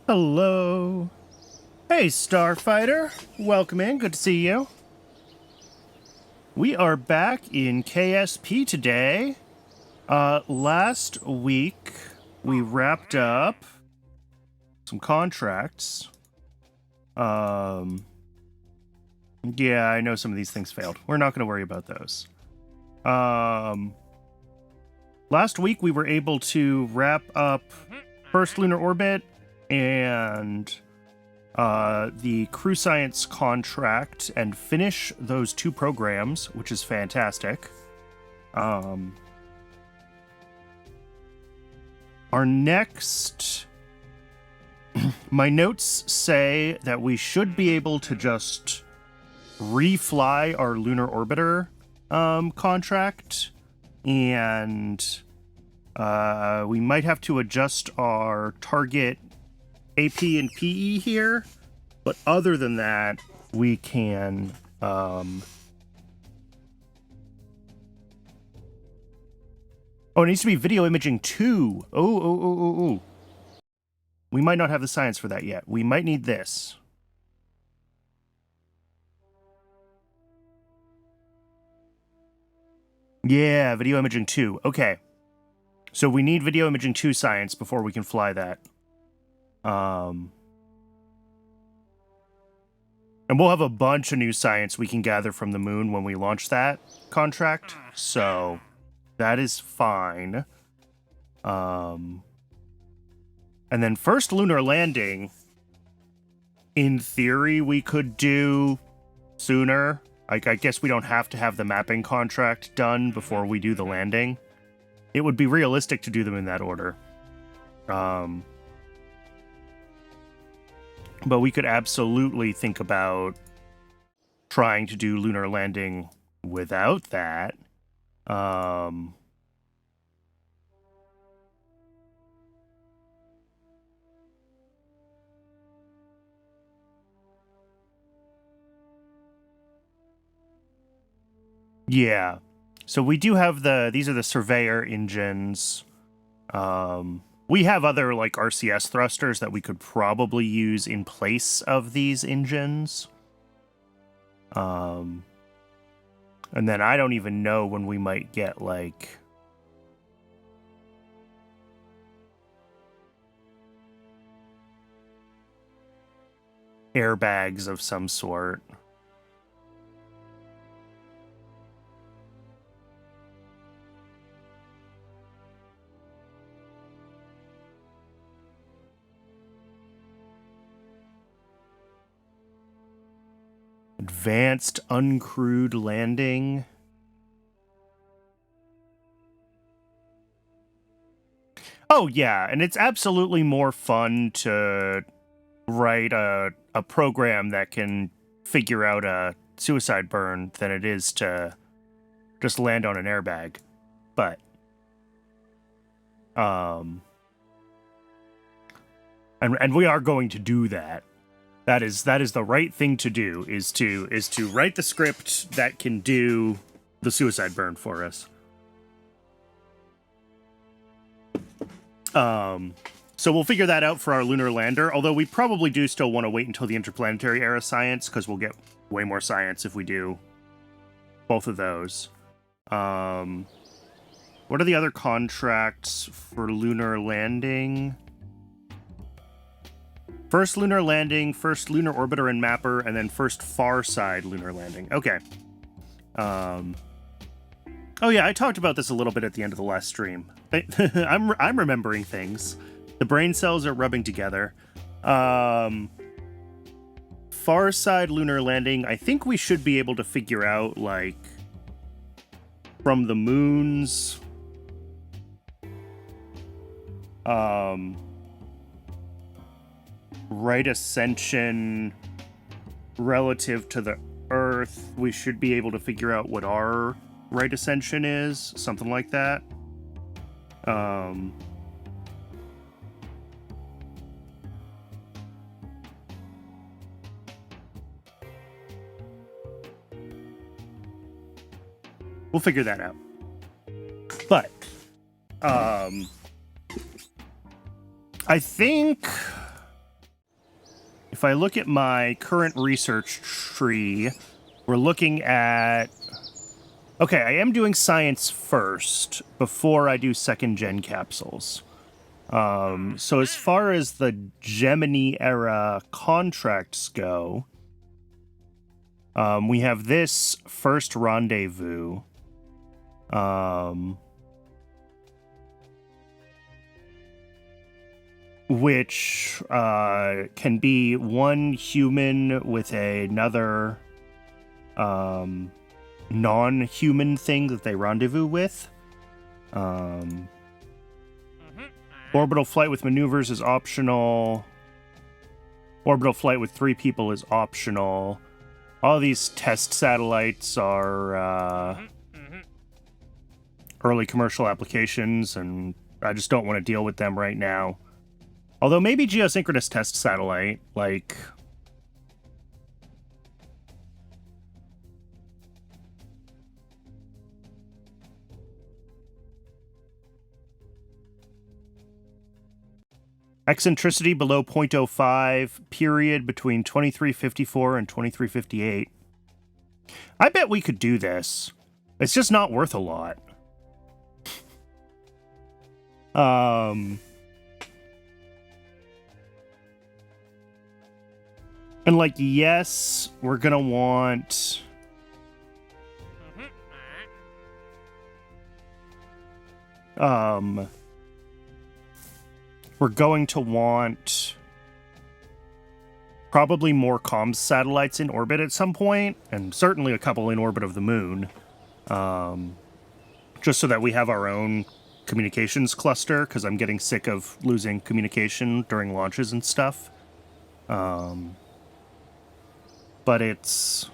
Hello. Hey, Starfighter. Welcome in. Good to see you. We are back in KSP today. Last week, we wrapped up some contracts. Yeah, I know some of these things failed. We're not going to worry about those. Last week, we were able to wrap up First Lunar Orbit and the crew science contract and finish those two programs, which is fantastic. Our next... My notes say that we should be able to just refly our Lunar Orbiter contract, and we might have to adjust our target AP and PE here, but other than that, we can oh, it needs to be video imaging 2. Oh. We might not have the science for that yet. We might need this. Yeah, video imaging 2. Okay. So we need video imaging 2 science before we can fly that. And we'll have a bunch of new science we can gather from the moon when we launch that contract. So that is fine. And then first lunar landing, in theory, we could do sooner. Like, I guess we don't have to have the mapping contract done before we do the landing. It would be realistic to do them in that order. But we could absolutely think about trying to do lunar landing without that. Yeah. So we do have these are the Surveyor engines. We have other, like, RCS thrusters that we could probably use in place of these engines. And then I don't even know when we might get, like... airbags of some sort. Advanced uncrewed landing. Oh, yeah, and it's absolutely more fun to write a program that can figure out a suicide burn than it is to just land on an airbag. But, and we are going to do that. That is the right thing to do, is to write the script that can do the suicide burn for us. So we'll figure that out for our lunar lander, although we probably do still want to wait until the interplanetary era science, because we'll get way more science if we do both of those. What are the other contracts for lunar landing? First lunar landing, first lunar orbiter and mapper, and then first far side lunar landing. Okay. Oh yeah, I talked about this a little bit at the end of the last stream. I'm remembering things. The brain cells are rubbing together. Far side lunar landing, I think we should be able to figure out, like, from the moon's right ascension relative to the Earth. We should be able to figure out what our right ascension is, something like that. We'll figure that out. But I think if I look at my current research tree, we're looking at... Okay, I am doing science first before I do second gen capsules. So as far as the Gemini era contracts go, we have this first rendezvous. Which can be one human with another non-human thing that they rendezvous with. Orbital flight with maneuvers is optional. Orbital flight with 3 people is optional. All these test satellites are early commercial applications, and I just don't want to deal with them right now. Although maybe geosynchronous test satellite, like... Eccentricity below 0.05, period between 2354 and 2358. I bet we could do this. It's just not worth a lot. And, like, yes, we're gonna want... we're going to want probably more comms satellites in orbit at some point, and certainly a couple in orbit of the moon, just so that we have our own communications cluster, because I'm getting sick of losing communication during launches and stuff. But it's...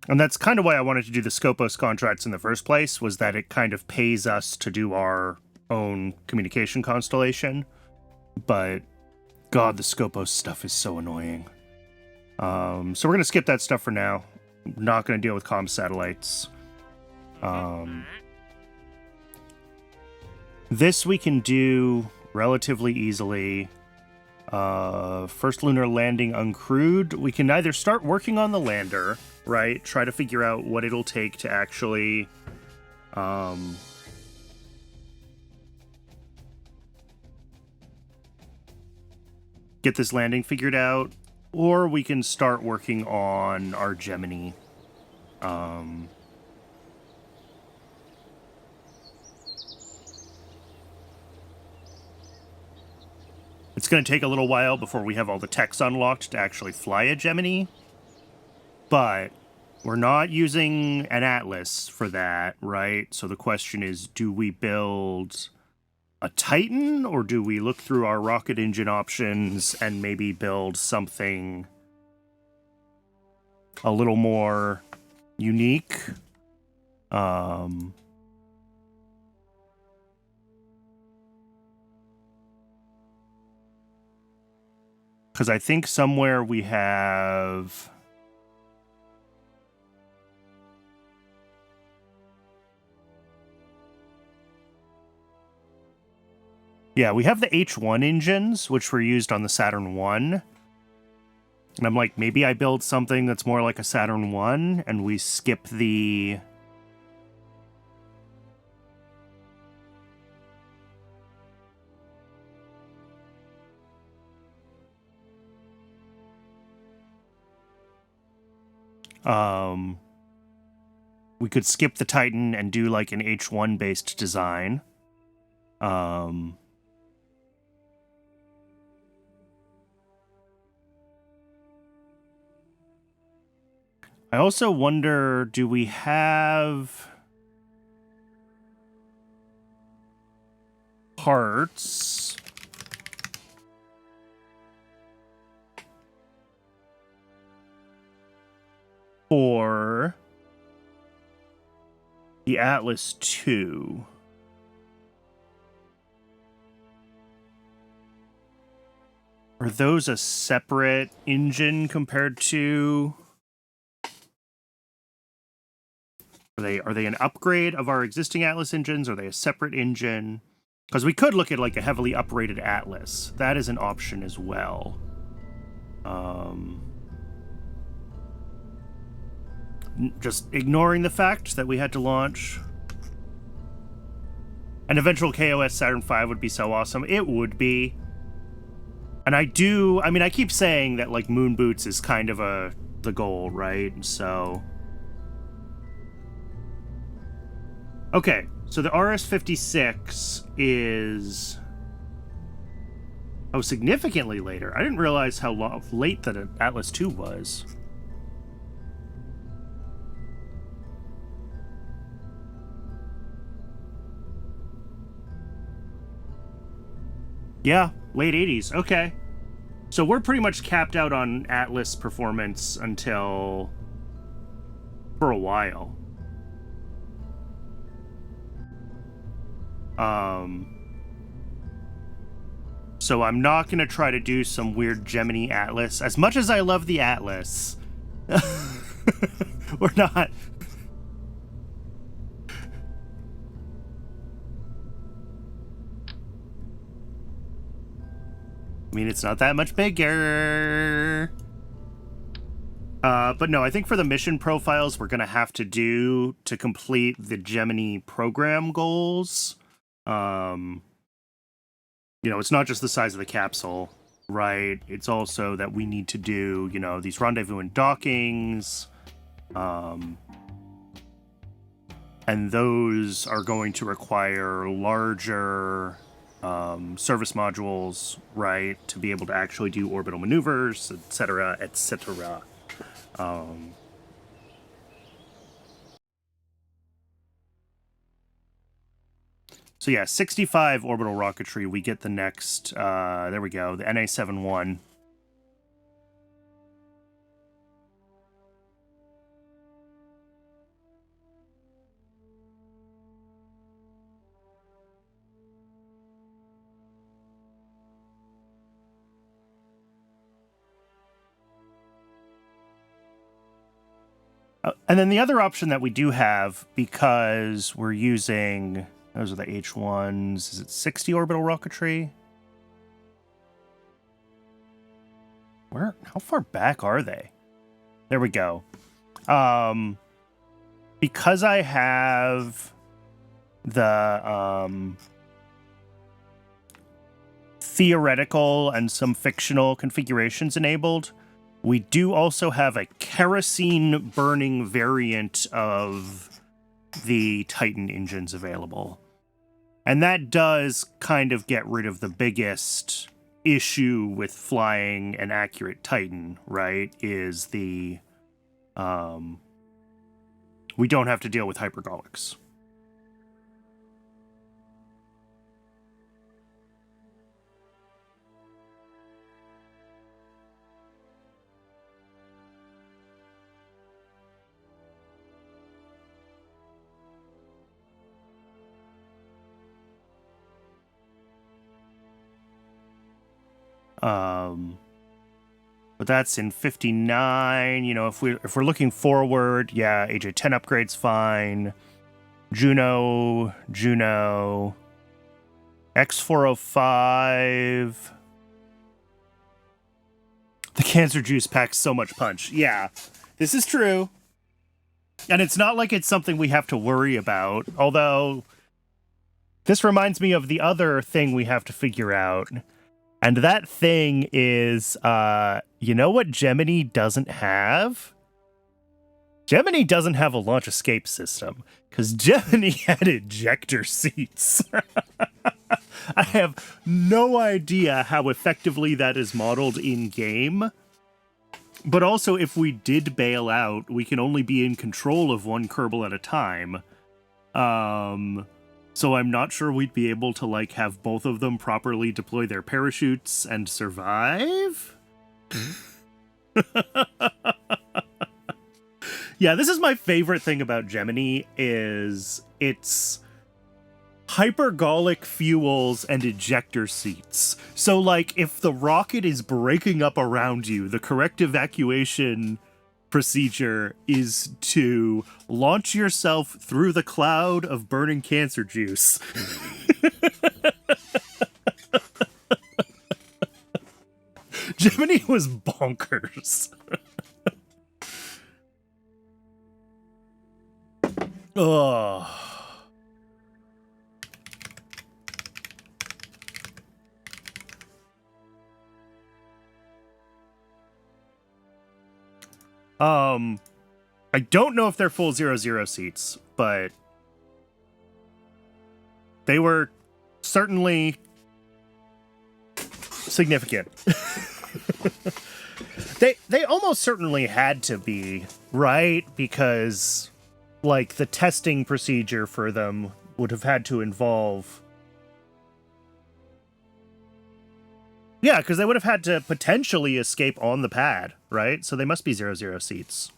And that's kind of why I wanted to do the Scopos contracts in the first place, was that it kind of pays us to do our own communication constellation. But, God, the Scopos stuff is so annoying. So we're going to skip that stuff for now. We're not going to deal with comm satellites. This we can do relatively easily. First lunar landing uncrewed. We can either start working on the lander, right? Try to figure out what it'll take to actually get this landing figured out, or we can start working on our Gemini. It's going to take a little while before we have all the techs unlocked to actually fly a Gemini, but we're not using an Atlas for that, right? So the question is, do we build a Titan, or do we look through our rocket engine options and maybe build something a little more unique? Because I think somewhere we have... Yeah, we have the H1 engines, which were used on the Saturn 1. And I'm like, maybe I build something that's more like a Saturn 1, and we skip the... we could skip the Titan and do like an H1 based design. I also wonder, do we have parts for the Atlas 2? Are those a separate engine compared to... Are they an upgrade of our existing Atlas engines? Are they a separate engine? Because we could look at like a heavily uprated Atlas. That is an option as well. Just ignoring the fact that we had to launch. An eventual KOS Saturn V would be so awesome. It would be. And I mean, I keep saying that like moon boots is kind of the goal, right? So... Okay, so the RS-56 is... Oh, significantly later. I didn't realize how late that an Atlas II was. Yeah, late 80s. Okay. So we're pretty much capped out on Atlas performance until... for a while. So I'm not going to try to do some weird Gemini Atlas. As much as I love the Atlas, we're not... I mean, it's not that much bigger. But no, I think for the mission profiles we're going to have to do to complete the Gemini program goals, you know, it's not just the size of the capsule, right? It's also that we need to do, you know, these rendezvous and dockings, and those are going to require larger service modules, right, to be able to actually do orbital maneuvers, etc., etc. So yeah, 65 orbital rocketry, we get the next, there we go, the NA-71. And then the other option that we do have, because we're using, those are the H1s, is it 60 orbital rocketry? How far back are they? There we go. Because I have the theoretical and some fictional configurations enabled, we do also have a kerosene burning variant of the Titan engines available. And that does kind of get rid of the biggest issue with flying an accurate Titan, right? Is the we don't have to deal with hypergolics. But that's in 59. You know, if we're looking forward, yeah, AJ10 upgrade's fine. Juno, X405. The cancer juice packs so much punch. Yeah, this is true. And it's not like it's something we have to worry about. Although, this reminds me of the other thing we have to figure out. And that thing is, you know what Gemini doesn't have? Gemini doesn't have a launch escape system, because Gemini had ejector seats. I have no idea how effectively that is modeled in-game. But also, if we did bail out, we can only be in control of one Kerbal at a time. So I'm not sure we'd be able to, like, have both of them properly deploy their parachutes and survive? Yeah, this is my favorite thing about Gemini, is its hypergolic fuels and ejector seats. So, like, if the rocket is breaking up around you, the correct evacuation procedure is to launch yourself through the cloud of burning cancer juice. Gemini was bonkers. Ugh. I don't know if they're full 0-0 seats, but they were certainly significant. They almost certainly had to be, right? Because, like, the testing procedure for them would have had to involve... Yeah, because they would have had to potentially escape on the pad, right? So they must be 0-0 seats.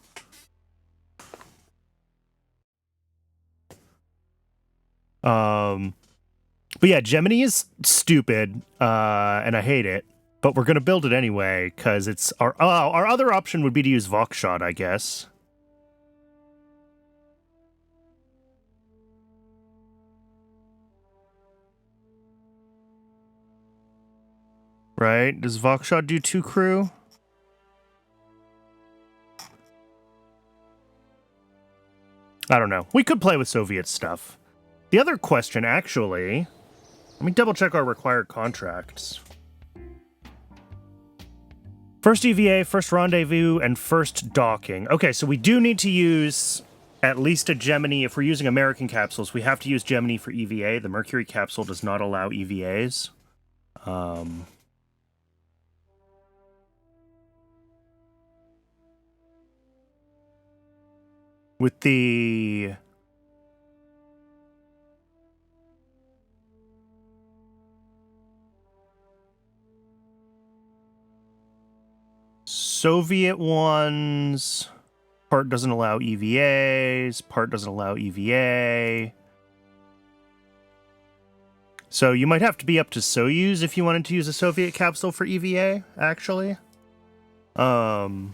But yeah, Gemini is stupid, and I hate it. But we're gonna build it anyway, because it's our other option would be to use Vokshot, I guess. Right? Does Vokshot do 2 crew? I don't know. We could play with Soviet stuff. The other question, actually... Let me double check our required contracts. First EVA, first rendezvous, and first docking. Okay, so we do need to use at least a Gemini. If we're using American capsules, we have to use Gemini for EVA. The Mercury capsule does not allow EVAs. With the... Soviet ones, part doesn't allow EVAs, part doesn't allow EVA. So you might have to be up to Soyuz if you wanted to use a Soviet capsule for EVA, actually. Oh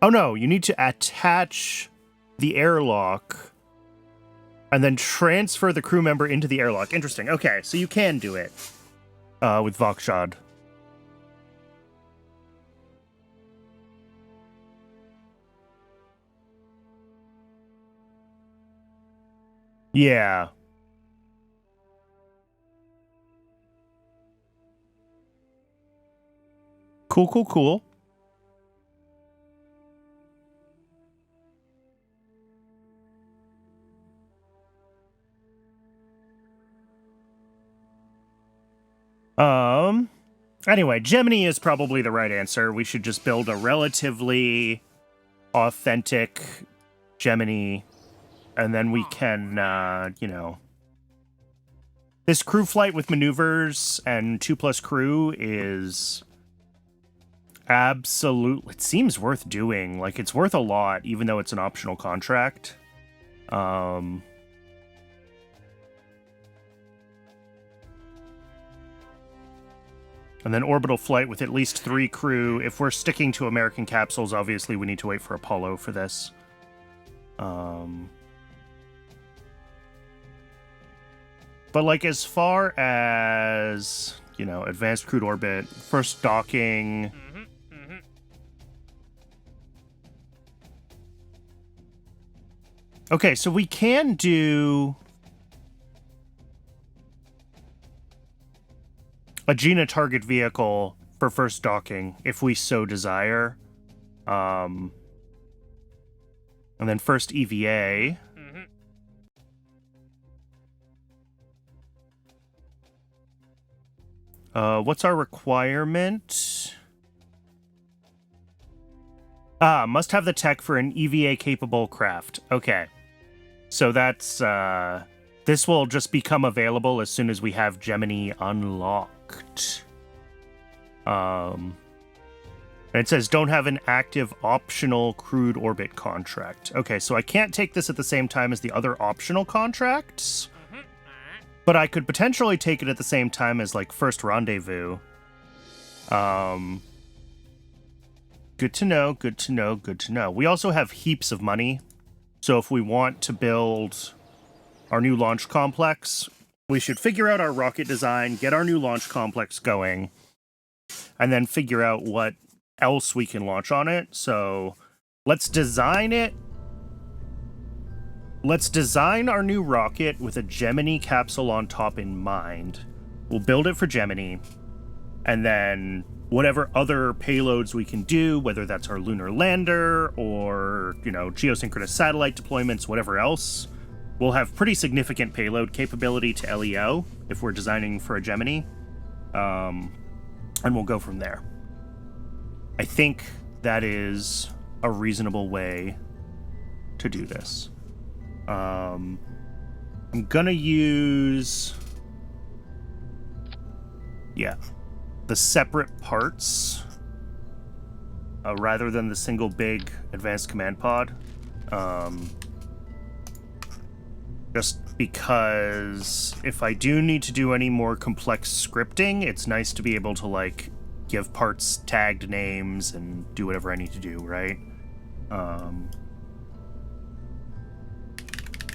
no, you need to attach the airlock and then transfer the crew member into the airlock. Interesting. Okay, so you can do it with Vokshot. Yeah. Cool. Anyway, Gemini is probably the right answer. We should just build a relatively authentic Gemini, and then we can, you know... This crew flight with maneuvers and 2+ crew is absolute... It seems worth doing. Like, it's worth a lot, even though it's an optional contract. And then orbital flight with at least 3 crew. If we're sticking to American capsules, obviously we need to wait for Apollo for this. But like as far as, you know, advanced crewed orbit, first docking. Okay, so we can do a Gina target vehicle for first docking if we so desire. And then first EVA. What's our requirement? Must have the tech for an EVA-capable craft. Okay. So that's, this will just become available as soon as we have Gemini unlocked. And it says, don't have an active optional crewed orbit contract. Okay, so I can't take this at the same time as the other optional contracts. But I could potentially take it at the same time as, like, first rendezvous. Good to know, good to know, good to know. We also have heaps of money. So if we want to build our new launch complex, we should figure out our rocket design, get our new launch complex going, and then figure out what else we can launch on it. So let's design it. Let's design our new rocket with a Gemini capsule on top in mind. We'll build it for Gemini, and then whatever other payloads we can do, whether that's our lunar lander or, you know, geosynchronous satellite deployments, whatever else, we'll have pretty significant payload capability to LEO if we're designing for a Gemini, and we'll go from there. I think that is a reasonable way to do this. I'm gonna use, the separate parts rather than the single big advanced command pod. Just because if I do need to do any more complex scripting, it's nice to be able to, like, give parts tagged names and do whatever I need to do, right?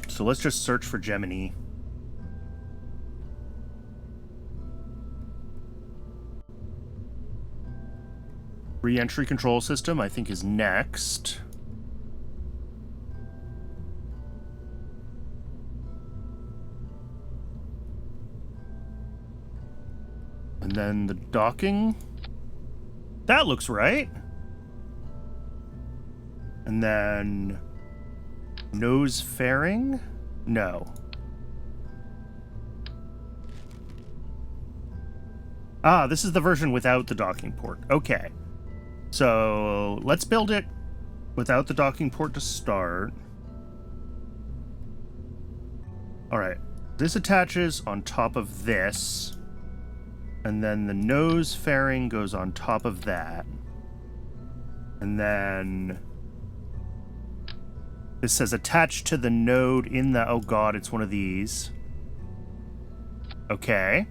So let's just search for Gemini. Re-entry control system, I think, is next. And then the docking. That looks right. And then nose fairing? No. Ah, this is the version without the docking port. Okay. So let's build it without the docking port to start. All right. This attaches on top of this. And then the nose fairing goes on top of that. And then this says attached to the node in the... Oh god, it's one of these. Okay.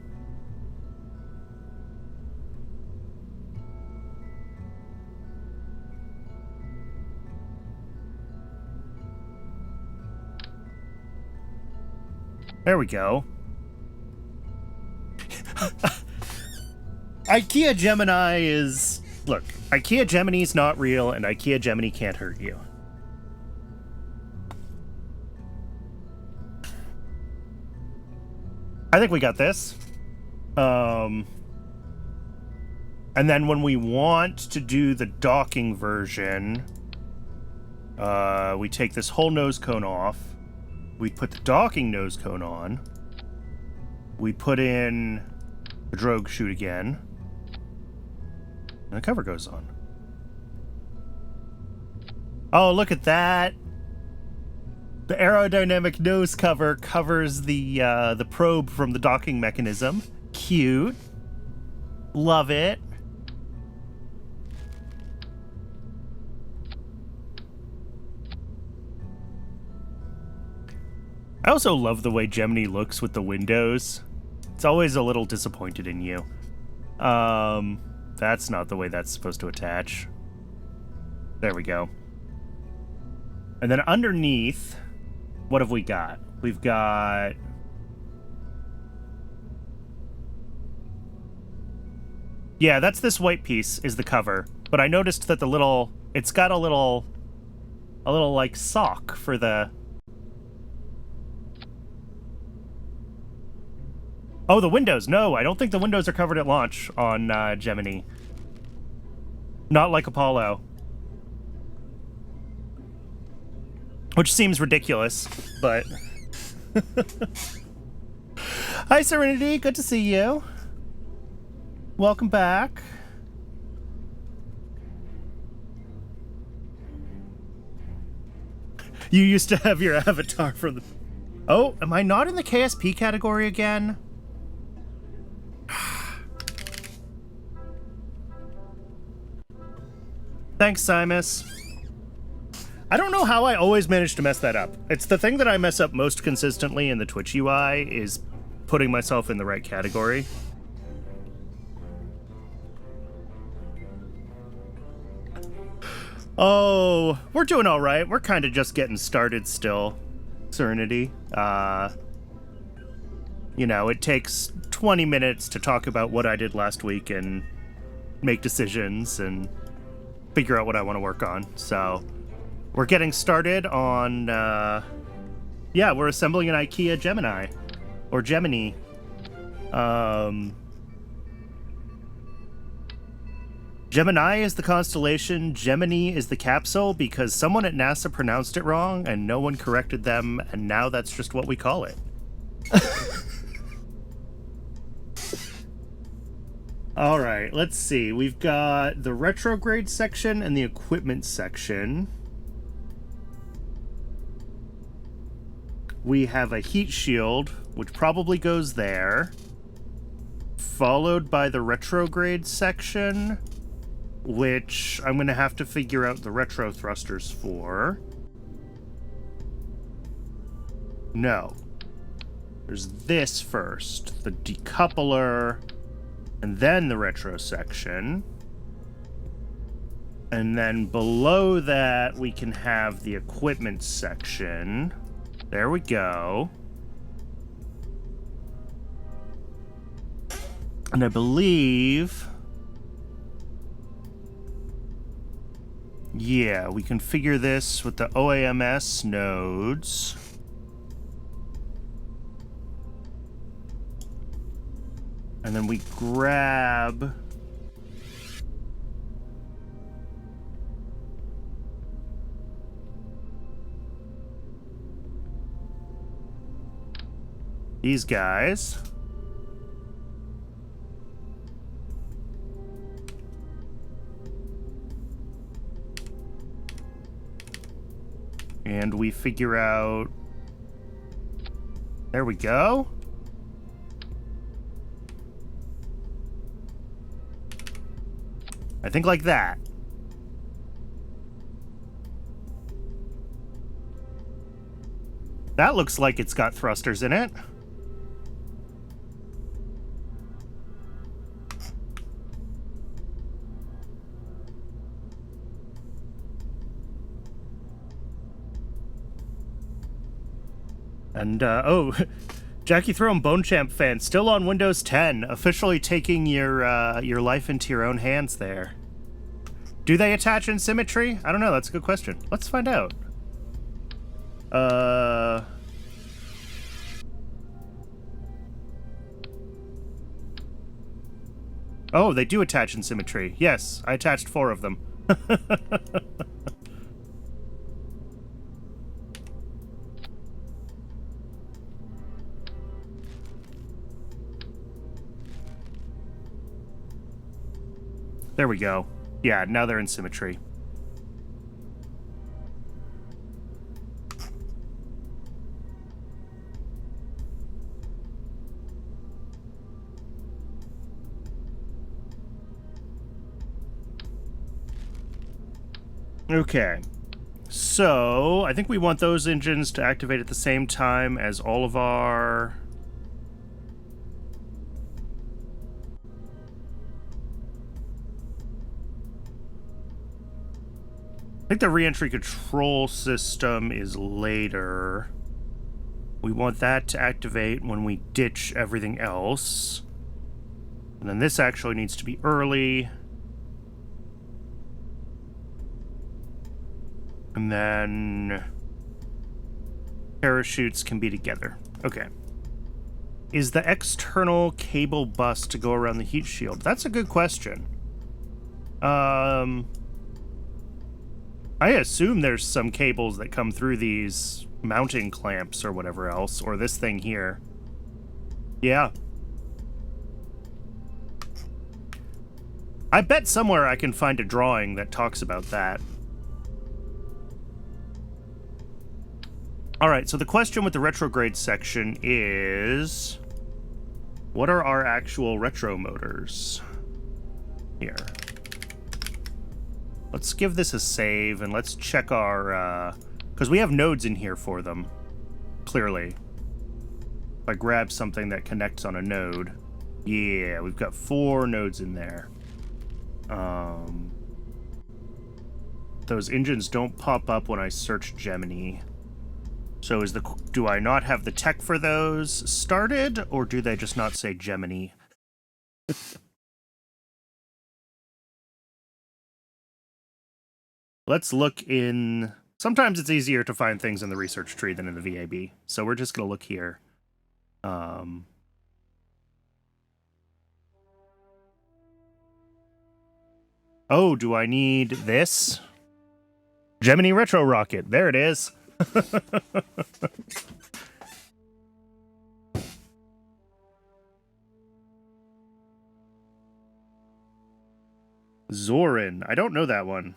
There we go. IKEA Gemini is... Look, IKEA Gemini is not real, and IKEA Gemini can't hurt you. I think we got this. And then when we want to do the docking version, we take this whole nose cone off. We put the docking nose cone on. We put in the drogue chute again. And the cover goes on. Oh, look at that! The aerodynamic nose cover covers the probe from the docking mechanism. Cute. Love it. I also love the way Gemini looks with the windows. It's always a little disappointed in you. That's not the way that's supposed to attach. There we go. And then underneath, what have we got? We've got... Yeah, that's this white piece is the cover. But I noticed that the little... It's got a little, like, sock for the... Oh, the windows. No, I don't think the windows are covered at launch on Gemini. Not like Apollo. Which seems ridiculous, but... Hi, Serenity. Good to see you. Welcome back. You used to have your avatar from the... Oh, am I not in the KSP category again? Thanks, Simus. I don't know how I always manage to mess that up. It's the thing that I mess up most consistently in the Twitch UI is putting myself in the right category. Oh, we're doing all right. We're kind of just getting started still, Serenity. You know, it takes 20 minutes to talk about what I did last week and make decisions and figure out what I want to work on. So we're getting started on, yeah, we're assembling an IKEA Gemini, or Gemini. Gemini is the constellation, Gemini is the capsule, because someone at NASA pronounced it wrong and no one corrected them, and now that's just what we call it. All right, let's see. We've got the retrograde section and the equipment section. We have a heat shield, which probably goes there, followed by the retrograde section, which I'm going to have to figure out the retro thrusters for. No. There's this first, the decoupler, and then the retro section. And then below that, we can have the equipment section. There we go. And I believe... Yeah, we configure this with the OAMS nodes. And then we grab... these guys. And we figure out... There we go. I think like that. That looks like it's got thrusters in it. And, oh, Jackie Throne Bone Champ fan, still on Windows 10, officially taking your life into your own hands there. Do they attach in symmetry? I don't know, that's a good question. Let's find out. Oh, they do attach in symmetry. Yes, I attached 4 of them. There we go. Yeah, now they're in symmetry. Okay. So, I think we want those engines to activate at the same time as all of our... I think the re-entry control system is later. We want that to activate when we ditch everything else. And then this actually needs to be early. And then parachutes can be together. Okay. Is the external cable bus to go around the heat shield? That's a good question. I assume there's some cables that come through these mounting clamps or whatever else, or this thing here. Yeah. I bet somewhere I can find a drawing that talks about that. Alright, so the question with the retrograde section is... what are our actual retro motors? Here. Let's give this a save, and let's check our... because we have nodes in here for them, clearly. If I grab something that connects on a node... yeah, we've got 4 nodes in there. Those engines don't pop up when I search Gemini. So do I not have the tech for those started, or do they just not say Gemini? Let's look in... sometimes it's easier to find things in the research tree than in the VAB. So we're just going to look here. Oh, do I need this? Gemini Retro Rocket. There it is. Zorin. I don't know that one.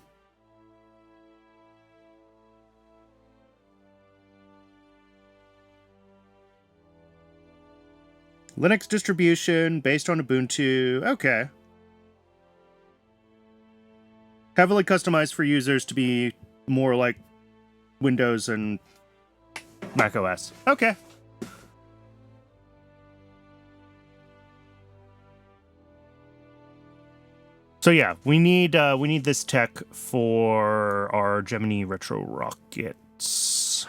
Linux distribution based on Ubuntu. Okay. Heavily customized for users to be more like Windows and macOS. Okay. So yeah, we need this tech for our Gemini Retro Rockets.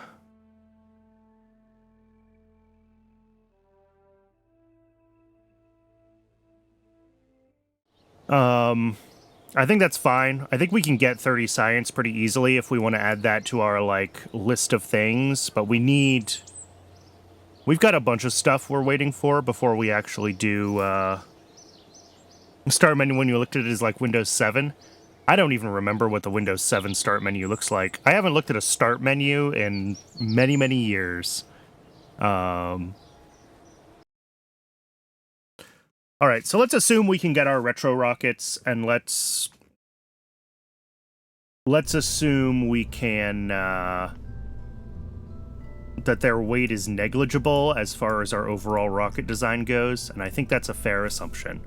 I think that's fine. I think we can get 30 science pretty easily if we want to add that to our, like, list of things, but we've got a bunch of stuff we're waiting for before we actually do, start menu when you looked at it as, like, Windows 7. I don't even remember what the Windows 7 start menu looks like. I haven't looked at a start menu in many, many years. Alright, so let's assume we can get our retro rockets, and let's assume we can, that their weight is negligible as far as our overall rocket design goes, and I think that's a fair assumption.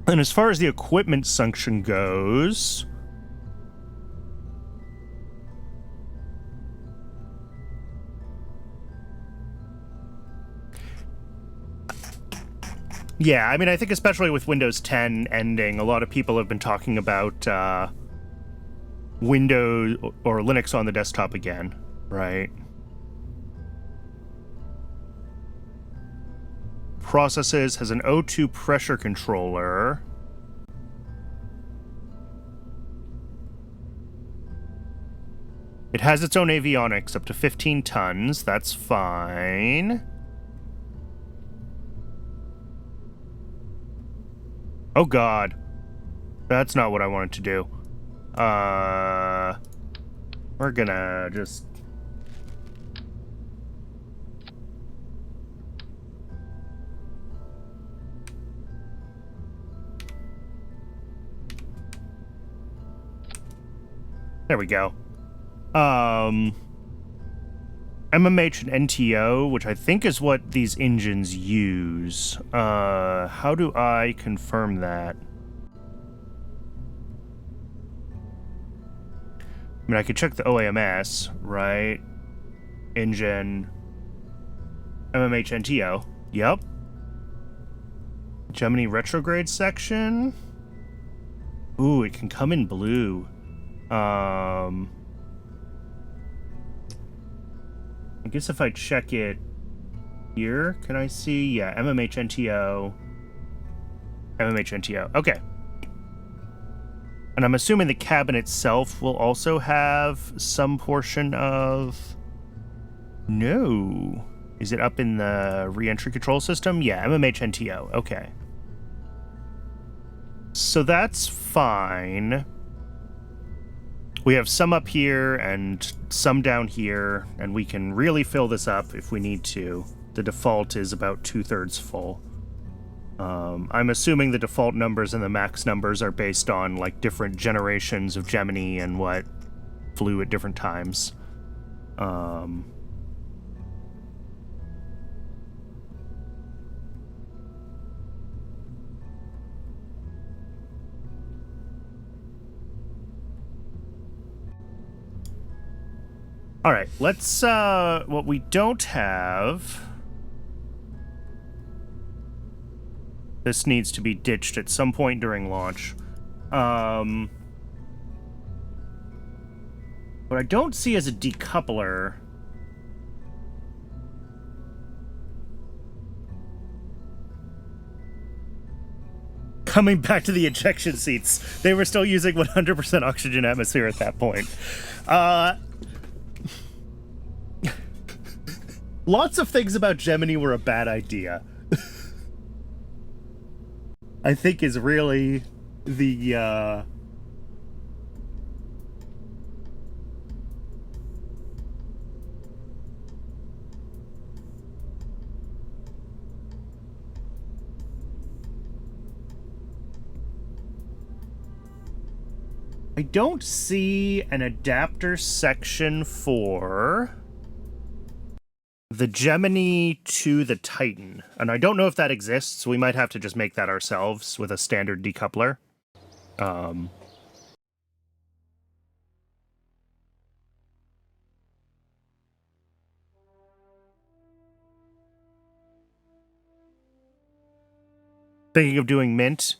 And as far as the equipment function goes... yeah, I mean, I think especially with Windows 10 ending, a lot of people have been talking about Windows or Linux on the desktop again, right? Processes has an O2 pressure controller. It has its own avionics, up to 15 tons. That's fine. Oh god. That's not what I wanted to do. We're gonna just... there we go. And MMH and NTO, which I think is what these engines use. How do I confirm that? I mean, I could check the OAMS, right? Engine, MMH, NTO. Yep. Gemini retrograde section. Ooh, it can come in blue. I guess if I check it here, can I see? Yeah, MMH, NTO. MMH, NTO. Okay. And I'm assuming the cabin itself will also have some portion of... No. Is it up in the re-entry control system? Yeah, MMH, NTO. Okay. So that's fine. We have some up here and some down here, and we can really fill this up if we need to. The default is about 2/3 full. I'm assuming the default numbers and the max numbers are based on like different generations of Gemini and what flew at different times. All right, let's, what we don't have... This needs to be ditched at some point during launch. What I don't see as a decoupler... Coming back to the ejection seats. They were still using 100% oxygen atmosphere at that point. Lots of things about Gemini were a bad idea. I think is really the, I don't see an adapter section for the Gemini to the Titan, and I don't know if that exists. We might have to just make that ourselves with a standard decoupler. Thinking of doing Mint.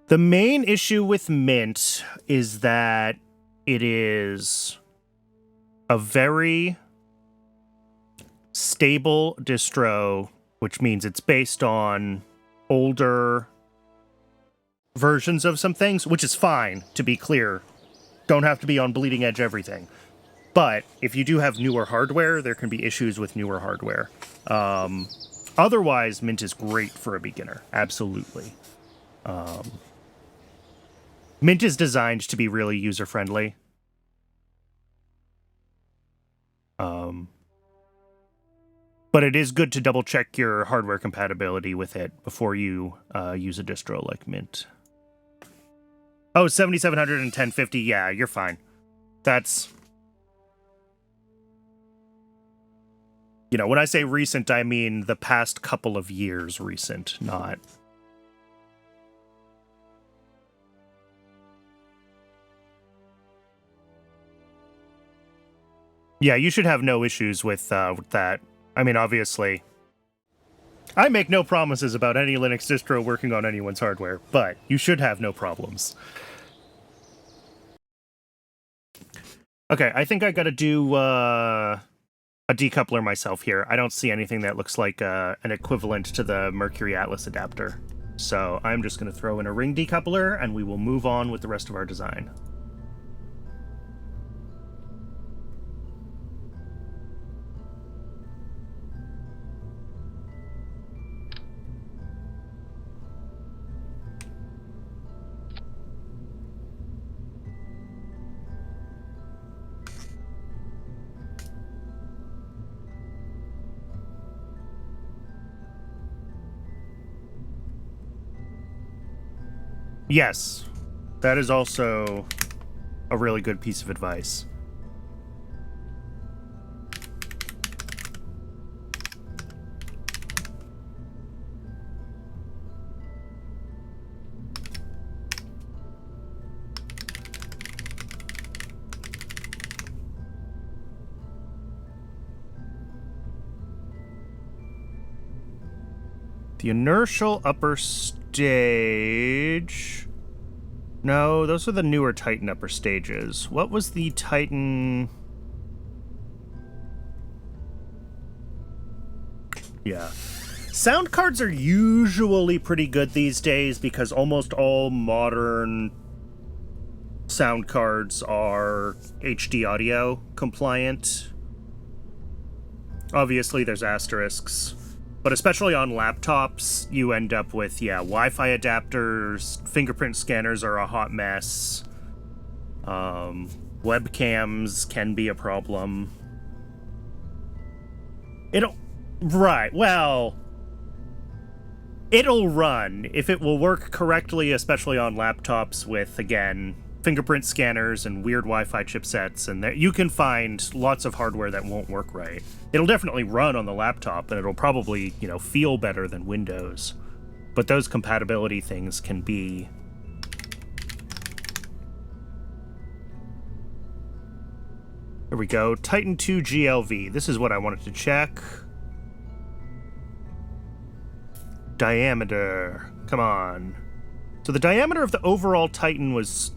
The main issue with Mint is that it is a very stable distro, which means it's based on older versions of some things, which is fine, to be clear. Don't have to be on bleeding edge everything. But if you do have newer hardware, there can be issues with newer hardware. Otherwise, Mint is great for a beginner. Absolutely. Mint is designed to be really user-friendly. But it is good to double-check your hardware compatibility with it before you use a distro like Mint. Oh, 7700 and 1050, yeah, you're fine. That's... You know, when I say recent, I mean the past couple of years recent, not... Yeah, you should have no issues with that. I mean, obviously, I make no promises about any Linux distro working on anyone's hardware, but you should have no problems. Okay, I think I gotta do a decoupler myself here. I don't see anything that looks like an equivalent to the Mercury Atlas adapter. So I'm just gonna throw in a ring decoupler, and we will move on with the rest of our design. Yes, that is also a really good piece of advice. The inertial upper stage... No, those are the newer Titan upper stages. What was the Titan... Yeah. Sound cards are usually pretty good these days because almost all modern sound cards are HD audio compliant. Obviously, there's asterisks. But especially on laptops, you end up with, Wi-Fi adapters, fingerprint scanners are a hot mess. Webcams can be a problem. Right, well... It'll run if it will work correctly, especially on laptops with, again, fingerprint scanners and weird Wi-Fi chipsets, and you can find lots of hardware that won't work right. It'll definitely run on the laptop, and it'll probably, feel better than Windows. But those compatibility things can be... Here we go. Titan 2 GLV. This is what I wanted to check. Diameter. Come on. So the diameter of the overall Titan was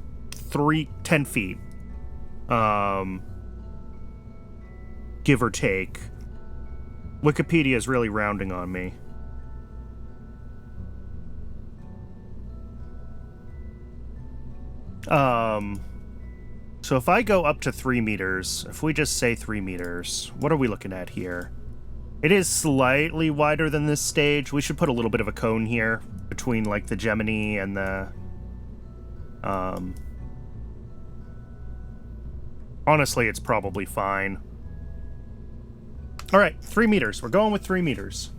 10 feet. Give or take. Wikipedia is really rounding on me. So if I go up to 3 meters, if we just say 3 meters, what are we looking at here? It is slightly wider than this stage. We should put a little bit of a cone here between, like, the Gemini and the... Honestly, it's probably fine. Alright, 3 meters. We're going with 3 meters.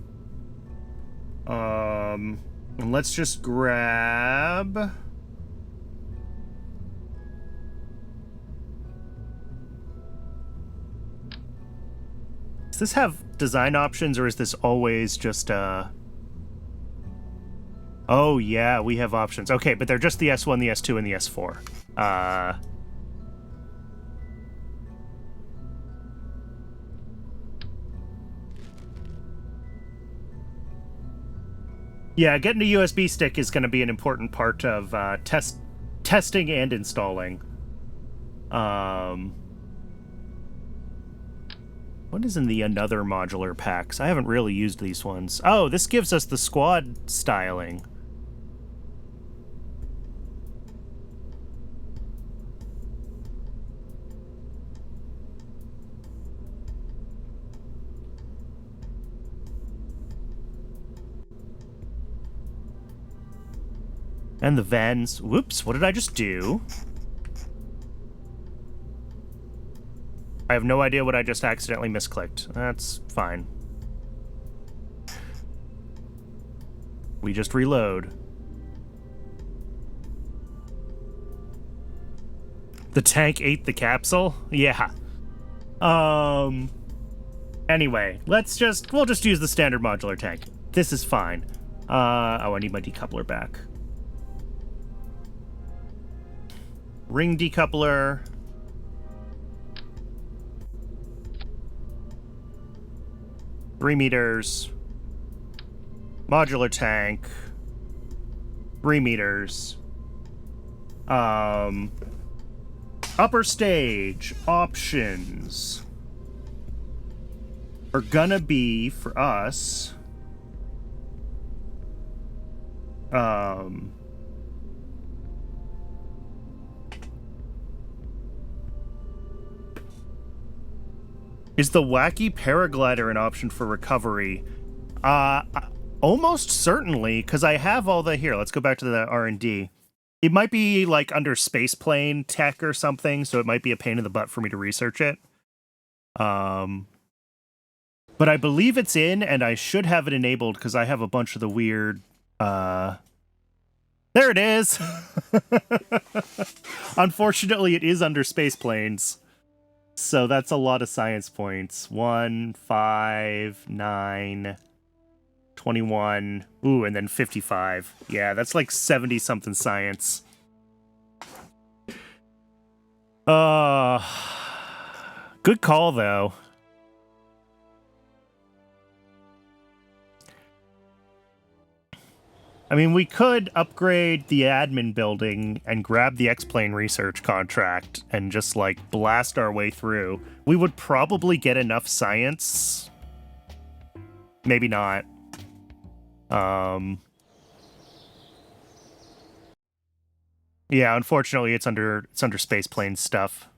And let's just grab... Does this have design options, or is this always just, Oh, yeah, we have options. Okay, but they're just the S1, the S2, and the S4. Yeah, getting a USB stick is going to be an important part of testing and installing. What is in the another modular packs? I haven't really used these ones. Oh, this gives us the squad styling. And the vents. Whoops, what did I just do? I have no idea what I just accidentally misclicked. That's fine. We just reload. The tank ate the capsule? Yeah. Anyway, we'll just use the standard modular tank. This is fine. Oh, I need my decoupler back. Ring decoupler. Three meters. Modular tank. 3 meters. Upper stage options are gonna be for us. Is the wacky paraglider an option for recovery? Almost certainly, because I have all the... Here, let's go back to the R&D. It might be, like, under spaceplane tech or something, so it might be a pain in the butt for me to research it. But I believe it's in, and I should have it enabled, because I have a bunch of the weird... There it is! Unfortunately, it is under spaceplanes. So that's a lot of science points. 1, 5, 9, 21. Ooh, and then 55. Yeah, that's like 70-something science. Good call, though. I mean, we could upgrade the admin building and grab the X-Plane research contract and just, like, blast our way through. We would probably get enough science. Maybe not. Yeah, unfortunately, it's under space plane stuff.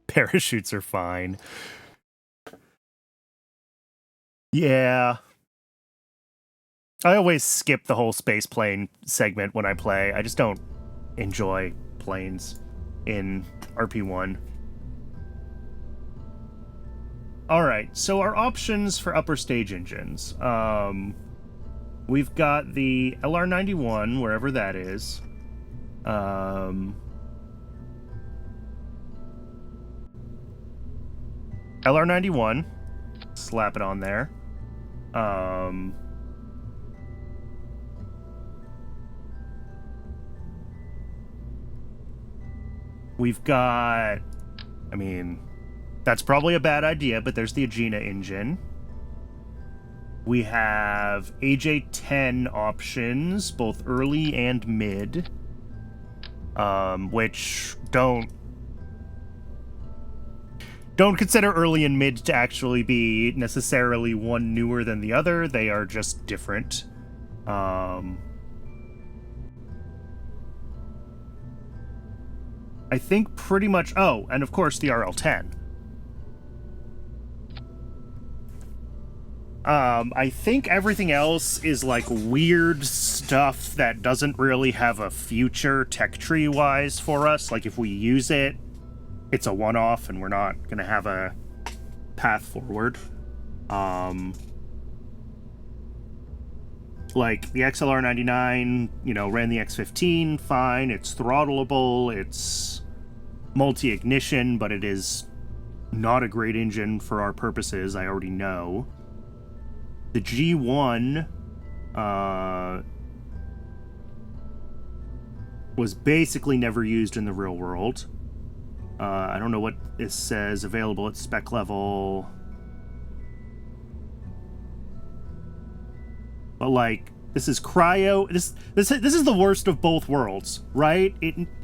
Parachutes are fine. Yeah. I always skip the whole space plane segment when I play. I just don't enjoy planes in RP-1. Alright, so our options for upper stage engines. We've got the LR-91, wherever that is. LR-91. Slap it on there. We've got... I mean, that's probably a bad idea, but there's the Agena engine. We have AJ-10 options, both early and mid. Which don't consider early and mid to actually be necessarily one newer than the other. They are just different. I think pretty much... Oh, and of course the RL-10. I think everything else is, like, weird stuff that doesn't really have a future tech tree-wise for us. Like, if we use it, it's a one-off, and we're not gonna have a path forward. Like, the XLR-99, you know, ran the X-15, fine. It's throttleable, it's multi-ignition, but it is not a great engine for our purposes, I already know. The G1 was basically never used in the real world. I don't know what it says available at spec level. But, like, this is cryo... This is the worst of both worlds, right?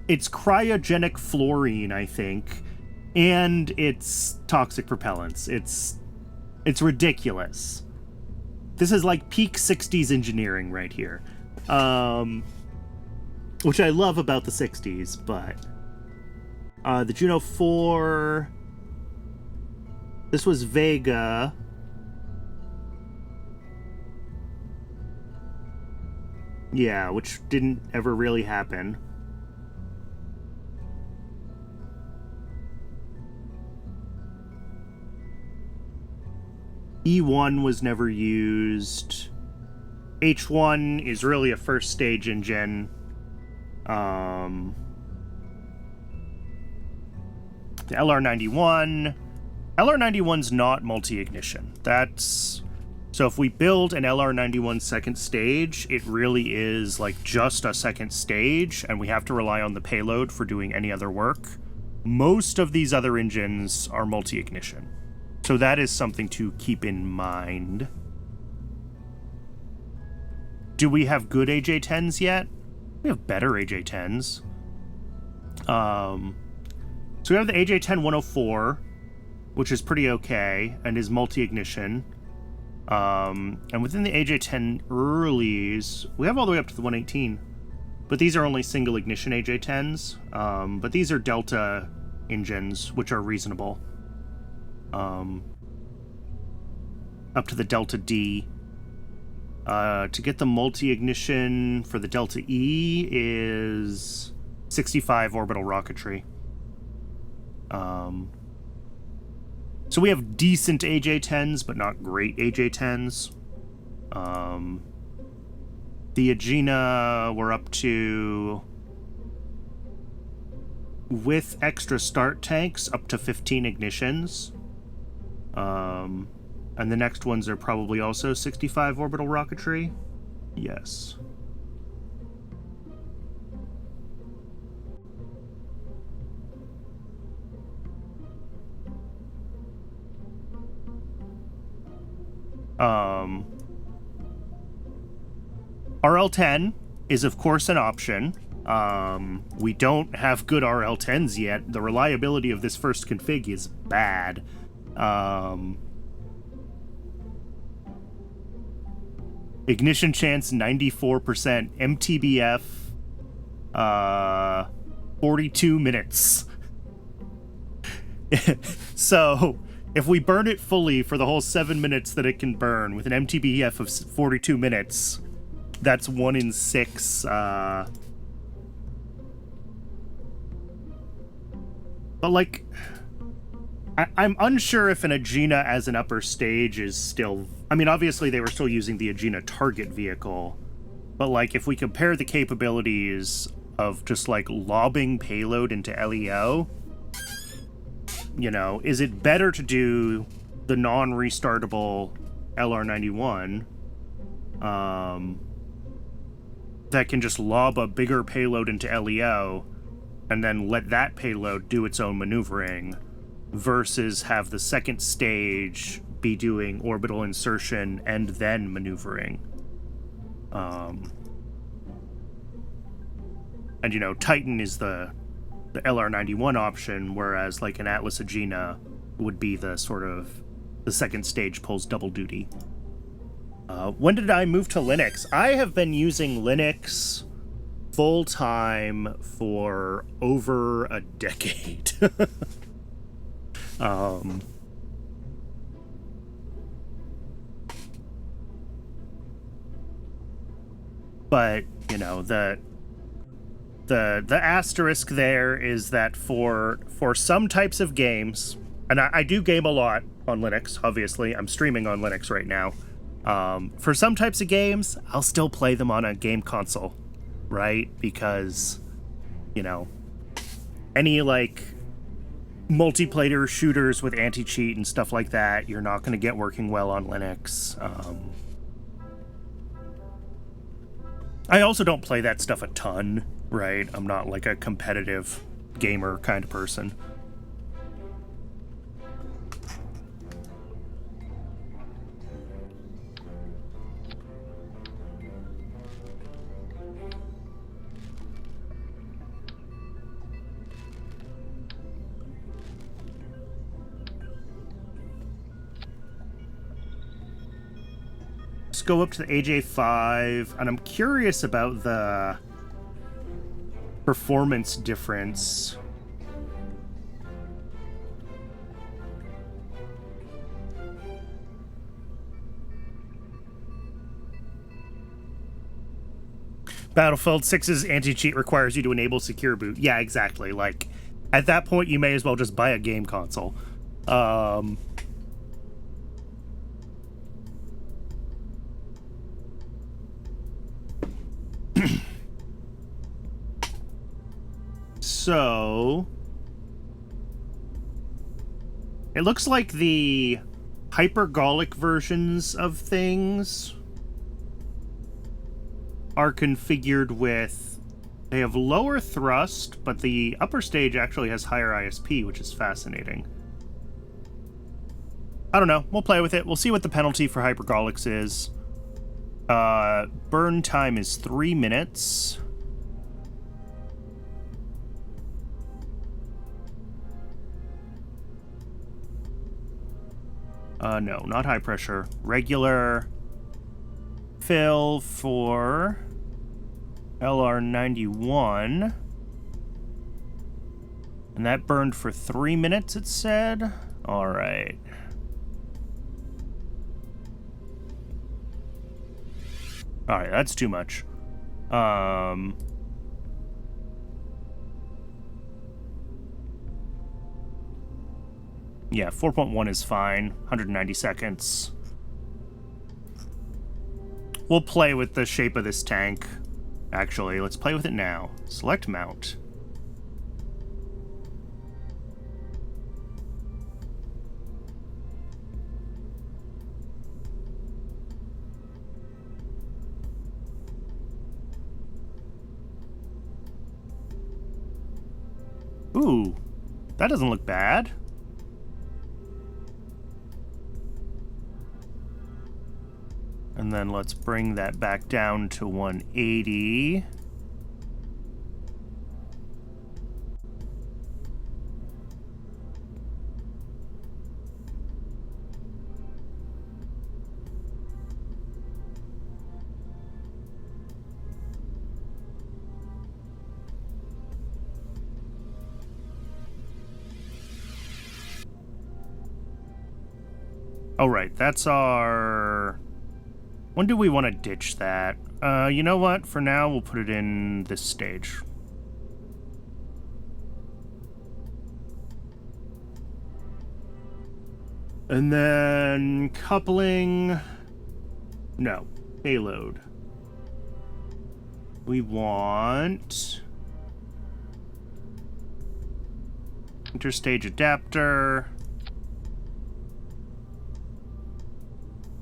It's cryogenic fluorine, I think, and it's toxic propellants. It's ridiculous. This is like peak 60s engineering right here. Which I love about the 60s, but... the Juno 4... This was Vega. Yeah, which didn't ever really happen. E1 was never used. H1 is really a first stage engine. The LR-91. LR-91's not multi-ignition. That's... So if we build an LR-91 second stage, it really is like just a second stage, and we have to rely on the payload for doing any other work. Most of these other engines are multi-ignition. So that is something to keep in mind. Do we have good AJ-10s yet? We have better AJ-10s. So we have the AJ-10-104, which is pretty okay, and is multi-ignition. And within the AJ-10 earlies, we have all the way up to the 118. But these are only single ignition AJ-10s. But these are Delta engines, which are reasonable. Up to the Delta D. To get the multi-ignition for the Delta E is 65 orbital rocketry. So we have decent AJ-10s, but not great AJ-10s. The Agena, we're up to, with extra start tanks, up to 15 ignitions. And the next ones are probably also 65 orbital rocketry. Yes. RL10 is, of course, an option. We don't have good RL10s yet. The reliability of this first config is bad. Ignition chance 94%, MTBF 42 minutes. So if we burn it fully for the whole 7 minutes that it can burn with an MTBF of 42 minutes, that's 1 in 6. But like, I'm unsure if an Agena as an upper stage is still... I mean, obviously they were still using the Agena target vehicle, but like if we compare the capabilities of just like lobbing payload into LEO, you know, is it better to do the non-restartable LR91 that can just lob a bigger payload into LEO and then let that payload do its own maneuvering, versus have the second stage be doing orbital insertion and then maneuvering? And, you know, Titan is the LR91 option, whereas, like, an Atlas Agena would be the sort of... the second stage pulls double duty. When did I move to Linux? I have been using Linux full-time for over a decade. But, you know, the asterisk there is that for some types of games, and I do game a lot on Linux, obviously. I'm streaming on Linux right now. For some types of games, I'll still play them on a game console, right? Because, you know, any, like, multiplayer shooters with anti-cheat and stuff like that, you're not going to get working well on Linux. I also don't play that stuff a ton, right? I'm not like a competitive gamer kind of person. Let's go up to the AJ5, and I'm curious about the performance difference. Battlefield 6's anti-cheat requires you to enable secure boot. Yeah, exactly. Like, at that point, you may as well just buy a game console. So, it looks like the hypergolic versions of things are configured with... They have lower thrust, but the upper stage actually has higher ISP, which is fascinating. I don't know. We'll play with it. We'll see what the penalty for hypergolics is. Burn time is 3 minutes. No, not high pressure. Regular fill for LR91. And that burned for 3 minutes, it said? Alright. Alright, that's too much. Yeah, 4.1 is fine. 190 seconds. We'll play with the shape of this tank. Actually, let's play with it now. Select mount. Ooh, that doesn't look bad. And then let's bring that back down to 180. Oh, right, that's our... When do we want to ditch that? You know what? For now, we'll put it in this stage. And then coupling... No, payload. We want... interstage adapter...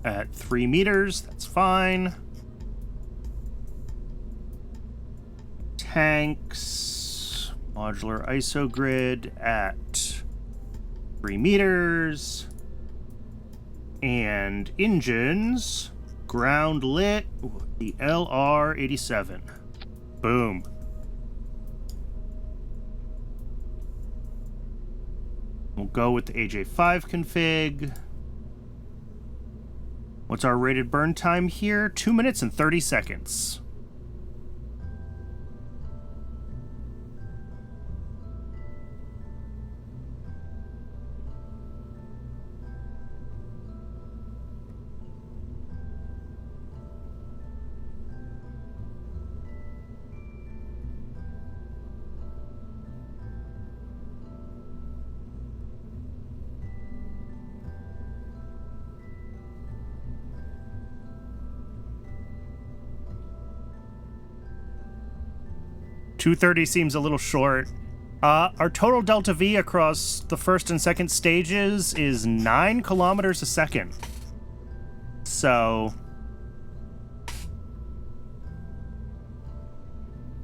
at 3 meters, that's fine. Tanks, modular ISO grid at 3 meters. And engines, ground lit, the LR-87. Boom. We'll go with the AJ5 config. What's our rated burn time here? 2 minutes and 30 seconds. $230 seems a little short. Our total delta V across the first and second stages is 9 kilometers a second. So...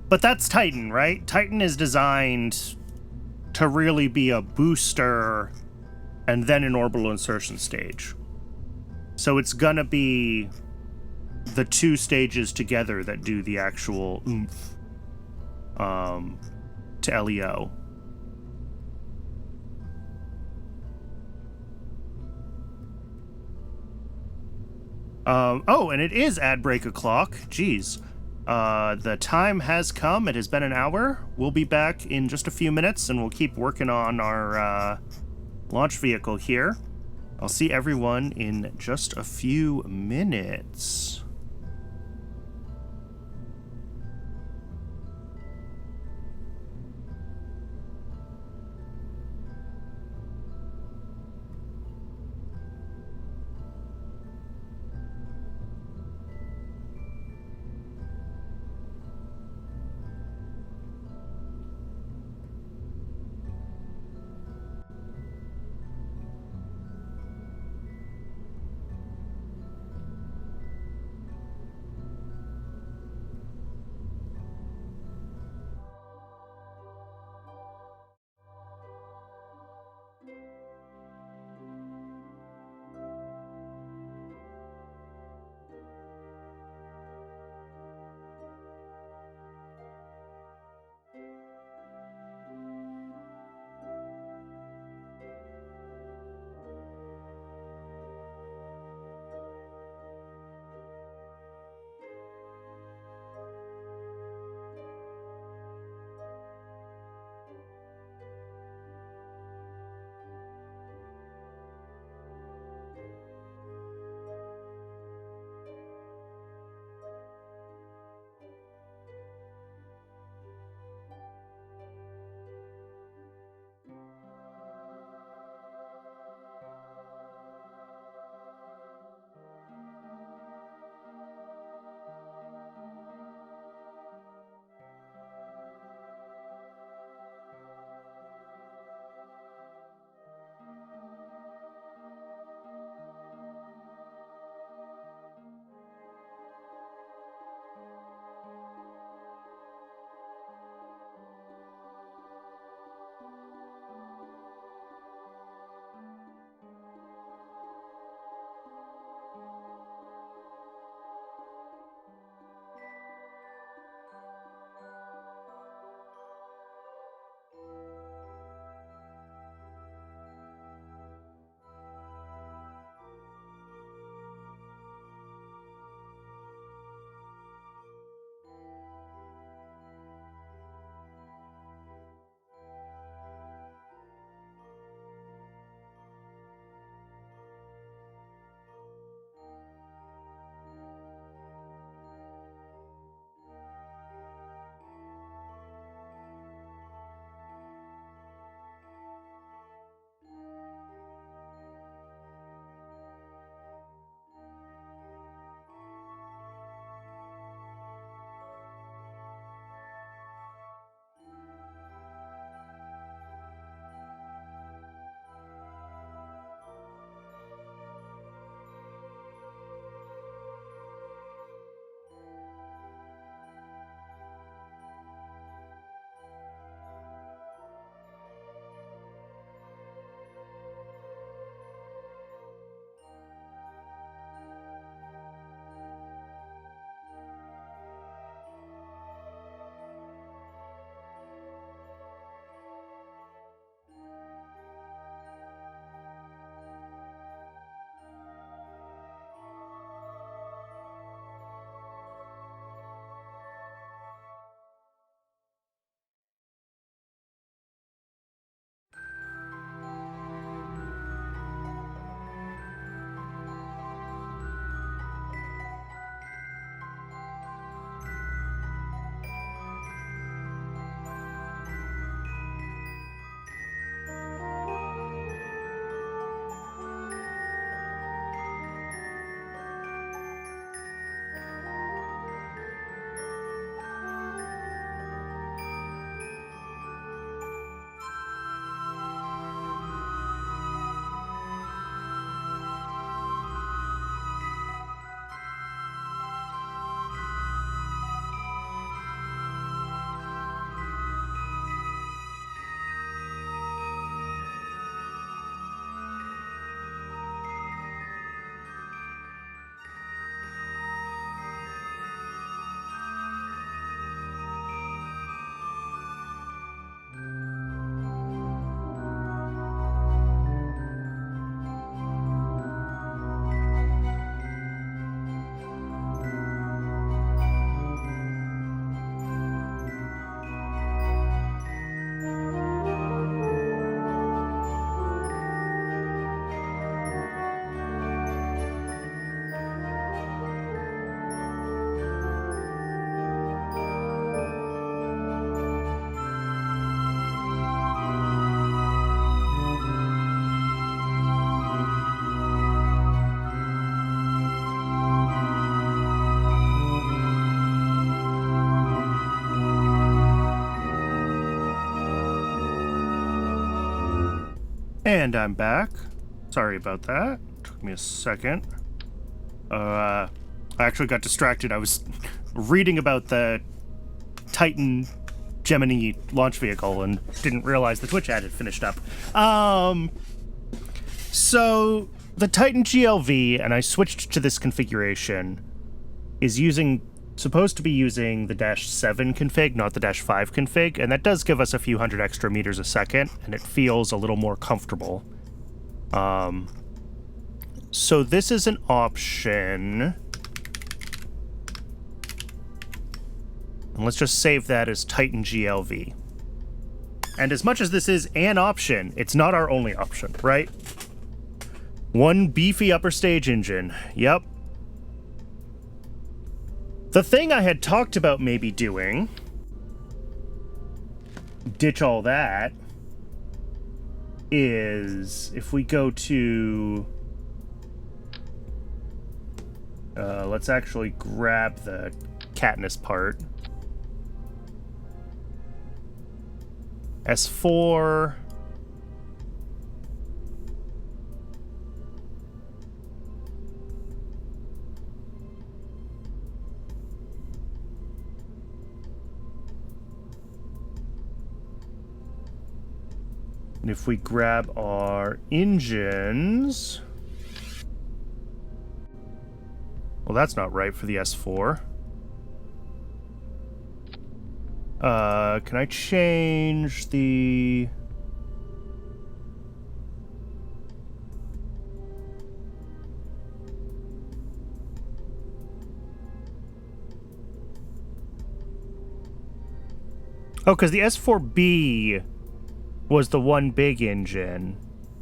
But that's Titan, right? Titan is designed to really be a booster and then an orbital insertion stage. So it's gonna be the 2 stages together that do the actual oomph. To LEO. Oh, and it is ad break o'clock. Jeez. The time has come. It has been an hour. We'll be back in just a few minutes, and we'll keep working on our launch vehicle here. I'll see everyone in just a few minutes. And I'm back. Sorry about that. Took me a second. I actually got distracted. I was reading about the Titan Gemini launch vehicle and didn't realize the Twitch ad had finished up. So the Titan GLV, and I switched to this configuration, is supposed to be using the -7 config, not the -5 config, and that does give us a few hundred extra meters a second, and it feels a little more comfortable. So this is an option. And let's just save that as Titan GLV. And as much as this is an option, it's not our only option, right? One beefy upper stage engine. Yep. The thing I had talked about maybe doing, ditch all that, is if we go to... let's actually grab the Katniss part. S4. And if we grab our engines... Well, that's not right for the S4. Can I change the... Oh, because the S4B was the one big engine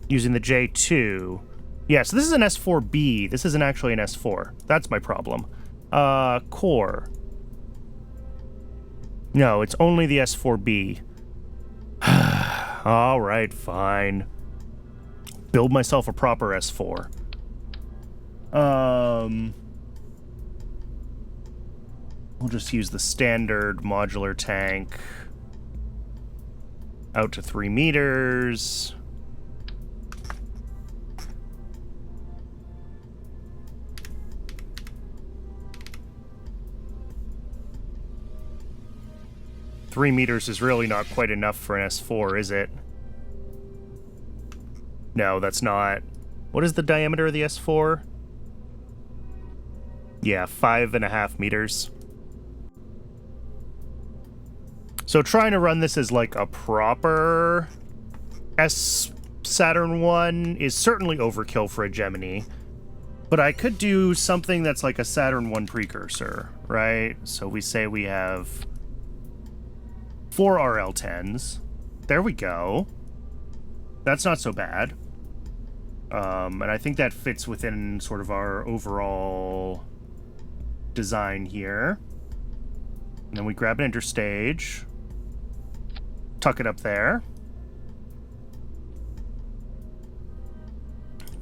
using the J2. Yeah, so this is an S4B. This isn't actually an S4. That's my problem. Core. No, it's only the S4B. All right, fine. Build myself a proper S4. We'll just use the standard modular tank. Out to 3 meters. Three meters is really not quite enough for an S4, is it? No, that's not. What is the diameter of the S4? Yeah, 5.5 meters. So trying to run this as like a proper Saturn 1 is certainly overkill for a Gemini. But I could do something that's like a Saturn 1 precursor, right? So we say we have 4 RL10s. There we go. That's not so bad. And I think that fits within sort of our overall design here. And then we grab an interstage. Tuck it up there.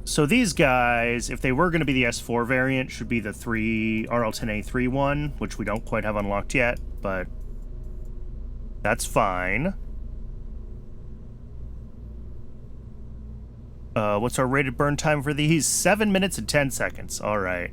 So these guys, if they were going to be the S4 variant, should be the RL10A3 one, which we don't quite have unlocked yet, but that's fine. What's our rated burn time for these? 7 minutes and 10 seconds. All right.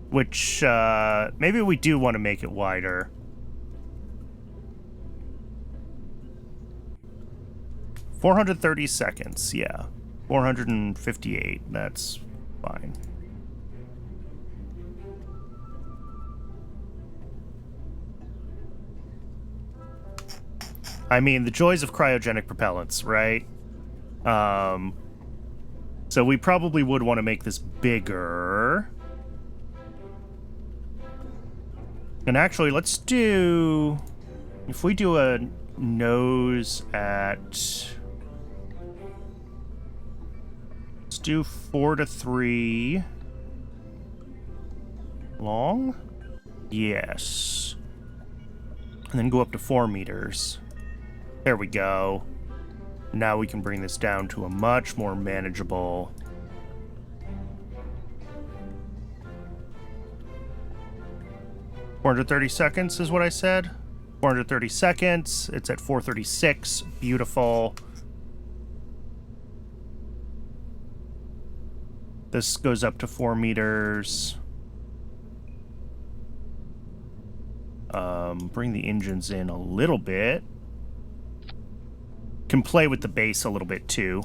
Which, maybe we do want to make it wider. $430 seconds, yeah. 458, that's fine. I mean, the joys of cryogenic propellants, right? So we probably would want to make this bigger. And actually, let's do... If we do a nose at... Let's do 4 to 3. Long? Yes. And then go up to 4 meters. There we go. Now we can bring this down to a much more manageable... 430 seconds is what I said. 430 seconds. It's at 436. Beautiful. This goes up to 4 meters. Bring the engines in a little bit. Can play with the base a little bit too.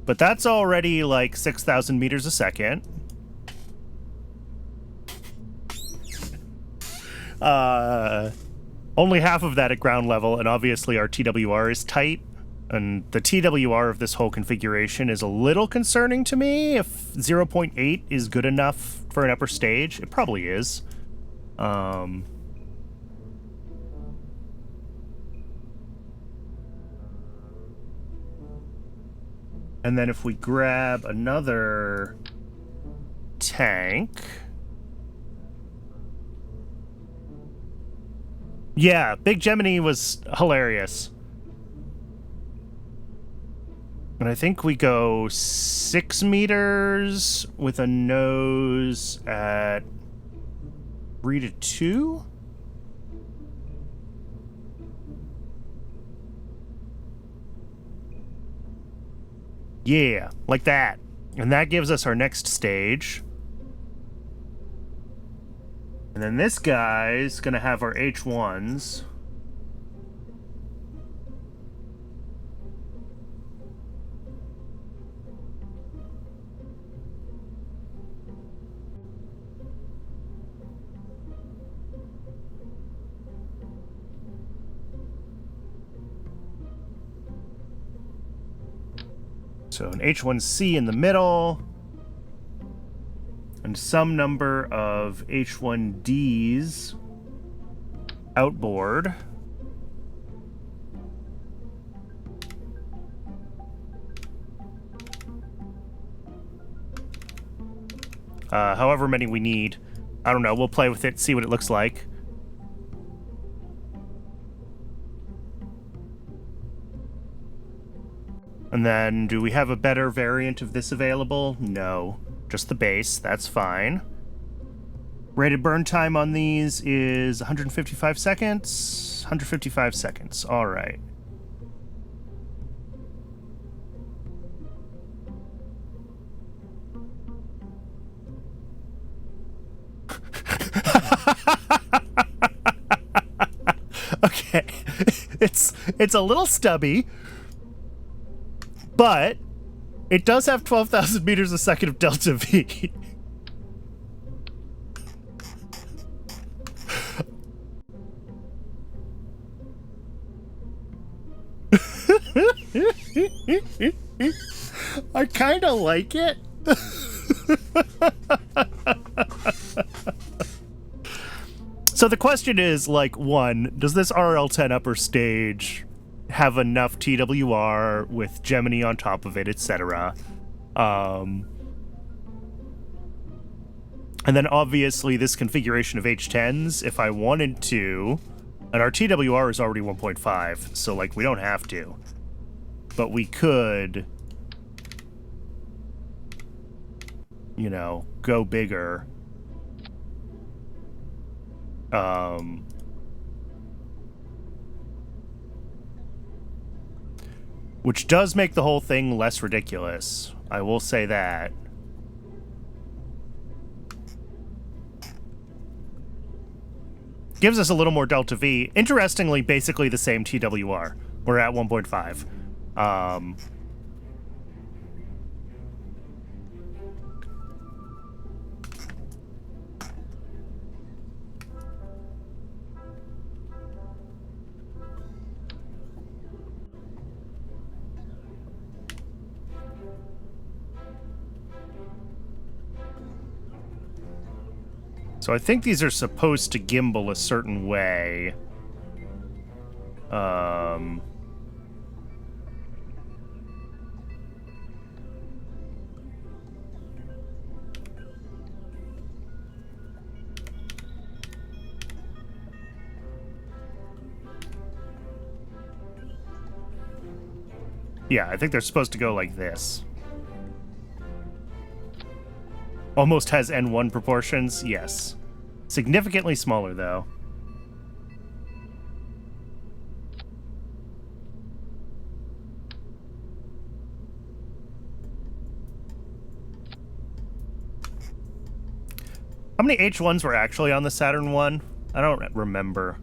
But that's already like 6,000 meters a second. Only half of that at ground level, and obviously our TWR is tight. And the TWR of this whole configuration is a little concerning to me. If 0.8 is good enough for an upper stage, it probably is. And then if we grab another tank... Yeah, Big Gemini was hilarious. And I think we go 6 meters with a nose at 3 to 2? Yeah, like that. And that gives us our next stage. And then this guy's gonna have our H1s. So an H1C in the middle. And some number of H1Ds outboard. However many we need. I don't know, we'll play with it, see what it looks like. And then, do we have a better variant of this available? No. Just the base, that's fine. Rated burn time on these is 155 seconds. 155 seconds, all right. Okay, it's a little stubby, but it does have 12,000 meters a second of delta V. I kind of like it. So the question is, like, one, does this RL10 upper stage have enough TWR with Gemini on top of it, etc.? And then obviously this configuration of H10s, if I wanted to, and our TWR is already 1.5, so like we don't have to, but we could, you know, go bigger. Which does make the whole thing less ridiculous. I will say that. Gives us a little more delta V. Interestingly, basically the same TWR. We're at 1.5. So I think these are supposed to gimbal a certain way. Yeah, I think they're supposed to go like this. Almost has N1 proportions, yes. Significantly smaller, though. How many H1s were actually on the Saturn 1? I don't remember.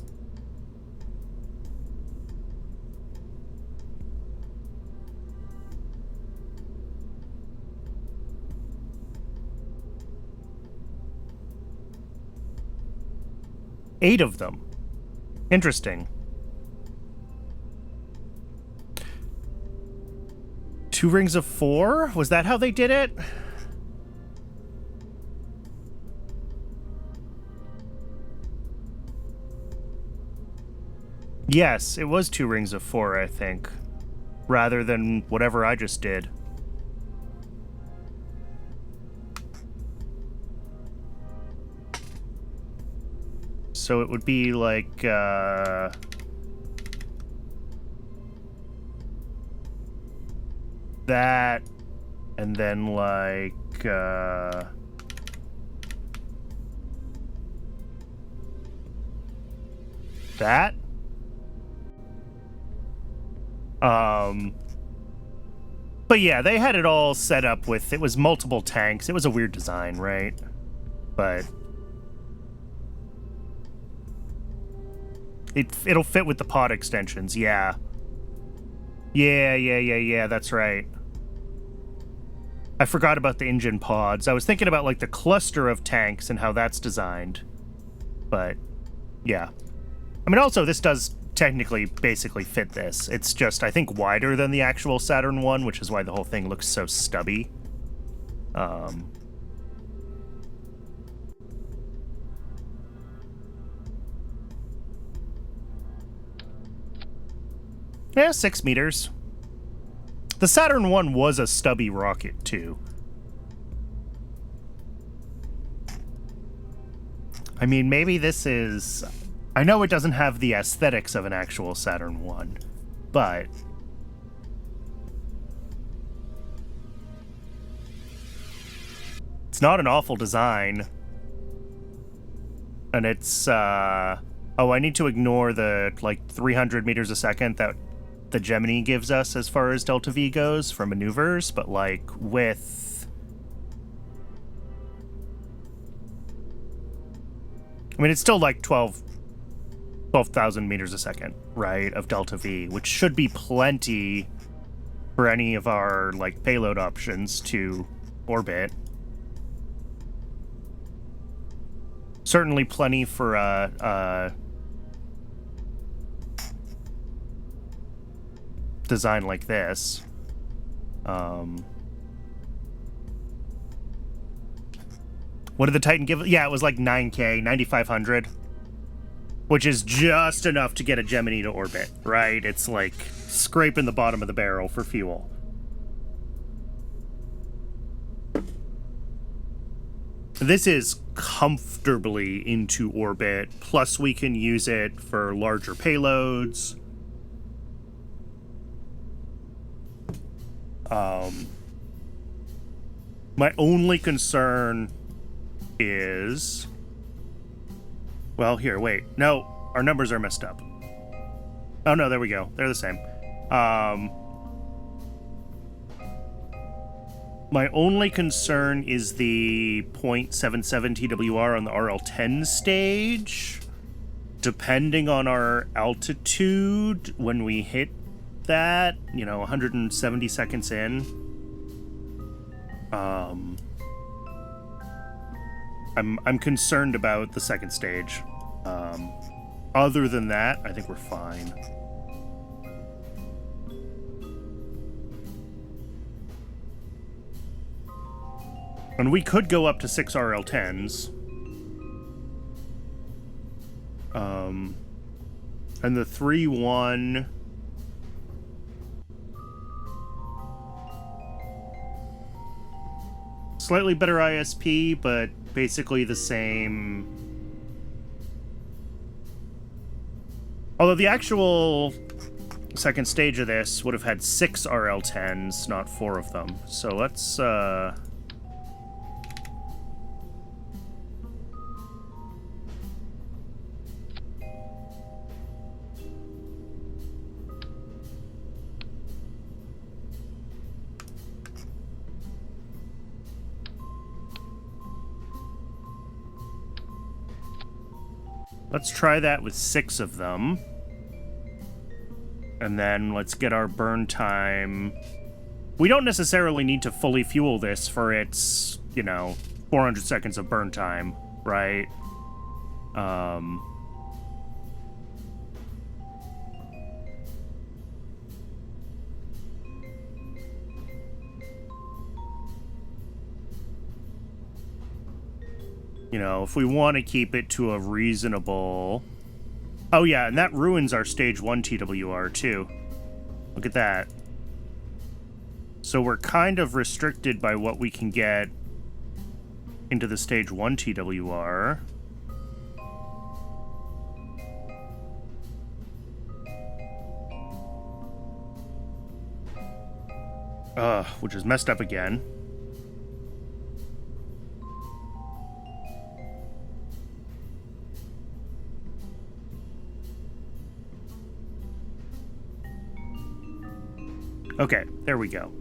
Eight of them. Interesting. 2 rings of 4? Was that how they did it? Yes, it was 2 rings of 4, I think. Rather than whatever I just did. So it would be like, that, and then like, that? But yeah, they had it all set up with, it was multiple tanks. It was a weird design, right? But it'll fit with the pod extensions, yeah. Yeah, that's right. I forgot about the engine pods. I was thinking about, like, the cluster of tanks and how that's designed. But, yeah. I mean, also, this does technically basically fit this. It's just, I think, wider than the actual Saturn 1, which is why the whole thing looks so stubby. Yeah, 6 meters. The Saturn 1 was a stubby rocket, too. I mean, maybe this is... I know it doesn't have the aesthetics of an actual Saturn 1, but... it's not an awful design. And it's, oh, I need to ignore the, like, 300 meters a second that the Gemini gives us as far as Delta V goes for maneuvers, but, like, with... I mean, it's still, like, 12,000 meters a second, right, of Delta V, which should be plenty for any of our, like, payload options to orbit. Certainly plenty for, design like this. What did the Titan give? Yeah, it was like 9K, 9,500. Which is just enough to get a Gemini to orbit, right? It's like scraping the bottom of the barrel for fuel. This is comfortably into orbit, plus we can use it for larger payloads. My only concern is... well, here, wait. No, our numbers are messed up. Oh, no, there we go. They're the same. My only concern is the 0.77 TWR on the RL-10 stage. Depending on our altitude, when we hit that, you know, 170 seconds in, I'm concerned about the second stage. Other than that, I think we're fine. And we could go up to 6 RL-10s. And the 3-1... slightly better ISP, but basically the same. Although the actual second stage of this would have had 6 RL10s, not 4 of them. So let's, let's try that with 6 of them. And then let's get our burn time. We don't necessarily need to fully fuel this for its, 400 seconds of burn time, right? If we want to keep it to a reasonable... Oh yeah, and that ruins our stage 1 TWR too. Look at that. So we're kind of restricted by what we can get into the stage 1 TWR. Which is messed up again. Okay, there we go.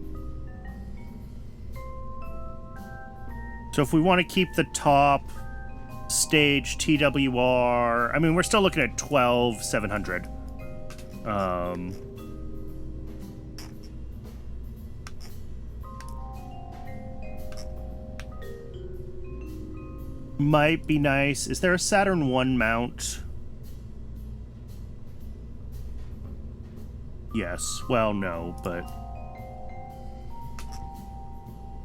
So if we want to keep the top stage TWR, I mean, we're still looking at 12,700. Might be nice. Is there a Saturn 1 mount? Yes. Well, no, but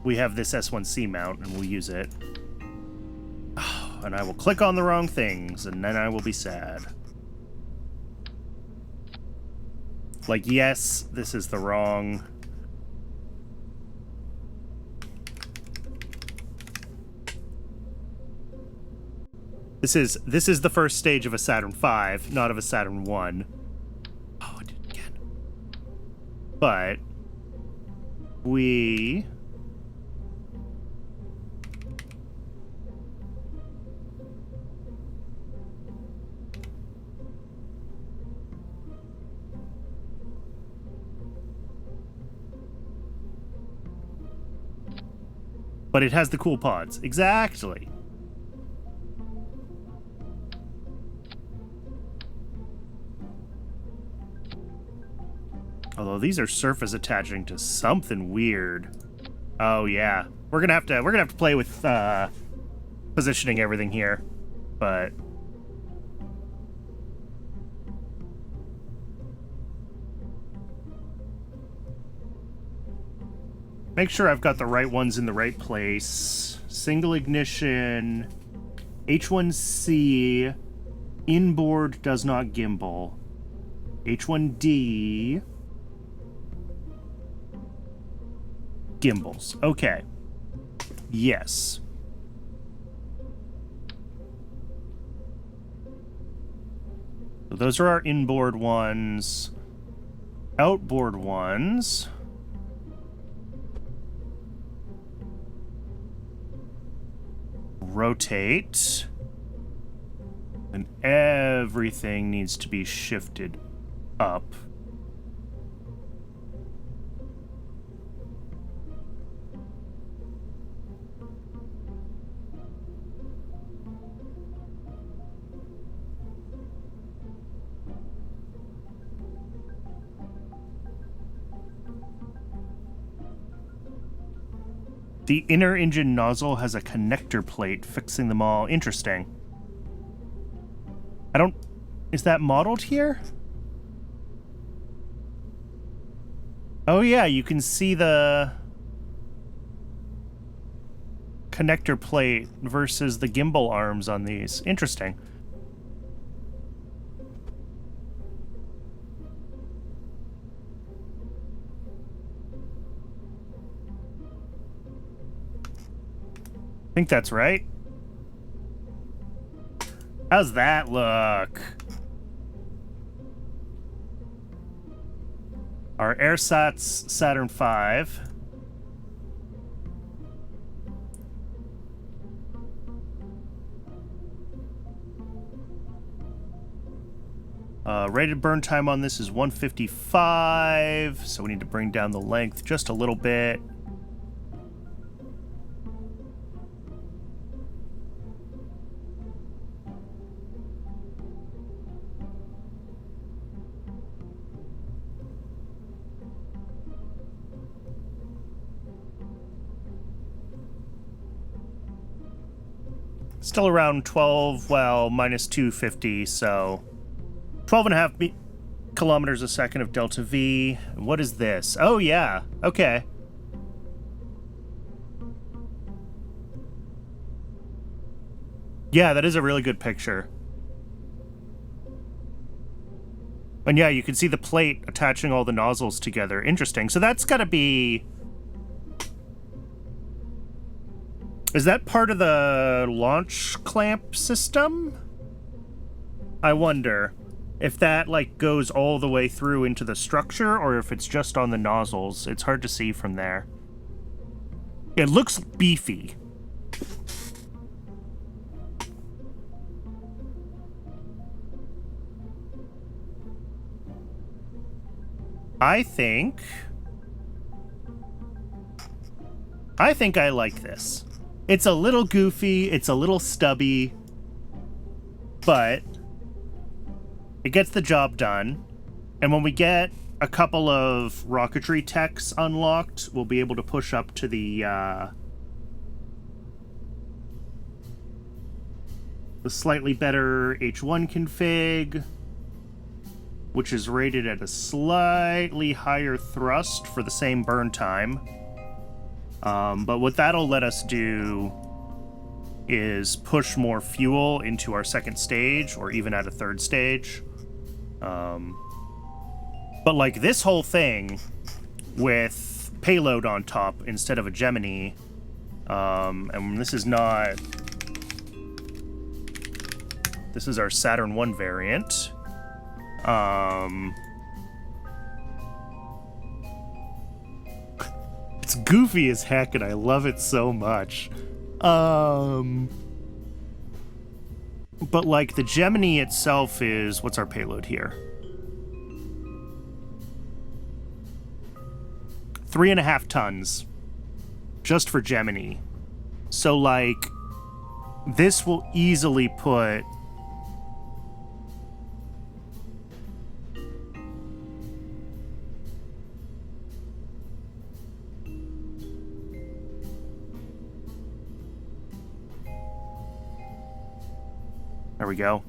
we have this S1C mount, and we'll use it. And I will click on the wrong things, and then I will be sad. Like, yes, this is the wrong... This is the first stage of a Saturn V, not of a Saturn 1. Oh, I did it again. But we... But it has the cool pods. Exactly. Although these are surface attaching to something weird. Oh yeah, we're gonna have to play with positioning everything here, but make sure I've got the right ones in the right place. Single ignition, H1C, inboard does not gimbal, H1D. Gimbals. Okay. Yes. So those are our inboard ones. Outboard ones. Rotate. And everything needs to be shifted up. The inner engine nozzle has a connector plate fixing them all. Interesting. I don't... Is that modeled here? Oh yeah, you can see the connector plate versus the gimbal arms on these. Interesting. I think that's right. How's that look? Our AirSats Saturn V. Rated burn time on this is 155, so we need to bring down the length just a little bit. Still around 12, well, minus 250, so 12.5 kilometers a second of delta V. What is this? Oh, yeah. Okay. Yeah, that is a really good picture. And yeah, you can see the plate attaching all the nozzles together. Interesting. So that's got to be... Is that part of the launch clamp system? I wonder if that, like, goes all the way through into the structure or if it's just on the nozzles. It's hard to see from there. It looks beefy. I think I like this. It's a little goofy, it's a little stubby, but it gets the job done. And when we get a couple of rocketry techs unlocked, we'll be able to push up to the slightly better H1 config, which is rated at a slightly higher thrust for the same burn time. But what that'll let us do is push more fuel into our second stage, or even at a third stage. But like this whole thing with payload on top instead of a Gemini, and this is not... This is our Saturn 1 variant. It's goofy as heck, and I love it so much. But like the Gemini itself is... What's our payload here? 3.5 tons. Just for Gemini. So like, this will easily put... There we go.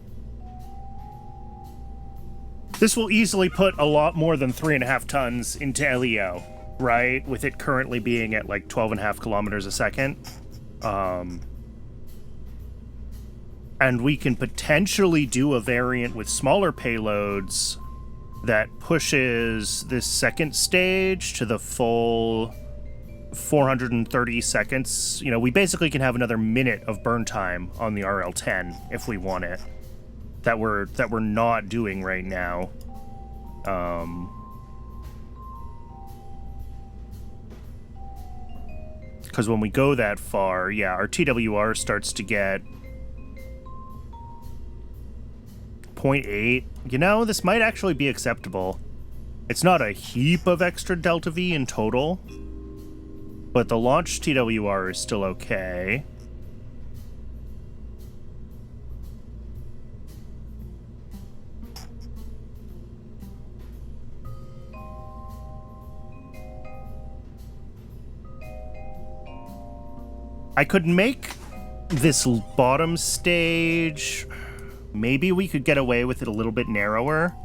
This will easily put a lot more than 3.5 tons into LEO, right? With it currently being at like 12.5 kilometers a second. And we can potentially do a variant with smaller payloads that pushes this second stage to the full 430 seconds. You know, we basically can have another minute of burn time on the RL-10 if we want it. That we're not doing right now. Because when we go that far, yeah, our TWR starts to get 0.8. You know, this might actually be acceptable. It's not a heap of extra delta V in total, but the launch TWR is still okay. I could make this bottom stage... Maybe we could get away with it a little bit narrower.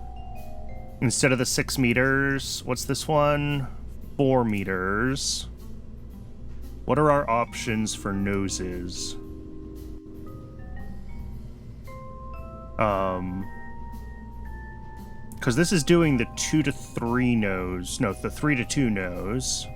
Instead of the 6 meters. What's this one? 4 meters. What are our options for noses? Because this is doing the 2 to 3 nose. No, the 3 to 2 nose.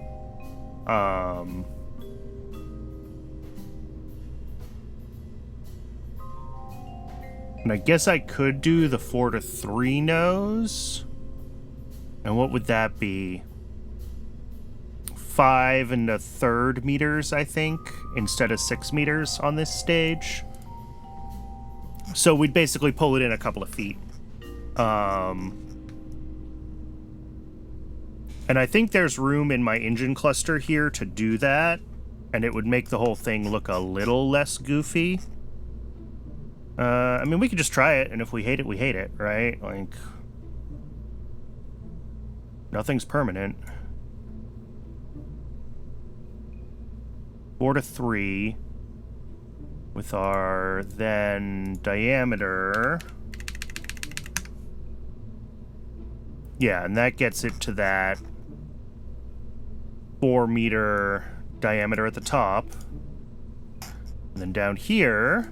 And I guess I could do the 4 to 3 nose. And what would that be? 5 1/3 meters, I think, instead of 6 meters on this stage. So we'd basically pull it in a couple of feet. And I think there's room in my engine cluster here to do that, and it would make the whole thing look a little less goofy. I mean, we could just try it, and if we hate it, we hate it, right? Like, nothing's permanent. 4 to 3 with our then diameter. Yeah, and that gets it to that 4-meter diameter at the top. And then down here,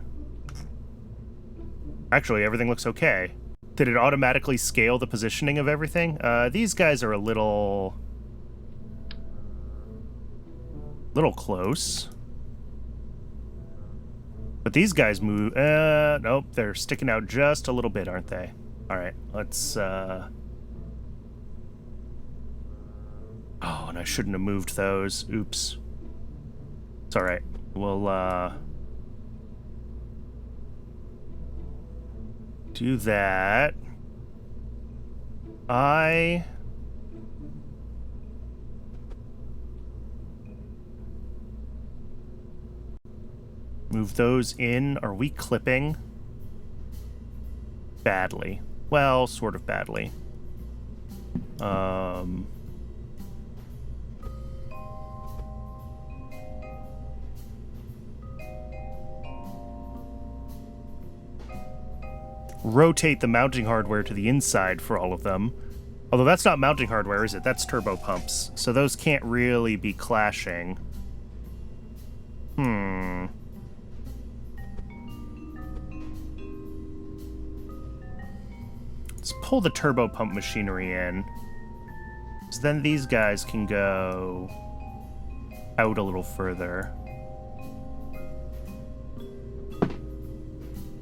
actually everything looks okay. Did it automatically scale the positioning of everything? These guys are a little close. But these guys move, nope, they're sticking out just a little bit, aren't they? All right, let's, oh, and I shouldn't have moved those. Oops. It's all right. We'll, do that. Move those in. Are we clipping? Badly. Well, sort of badly. Rotate the mounting hardware to the inside for all of them. Although that's not mounting hardware, is it? That's turbo pumps. So those can't really be clashing. Let's pull the turbo pump machinery in. So then these guys can go out a little further.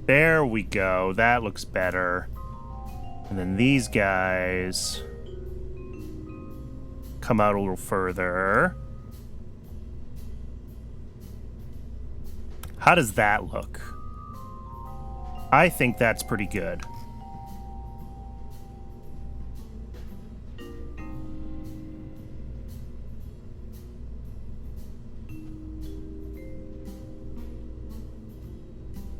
There we go. That looks better. And then these guys come out a little further. How does that look? I think that's pretty good.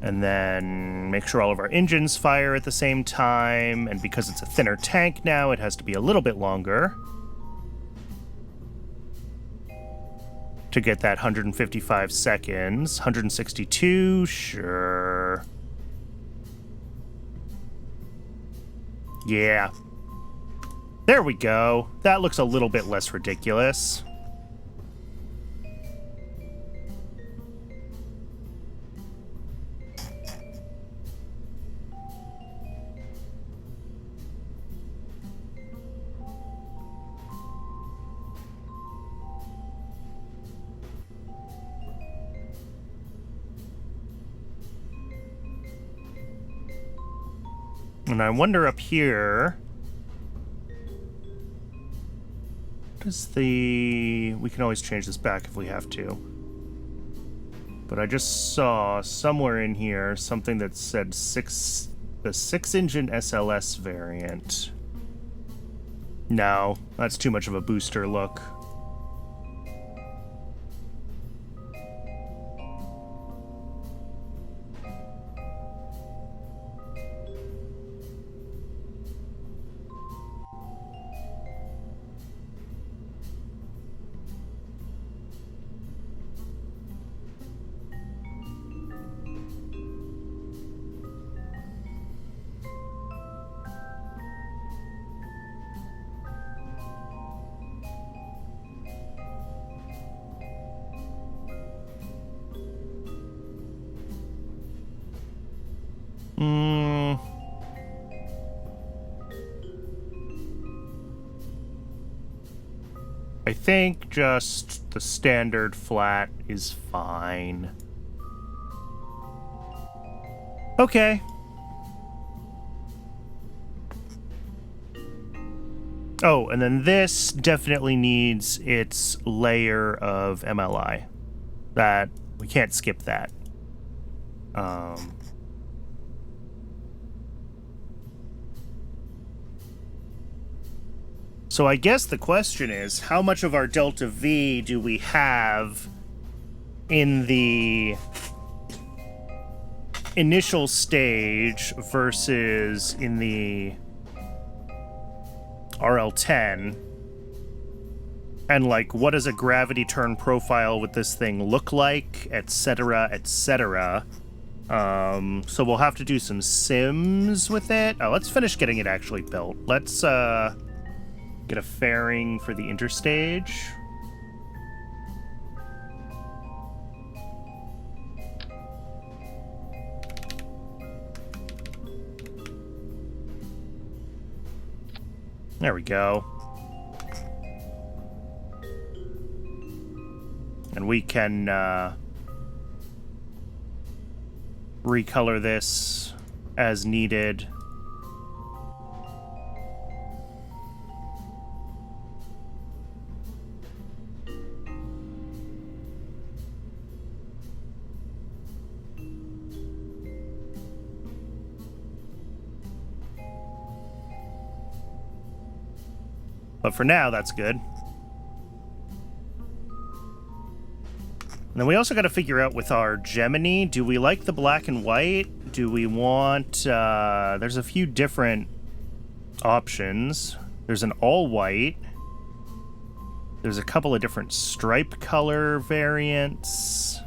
And then make sure all of our engines fire at the same time. And because it's a thinner tank now, it has to be a little bit longer to get that 155 seconds. 162, sure. Yeah. There we go. That looks a little bit less ridiculous. And I wonder up here, does we can always change this back if we have to. But I just saw somewhere in here something that said the 6-engine SLS variant. No, that's too much of a booster look. I think just the standard flat is fine. Okay. Oh, and then this definitely needs its layer of MLI. That, we can't skip that. So I guess the question is, how much of our delta V do we have in the initial stage versus in the RL10? And, like, what does a gravity turn profile with this thing look like, etc., etc.? So we'll have to do some sims with it. Oh, let's finish getting it actually built. Let's, get a fairing for the interstage. There we go. And we can recolor this as needed. But for now, that's good. And then we also got to figure out with our Gemini, do we like the black and white? Do we want... there's a few different options. There's an all-white. There's a couple of different stripe color variants.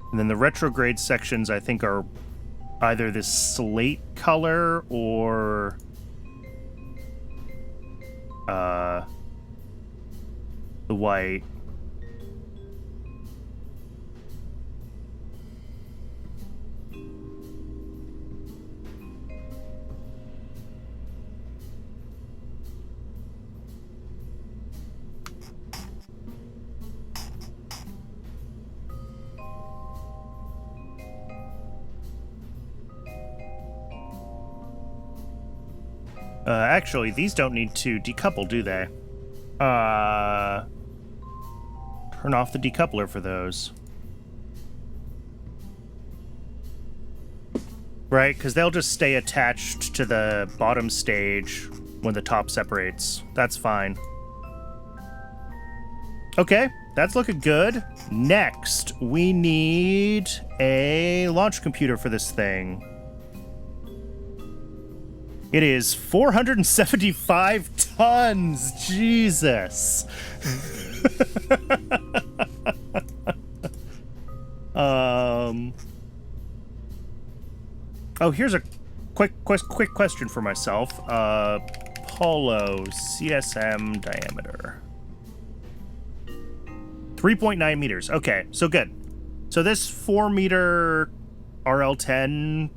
And then the retrograde sections, I think, are either this slate color or the white. Actually, these don't need to decouple, do they? Turn off the decoupler for those. Right, because they'll just stay attached to the bottom stage when the top separates. That's fine. Okay, that's looking good. Next, we need a launch computer for this thing. It is 475 tons! Jesus! Oh, here's a quick question for myself. Polo CSM diameter. 3.9 meters. Okay, so good. So this 4 meter RL10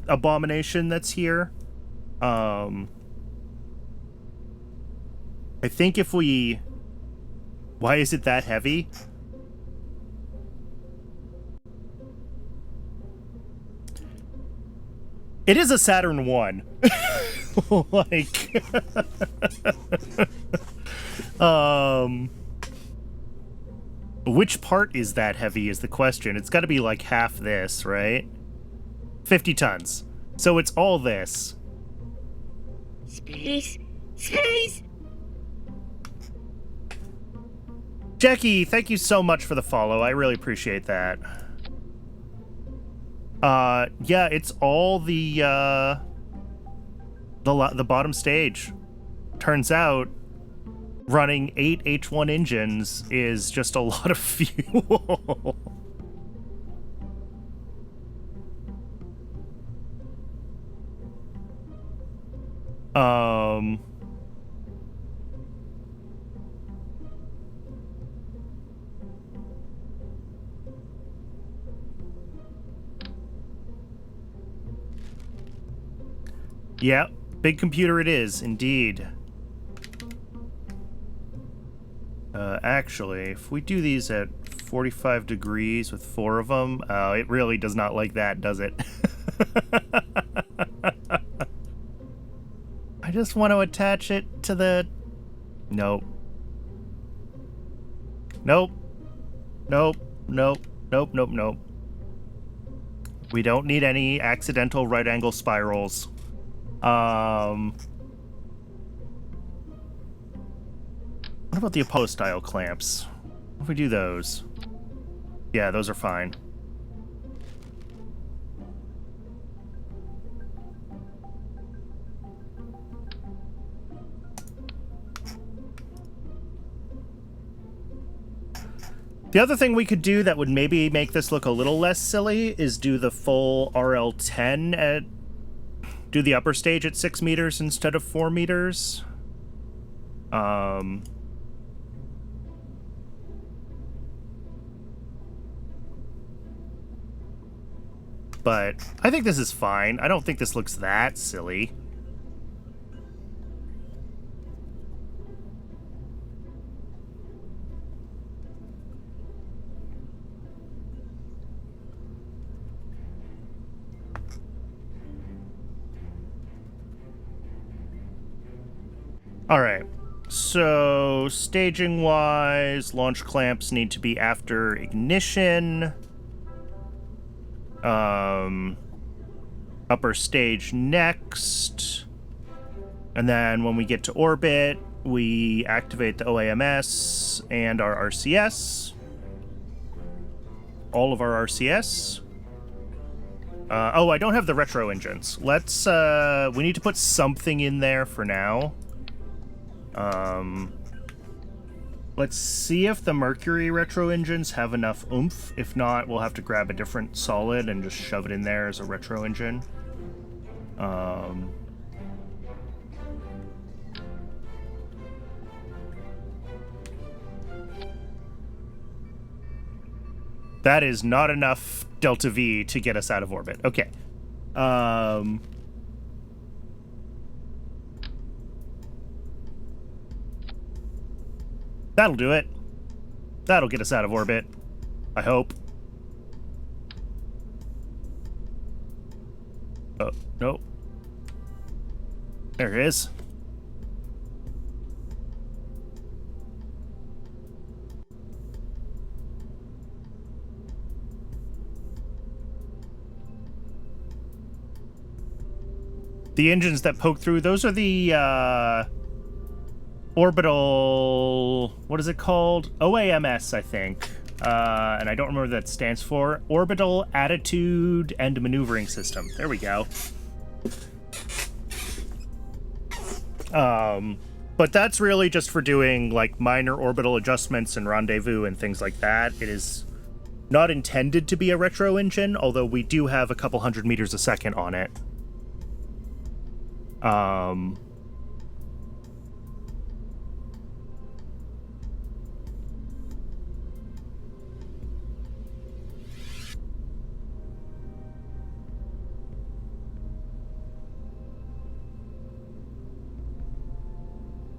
abomination that's here, I think if we... Why is it that heavy? It is a Saturn 1. Like... Which part is that heavy is the question. It's got to be like half this, right? 50 tons. So it's all this. Space. Jackie, thank you so much for the follow. I really appreciate that. Yeah, it's all the bottom stage. Turns out running 8 H1 engines is just a lot of fuel. Yeah, big computer it is, indeed. Actually, if we do these at 45 degrees with 4 of them, it really does not like that, does it? I just want to attach it to the... Nope. Nope. Nope. Nope. Nope. Nope. Nope. We don't need any accidental right angle spirals. What about the Apollo style clamps? What if we do those? Yeah, those are fine. The other thing we could do that would maybe make this look a little less silly is do the full RL10 at... do the upper stage at 6 meters instead of 4 meters. But I think this is fine. I don't think this looks that silly. All right, so staging-wise, launch clamps need to be after ignition. Upper stage next. And then when we get to orbit, we activate the OAMS and our RCS. All of our RCS. Oh, I don't have the retro engines. Let's, we need to put something in there for now. Let's see if the Mercury retro engines have enough oomph. If not, we'll have to grab a different solid and just shove it in there as a retro engine. That is not enough delta V to get us out of orbit. Okay. That'll do it. That'll get us out of orbit. I hope. Oh, no. There it is. The engines that poke through, those are the, orbital... what is it called? OAMS, I think. And I don't remember what that stands for. Orbital Attitude and Maneuvering System. There we go. But that's really just for doing, like, minor orbital adjustments and rendezvous and things like that. It is not intended to be a retro engine, although we do have a couple hundred meters a second on it.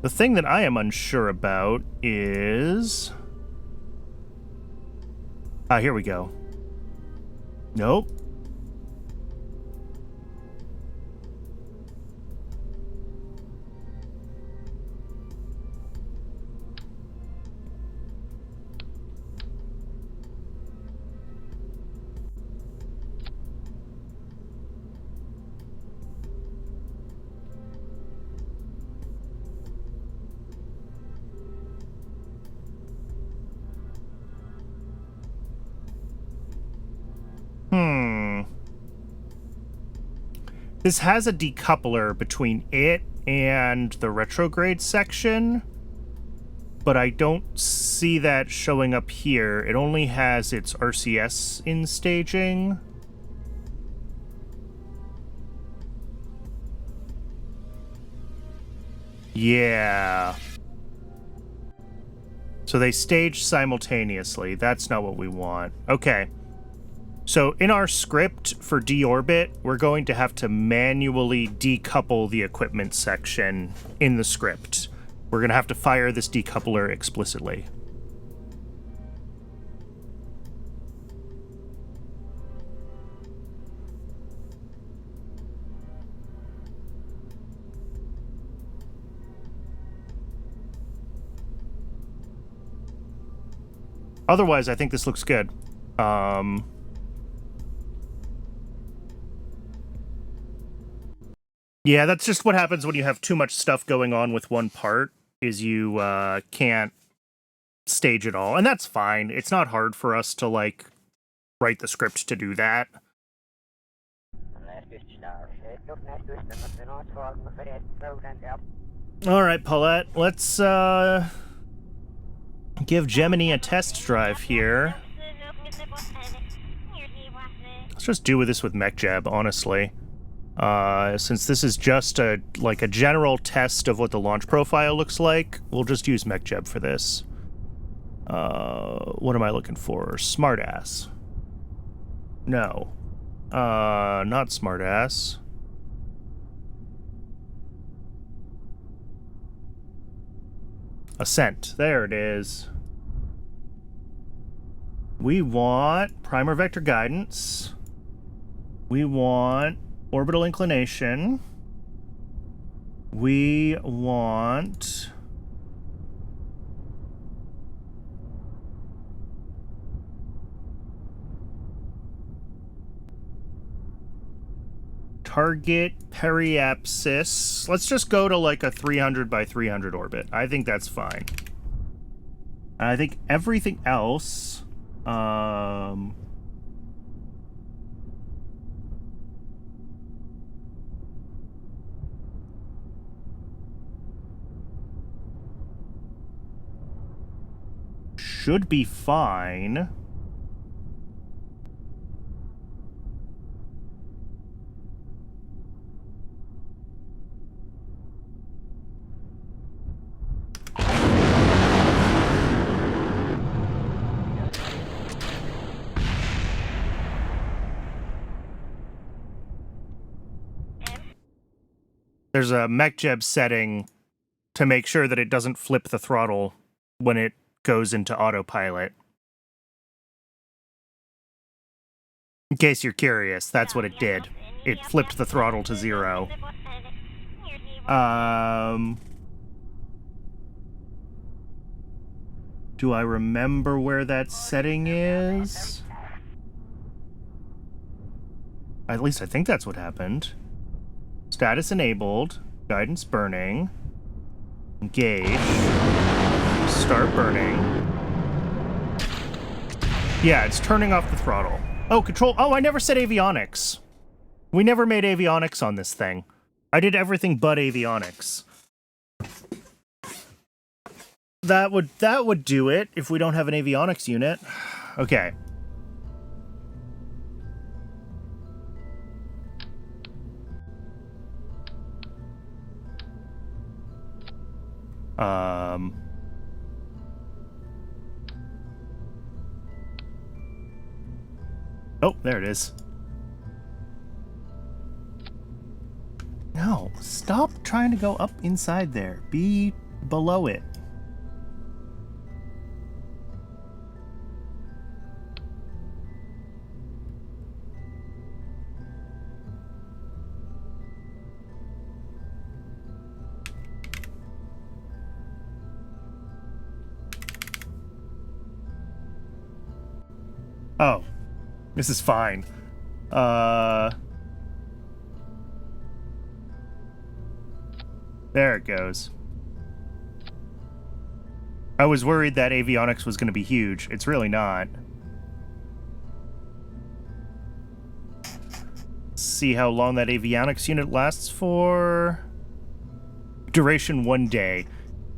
The thing that I am unsure about is... here we go. Nope. This has a decoupler between it and the retrograde section, but I don't see that showing up here. It only has its RCS in staging. Yeah. So they stage simultaneously. That's not what we want. Okay. So in our script for deorbit, we're going to have to manually decouple the equipment section in the script. We're going to have to fire this decoupler explicitly. Otherwise, I think this looks good. Yeah, that's just what happens when you have too much stuff going on with one part, is you can't stage it all. And that's fine. It's not hard for us to, like, write the script to do that. All right, Paulette, let's give Gemini a test drive here. Let's just do this with MechJeb, honestly. Since this is just a general test of what the launch profile looks like, we'll just use MechJeb for this. What am I looking for? Smartass. No. Not smartass. Ascent. There it is. We want primer vector guidance. We want orbital inclination. We want target periapsis. Let's just go to like a 300 by 300 orbit. I think that's fine. I think everything else, should be fine. There's a MechJeb setting to make sure that it doesn't flip the throttle when it goes into autopilot. In case you're curious, that's what it did. It flipped the throttle to 0. Do I remember where that setting is? At least I think that's what happened. Status enabled. Guidance burning. Engage. Start burning. Yeah, it's turning off the throttle. Oh, control. Oh, I never said avionics. We never made avionics on this thing. I did everything but avionics. That would do it if we don't have an avionics unit. Okay. Oh, there it is. No, stop trying to go up inside there. Be below it. Oh, this is fine. There it goes. I was worried that avionics was going to be huge. It's really not. Let's see how long that avionics unit lasts for. Duration 1 day.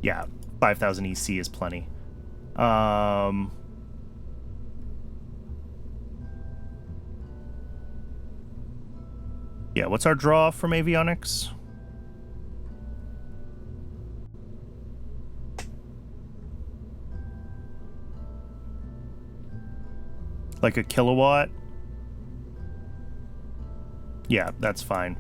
Yeah, 5,000 EC is plenty. Yeah, what's our draw from avionics? Like a kilowatt? Yeah, that's fine.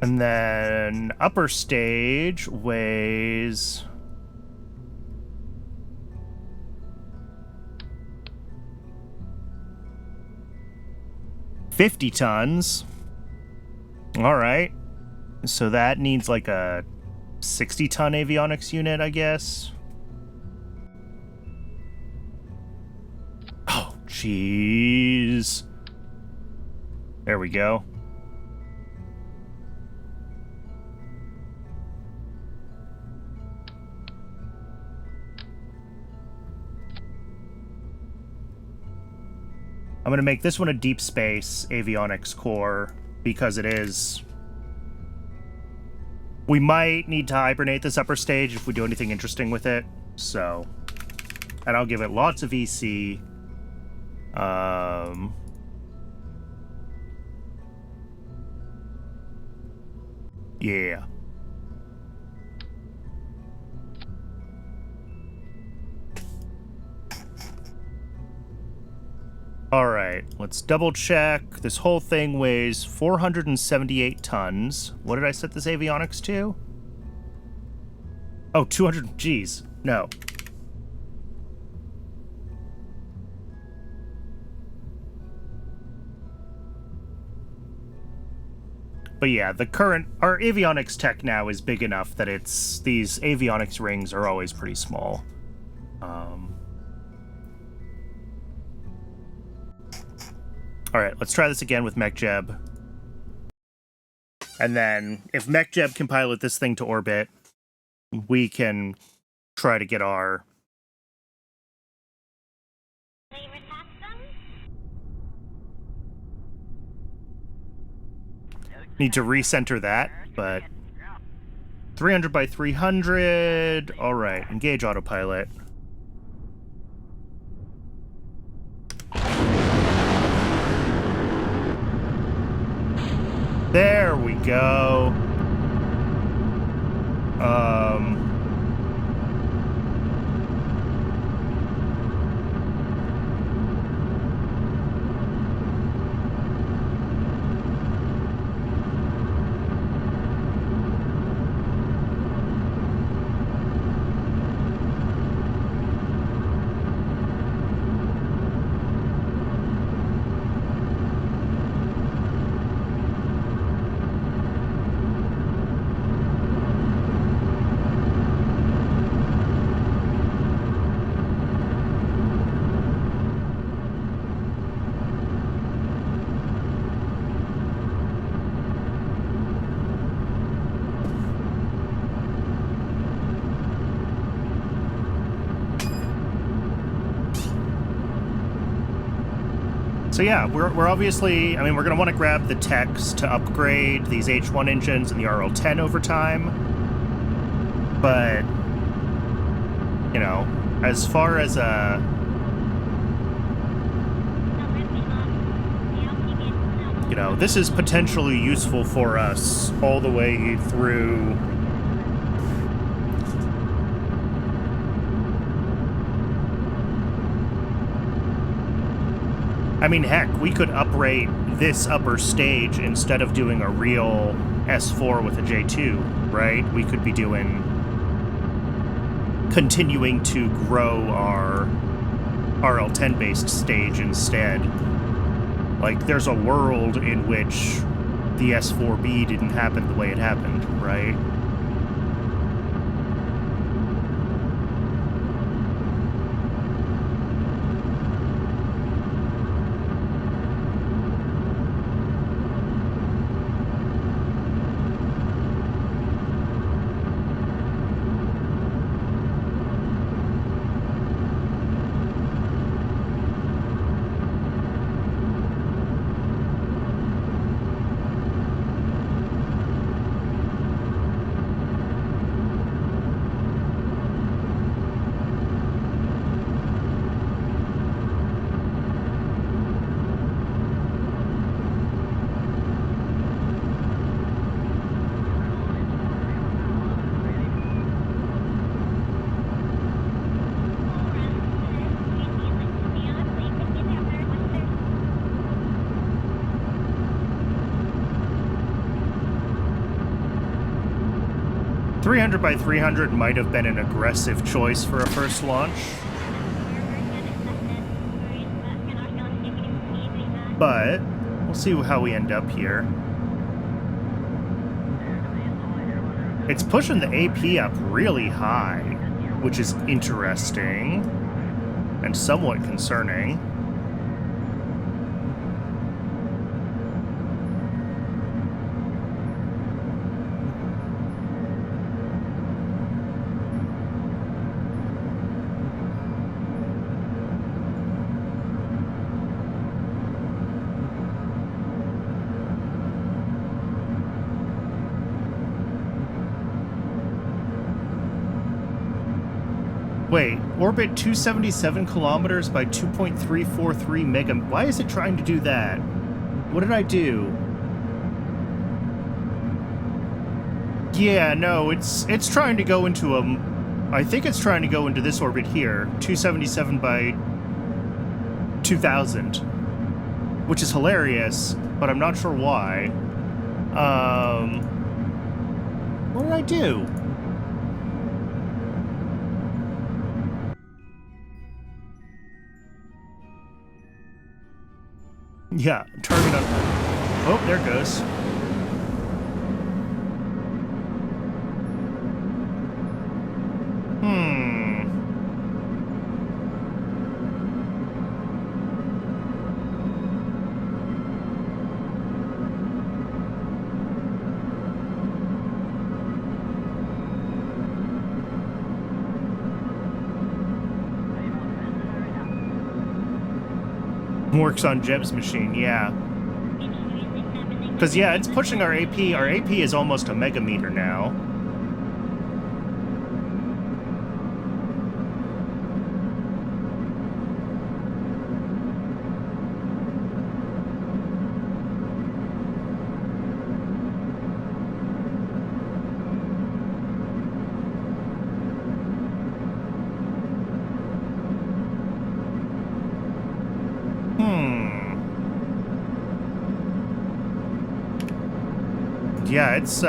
And then upper stage weighs 50 tons. All right. So that needs like a 60-ton avionics unit, I guess. Oh, jeez. There we go. I'm going to make this one a deep space avionics core because it is... We might need to hibernate this upper stage if we do anything interesting with it, so... And I'll give it lots of EC. Yeah. Alright, let's double check. This whole thing weighs 478 tons. What did I set this avionics to? Oh, 200... Geez, no. But yeah, our avionics tech now is big enough that these avionics rings are always pretty small. Alright, let's try this again with MacJeb. And then, if MacJeb can pilot this thing to orbit, we can try to get our... Need to recenter that, but... 300 by 300... Alright, engage autopilot. There we go. So yeah, we're obviously, I mean, we're going to want to grab the techs to upgrade these H1 engines and the RL-10 over time. But, you know, as far as you know, this is potentially useful for us all the way through... I mean, heck, we could uprate this upper stage instead of doing a real S4 with a J2, right? We could be continuing to grow our RL-10 based stage instead. Like, there's a world in which the S4B didn't happen the way it happened, right? .300 by 300 might have been an aggressive choice for a first launch. But we'll see how we end up here. It's pushing the AP up really high, which is interesting and somewhat concerning. Wait, orbit 277 kilometers by 2.343 mega... Why is it trying to do that? What did I do? Yeah, no, it's trying to go into a... I think it's trying to go into this orbit here. 277 by 2000. Which is hilarious, but I'm not sure why. What did I do? Yeah, target up. Oh, there it goes. Works on Jeb's machine, yeah. Because, yeah, it's pushing our AP. Our AP is almost a megameter now. Yeah, it's, Is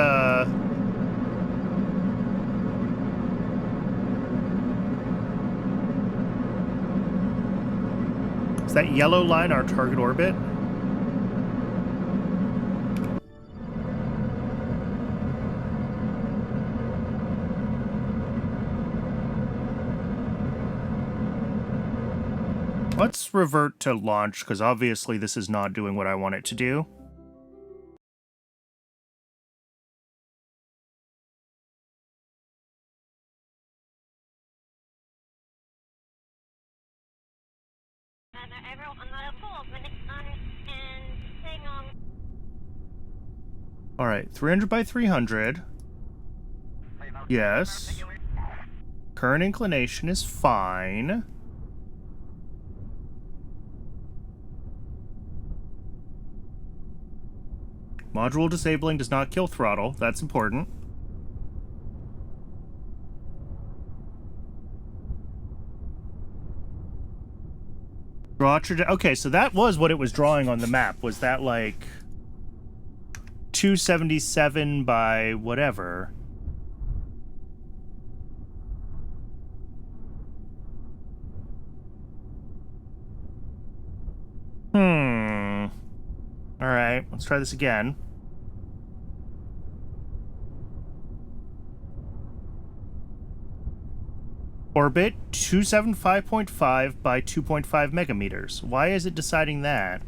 that yellow line our target orbit? Let's revert to launch, because obviously this is not doing what I want it to do. All right, 300 by 300. Yes. Current inclination is fine. Module disabling does not kill throttle. That's important. Draw trajectory. Okay, so that was what it was drawing on the map. Was that like 277 by whatever? All right, let's try this again. Orbit 275.5 by 2.5 megameters. Why is it deciding that?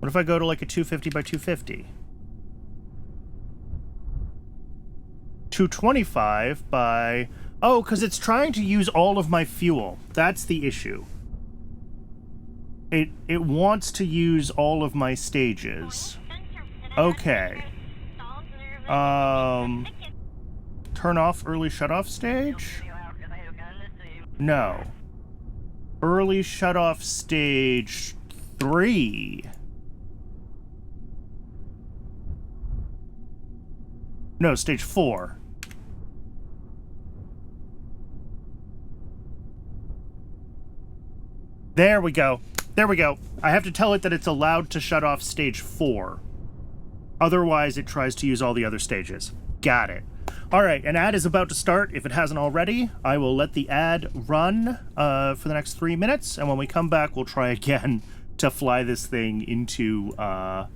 What if I go to like a 250 by 250? 225 by... Oh, because it's trying to use all of my fuel. That's the issue. It wants to use all of my stages. Okay. Turn off early shutoff stage? No. Early shutoff stage 3. No, stage 4. There we go. There we go. I have to tell it that it's allowed to shut off stage 4. Otherwise, it tries to use all the other stages. Got it. All right, an ad is about to start. If it hasn't already, I will let the ad run for the next 3 minutes, and when we come back, we'll try again to fly this thing into a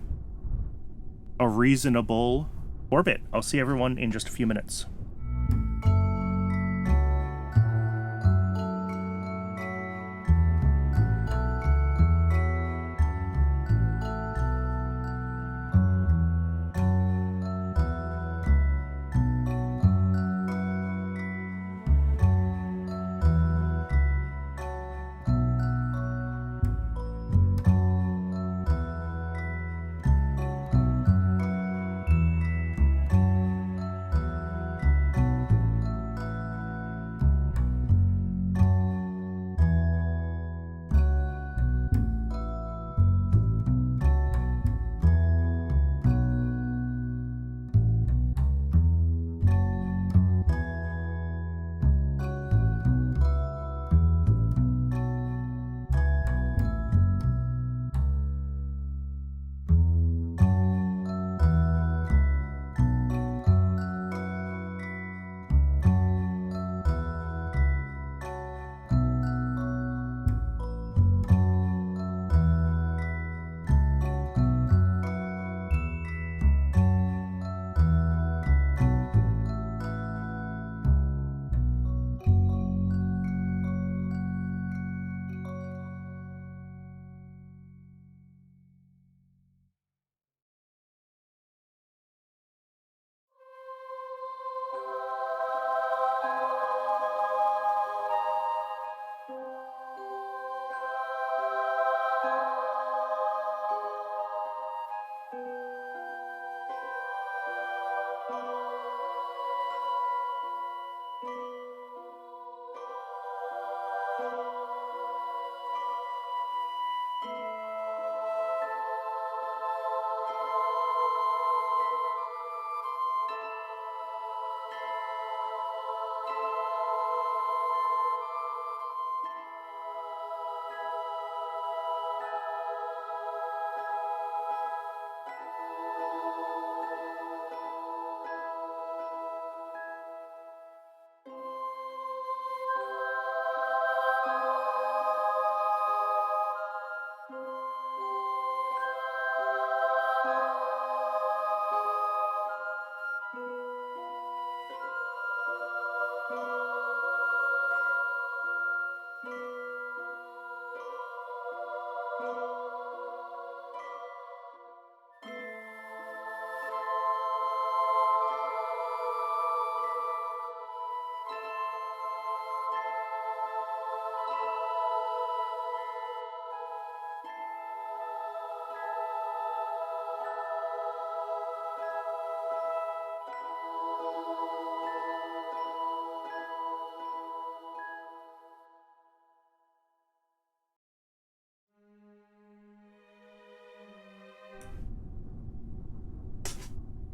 reasonable orbit. I'll see everyone in just a few minutes.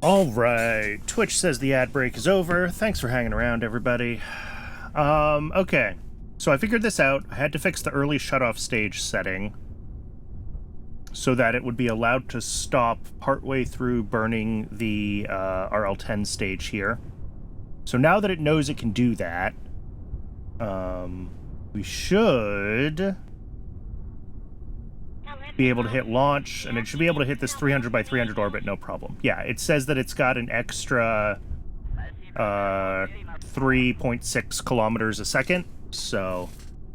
All right, Twitch says the ad break is over. Thanks for hanging around, everybody. Okay, so I figured this out. I had to fix the early shutoff stage setting so that it would be allowed to stop partway through burning the RL10 stage here. So now that it knows it can do that, we should be able to hit launch, and it should be able to hit this 300 by 300 orbit, no problem. Yeah, it says that it's got an extra 3.6 kilometers a second, so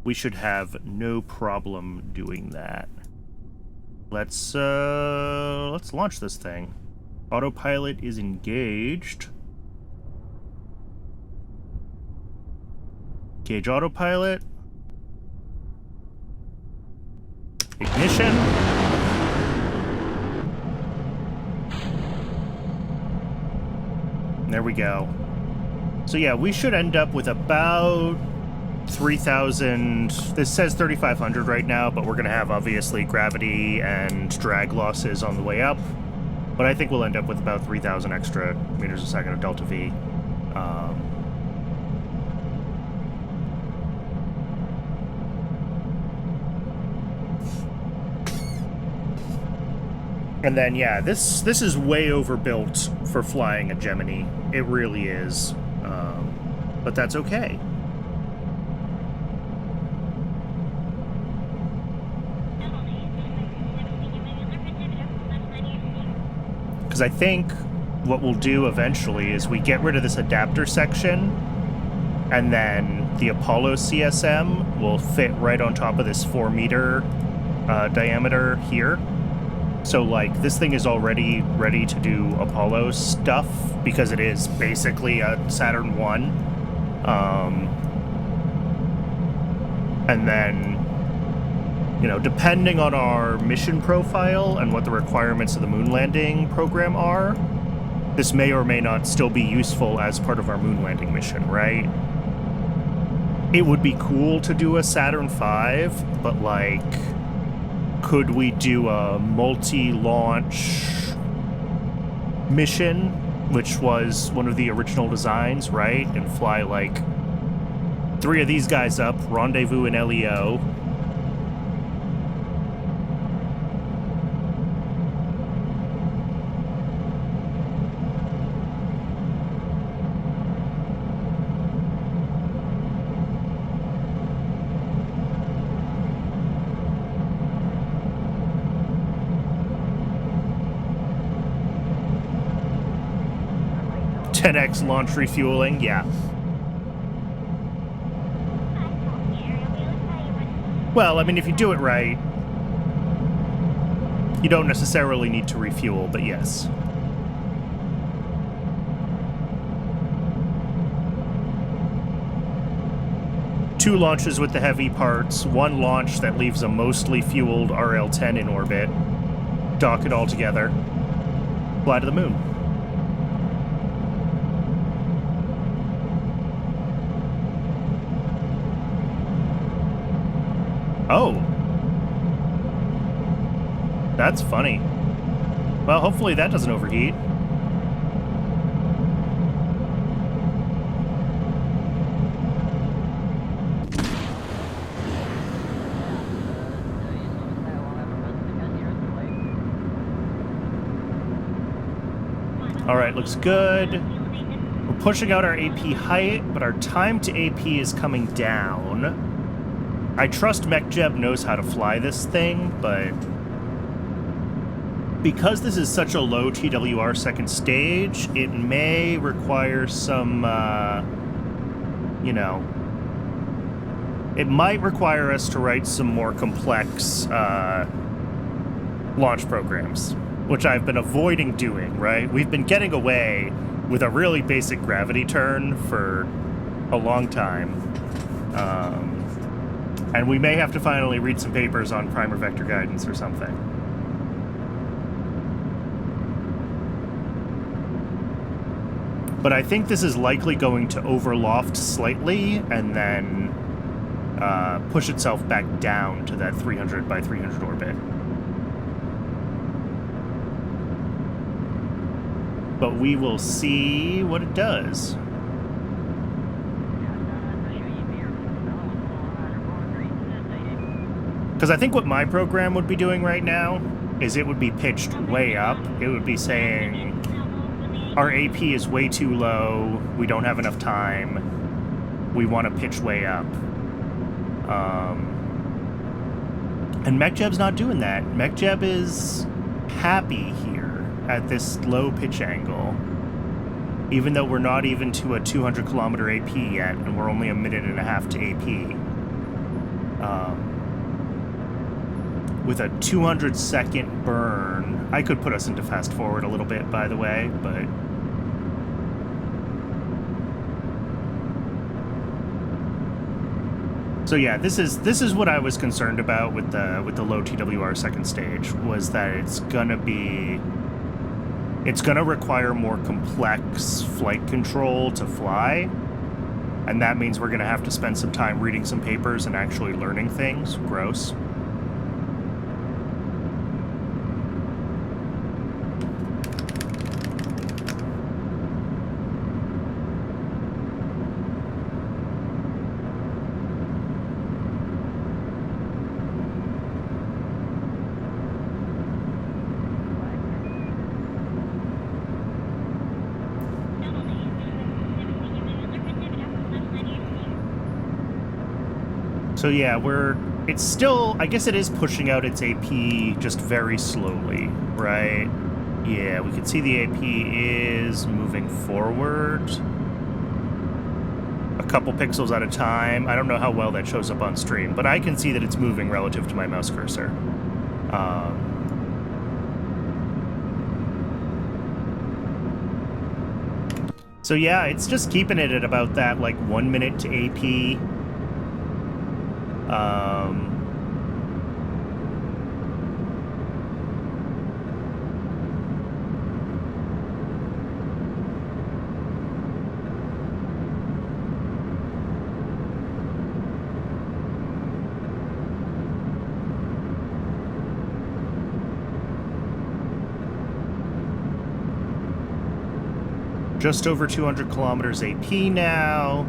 we should have no problem doing that. Let's launch this thing. Autopilot is engaged. Engage autopilot. Ignition. There we go. So yeah, we should end up with about 3,000. This says 3,500 right now, but we're going to have obviously gravity and drag losses on the way up. But I think we'll end up with about 3,000 extra meters a second of delta V. And then, yeah, this is way overbuilt for flying a Gemini. It really is. But that's okay. Because I think what we'll do eventually is we get rid of this adapter section, and then the Apollo CSM will fit right on top of this 4-meter diameter here. So, like, this thing is already ready to do Apollo stuff because it is basically a Saturn 1. And then, you know, depending on our mission profile and what the requirements of the moon landing program are, this may or may not still be useful as part of our moon landing mission, right? It would be cool to do a Saturn V, but, like, could we do a multi-launch mission, which was one of the original designs, right? And fly, like, 3 of these guys up, rendezvous in LEO. $10x launch refueling, yeah. Well, I mean, if you do it right, you don't necessarily need to refuel, but yes. Two launches with the heavy parts, one launch that leaves a mostly fueled RL-10 in orbit, dock it all together, fly to the moon. Oh. That's funny. Well, hopefully that doesn't overheat. All right, looks good. We're pushing out our AP height, but our time to AP is coming down. I trust MacJeb knows how to fly this thing, but because this is such a low TWR second stage, it may require some, you know, it might require us to write some more complex launch programs, which I've been avoiding doing, right? We've been getting away with a really basic gravity turn for a long time. And we may have to finally read some papers on primer vector guidance or something. But I think this is likely going to overloft slightly and then push itself back down to that 300 by 300 orbit. But we will see what it does. Because I think what my program would be doing right now is it would be pitched way up. It would be saying, our AP is way too low, we don't have enough time, we want to pitch way up. And MacJeb's not doing that. MacJeb is happy here at this low pitch angle, even though we're not even to a 200 kilometer AP yet, and we're only a minute and a half to AP. With a 200-second burn, I could put us into fast forward a little bit, by the way, but so yeah, this is what I was concerned about with the low TWR second stage, was that it's gonna require more complex flight control to fly, and that means we're gonna have to spend some time reading some papers and actually learning things. Gross. So yeah, it's still, I guess it is pushing out its AP just very slowly, right? Yeah, we can see the AP is moving forward a couple pixels at a time. I don't know how well that shows up on stream, but I can see that it's moving relative to my mouse cursor. So yeah, it's just keeping it at about that, like, 1 minute to AP. Just over 200 kilometers AP now.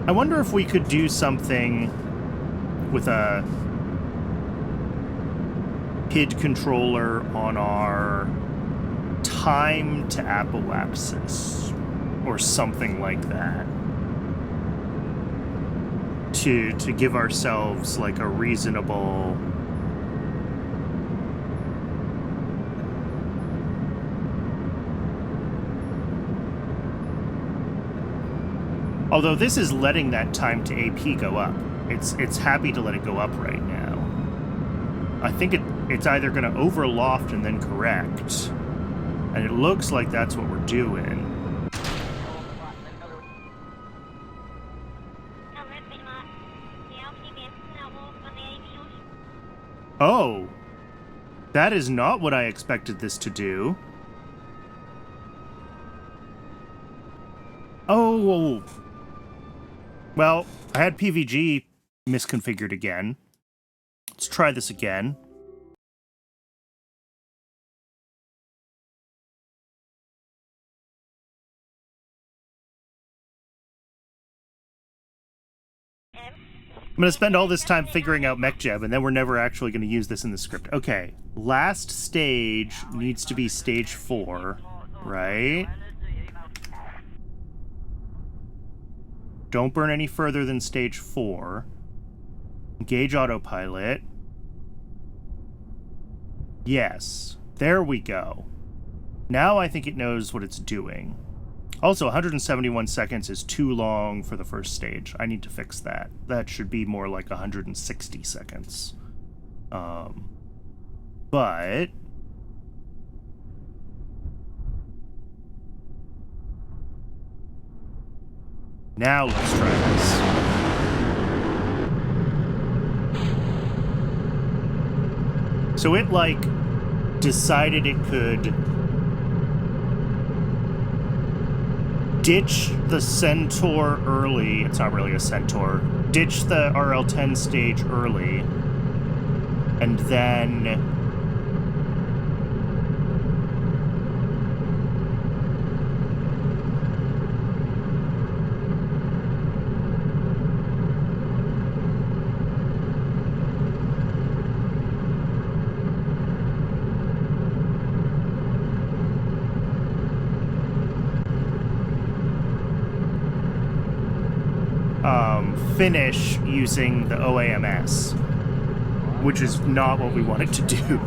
I wonder if we could do something with a PID controller on our time to apoapsis or something like that to give ourselves like a reasonable although this is letting that time to AP go up. It's happy to let it go up right now. I think it's either going to overloft and then correct. And it looks like that's what we're doing. Oh. That is not what I expected this to do. Oh. Well, I had PVG misconfigured again. Let's try this again. I'm going to spend all this time figuring out MechJeb, and then we're never actually going to use this in the script. Okay, last stage needs to be stage 4, right? Don't burn any further than stage 4. Engage autopilot. Yes. There we go. Now I think it knows what it's doing. Also, 171 seconds is too long for the first stage. I need to fix that. That should be more like 160 seconds. But... now let's try this. So it, like, decided it could ditch the Centaur early. It's not really a Centaur. Ditch the RL-10 stage early. And then... finish using the OAMS, which is not what we wanted to do.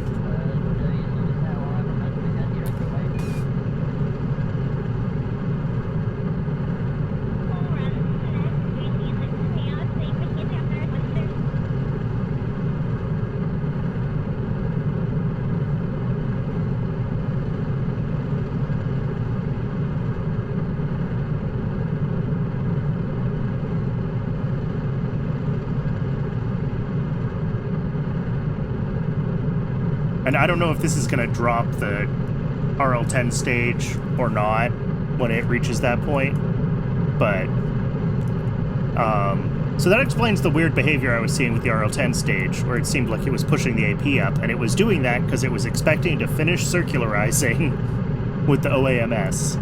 And I don't know if this is going to drop the RL10 stage or not when it reaches that point, but so that explains the weird behavior I was seeing with the RL10 stage, where it seemed like it was pushing the AP up, and it was doing that because it was expecting to finish circularizing with the OAMS.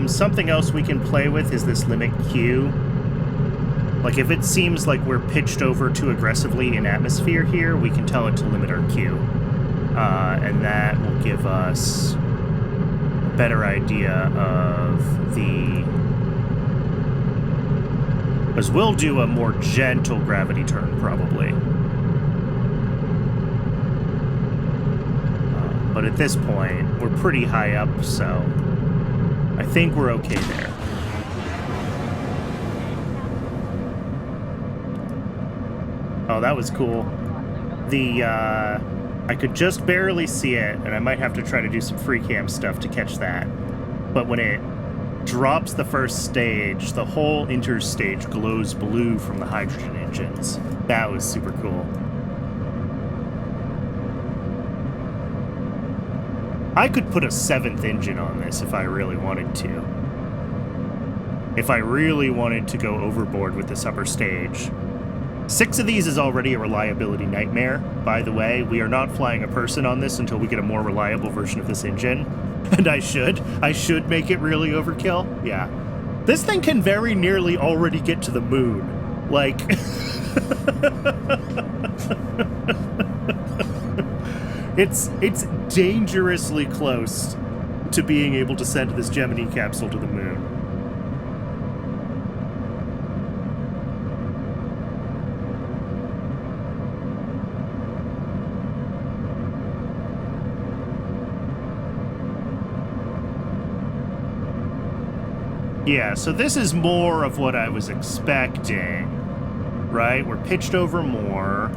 Something else we can play with is this limit Q. Like, if it seems like we're pitched over too aggressively in atmosphere here, we can tell it to limit our Q. And that will give us a better idea of the... Because we'll do a more gentle gravity turn, probably. But at this point, we're pretty high up, so... I think we're okay there. Oh, that was cool. I could just barely see it, and I might have to try to do some free cam stuff to catch that. But when it drops the first stage, the whole interstage glows blue from the hydrogen engines. That was super cool. I could put a 7th engine on this if I really wanted to. If I really wanted to go overboard with this upper stage. 6 of these is already a reliability nightmare. By the way, we are not flying a person on this until we get a more reliable version of this engine. And I should make it really overkill. Yeah. This thing can very nearly already get to the moon. Like... It's dangerously close to being able to send this Gemini capsule to the moon. Yeah, so this is more of what I was expecting, right? We're pitched over more.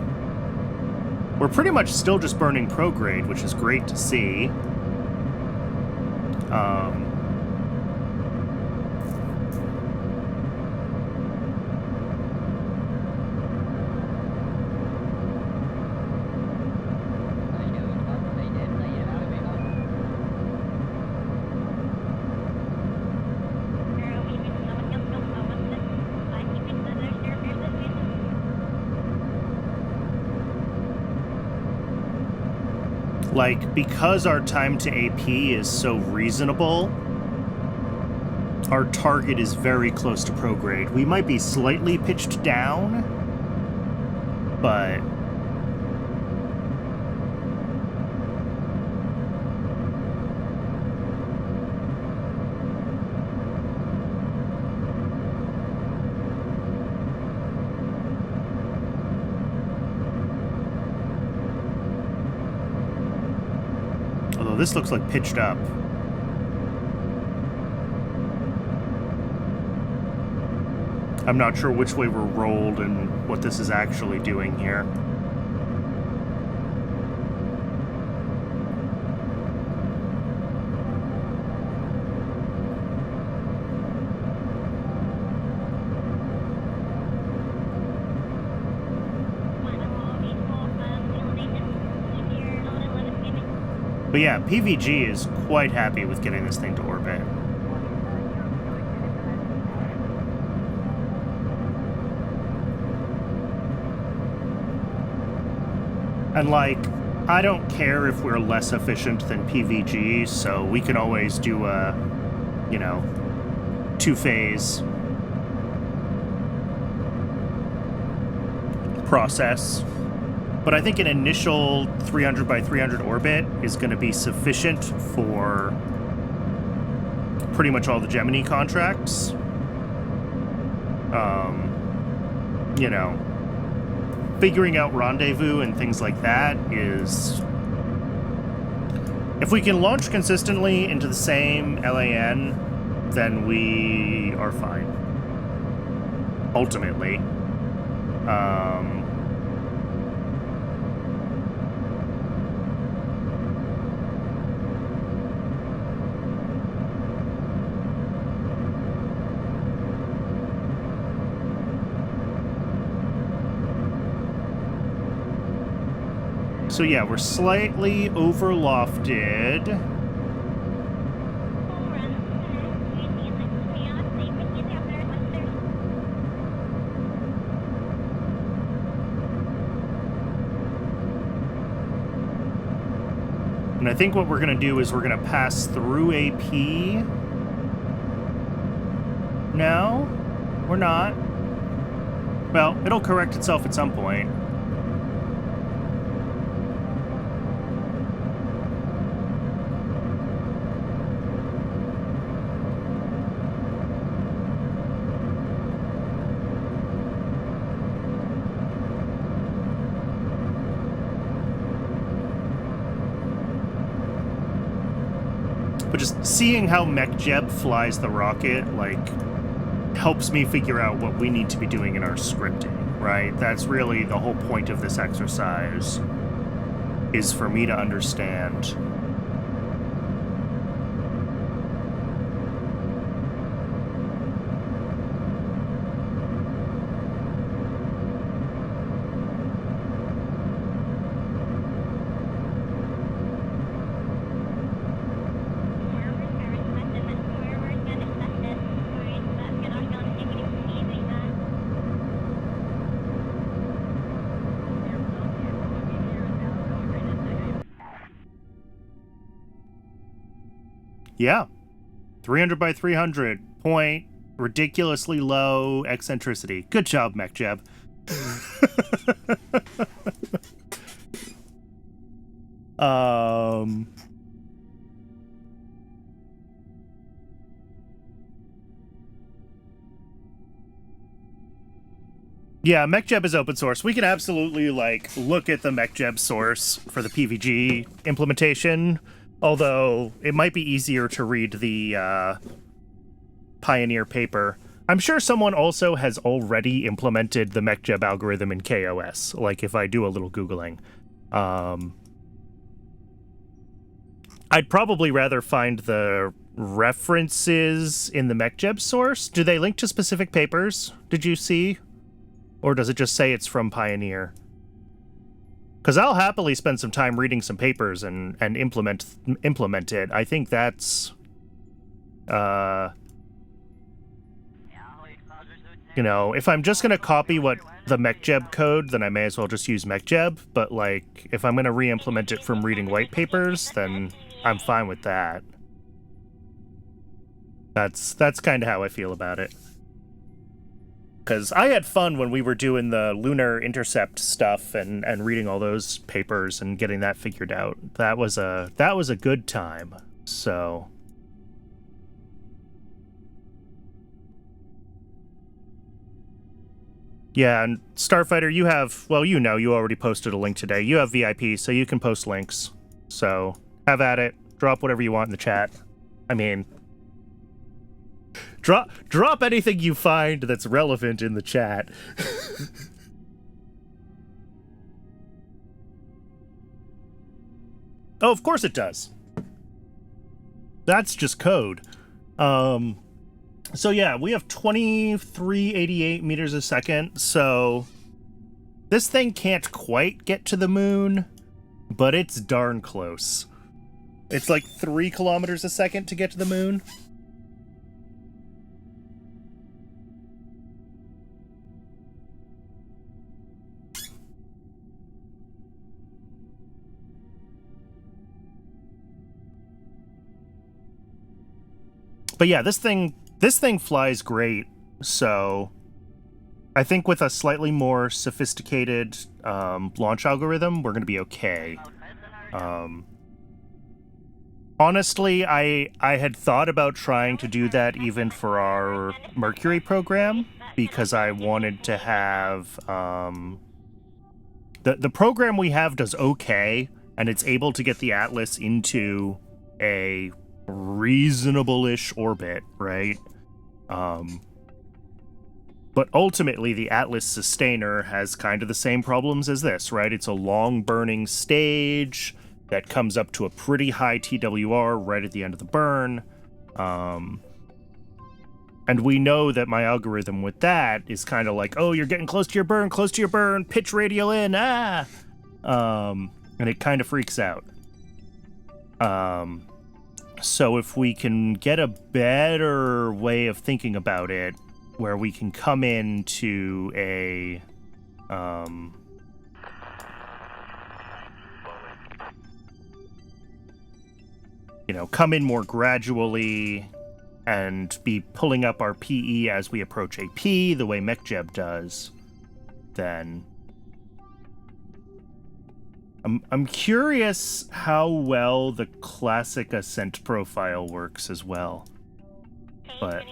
We're pretty much still just burning prograde, which is great to see. Like, because our time to AP is so reasonable, our target is very close to prograde. We might be slightly pitched down, but... This looks like pitched up. I'm not sure which way we're rolled and what this is actually doing here. But yeah, PVG is quite happy with getting this thing to orbit. And like, I don't care if we're less efficient than PVG, so we can always do a, you know, 2-phase process But I think an initial 300 by 300 orbit is going to be sufficient for pretty much all the Gemini contracts. You know, figuring out rendezvous and things like that is... If we can launch consistently into the same LAN, then we are fine. Ultimately. So yeah, we're slightly overlofted. And I think what we're going to do is we're going to pass through AP. No, we're not. Well, it'll correct itself at some point. But just seeing how MacJeb flies the rocket, like, helps me figure out what we need to be doing in our scripting, right? That's really the whole point of this exercise, is for me to understand. Yeah, 300 by 300, point, ridiculously low eccentricity. Good job, MacJeb. Yeah, MacJeb is open source. We can absolutely, like, look at the MacJeb source for the PVG implementation. Although, it might be easier to read the Pioneer paper. I'm sure someone also has already implemented the MacJeb algorithm in kOS, like if I do a little Googling. I'd probably rather find the references in the MacJeb source. Do they link to specific papers? Did you see? Or does it just say it's from Pioneer? Because I'll happily spend some time reading some papers and implement it. I think that's, you know, if I'm just going to copy what the MacJeb code, then I may as well just use MacJeb. But, like, if I'm going to re-implement it from reading white papers, then I'm fine with that. That's kind of how I feel about it. Because I had fun when we were doing the lunar intercept stuff and reading all those papers and getting that figured out. That was a good time. So yeah, and Starfighter, you have, well, you know, you already posted a link today. You have VIP, so you can post links. So have at it. Drop whatever you want in the chat. I mean, Drop anything you find that's relevant in the chat. Oh, of course it does. That's just code. So yeah, we have 2388 meters a second, so this thing can't quite get to the moon, but it's darn close. It's like 3 kilometers a second to get to the moon. But yeah, this thing flies great, so I think with a slightly more sophisticated launch algorithm, we're going to be okay. Honestly, I had thought about trying to do that even for our Mercury program, because I wanted to have... the program we have does okay, and it's able to get the Atlas into a reasonable-ish orbit, right? But ultimately, the Atlas Sustainer has kind of the same problems as this, right? It's a long-burning stage that comes up to a pretty high TWR right at the end of the burn. And we know that my algorithm with that is kind of like, oh, you're getting close to your burn, pitch radial in, and it kind of freaks out. So if we can get a better way of thinking about it, where we can come into a, come in more gradually and be pulling up our PE as we approach AP, the way MechJeb does, then I'm curious how well the classic ascent profile works as well. But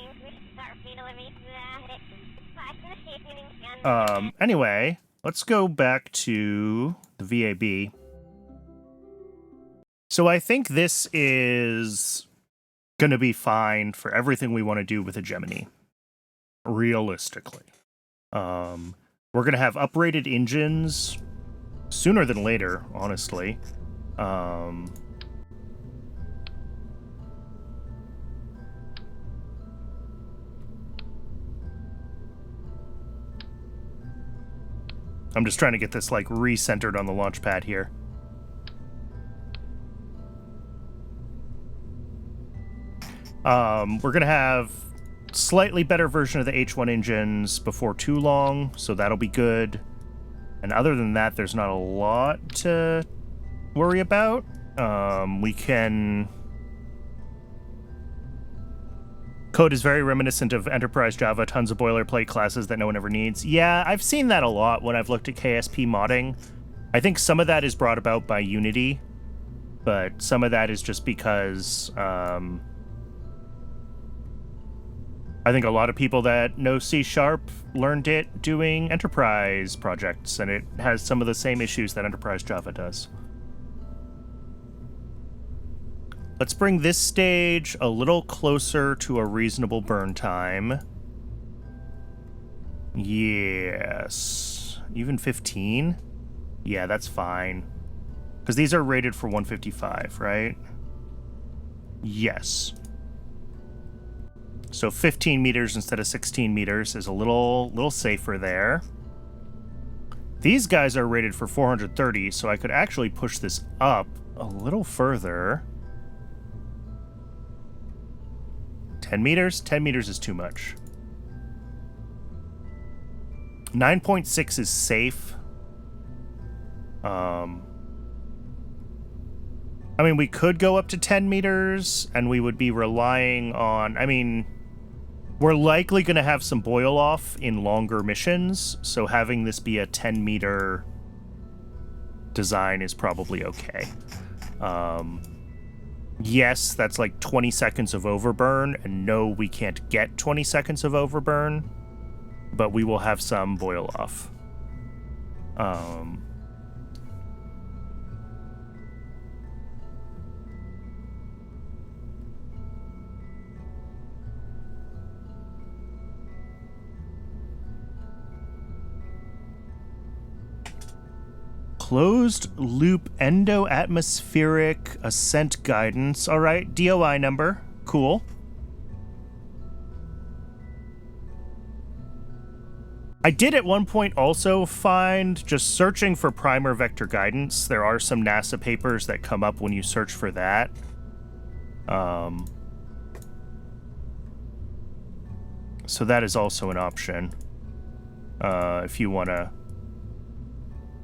anyway, let's go back to the VAB. So I think this is going to be fine for everything we want to do with a Gemini, realistically. We're going to have uprated engines sooner than later, honestly. I'm just trying to get this, like, recentered on the launch pad here. We're going to have slightly better version of the H1 engines before too long, so that'll be good. And other than that, there's not a lot to worry about. We can... Code is very reminiscent of Enterprise Java, tons of boilerplate classes that no one ever needs. Yeah, I've seen that a lot when I've looked at KSP modding. I think some of that is brought about by Unity, but some of that is just because I think a lot of people that know C# learned it doing enterprise projects, and it has some of the same issues that Enterprise Java does. Let's bring this stage a little closer to a reasonable burn time. Yes. Even 15? Yeah, that's fine. Because these are rated for 155, right? Yes. So 15 meters instead of 16 meters is a little safer there. These guys are rated for 430, so I could actually push this up a little further. 10 meters? 10 meters is too much. 9.6 is safe. I mean, we could go up to 10 meters, and we would be relying on... I mean, we're likely going to have some boil-off in longer missions, so having this be a 10-meter design is probably okay. Yes, that's like 20 seconds of overburn, and no, we can't get 20 seconds of overburn, but we will have some boil-off. Closed loop endo-atmospheric ascent guidance. All right, DOI number. Cool. I did at one point also find, just searching for primer vector guidance, there are some NASA papers that come up when you search for that. So that is also an option. If you want to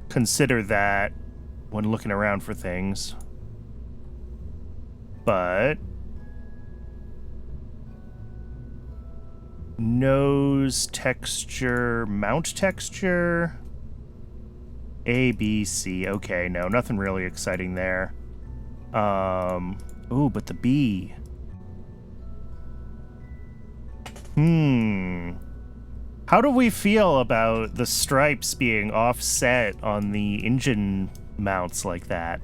consider that when looking around for things. But Nose texture, mount texture. A, B, C. Okay, no, nothing really exciting there. Ooh, but the B. How do we feel about the stripes being offset on the engine mounts like that?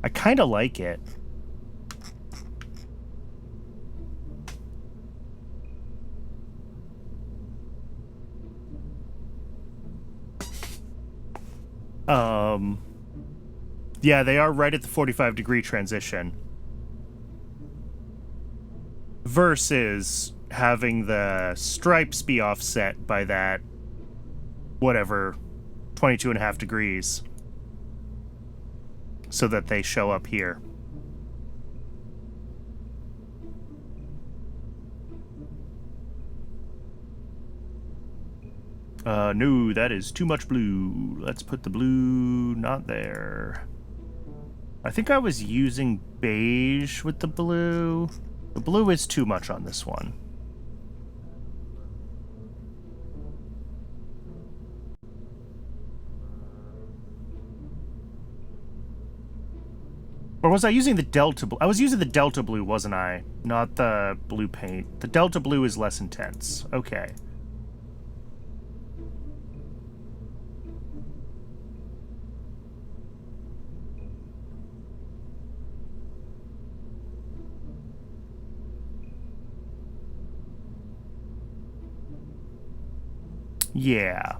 I kind of like it. Yeah, they are right at the 45-degree transition. Versus having the stripes be offset by that, whatever, 22.5 degrees. So that they show up here. No, that is too much blue. Let's put the blue not there. I think I was using beige with the blue. The blue is too much on this one. Or was I using the Delta Blue? I was using the Delta Blue, wasn't I? Not the blue paint. The Delta Blue is less intense. Okay. Yeah.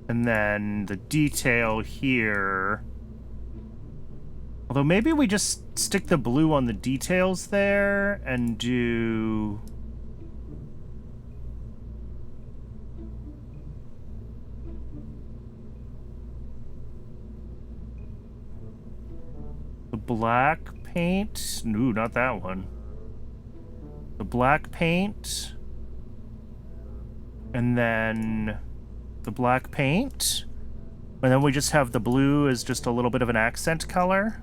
And then the detail here. Although maybe we just stick the blue on the details there and do... the black paint? No, not that one. The black paint. And then the black paint. And then we just have the blue as just a little bit of an accent color.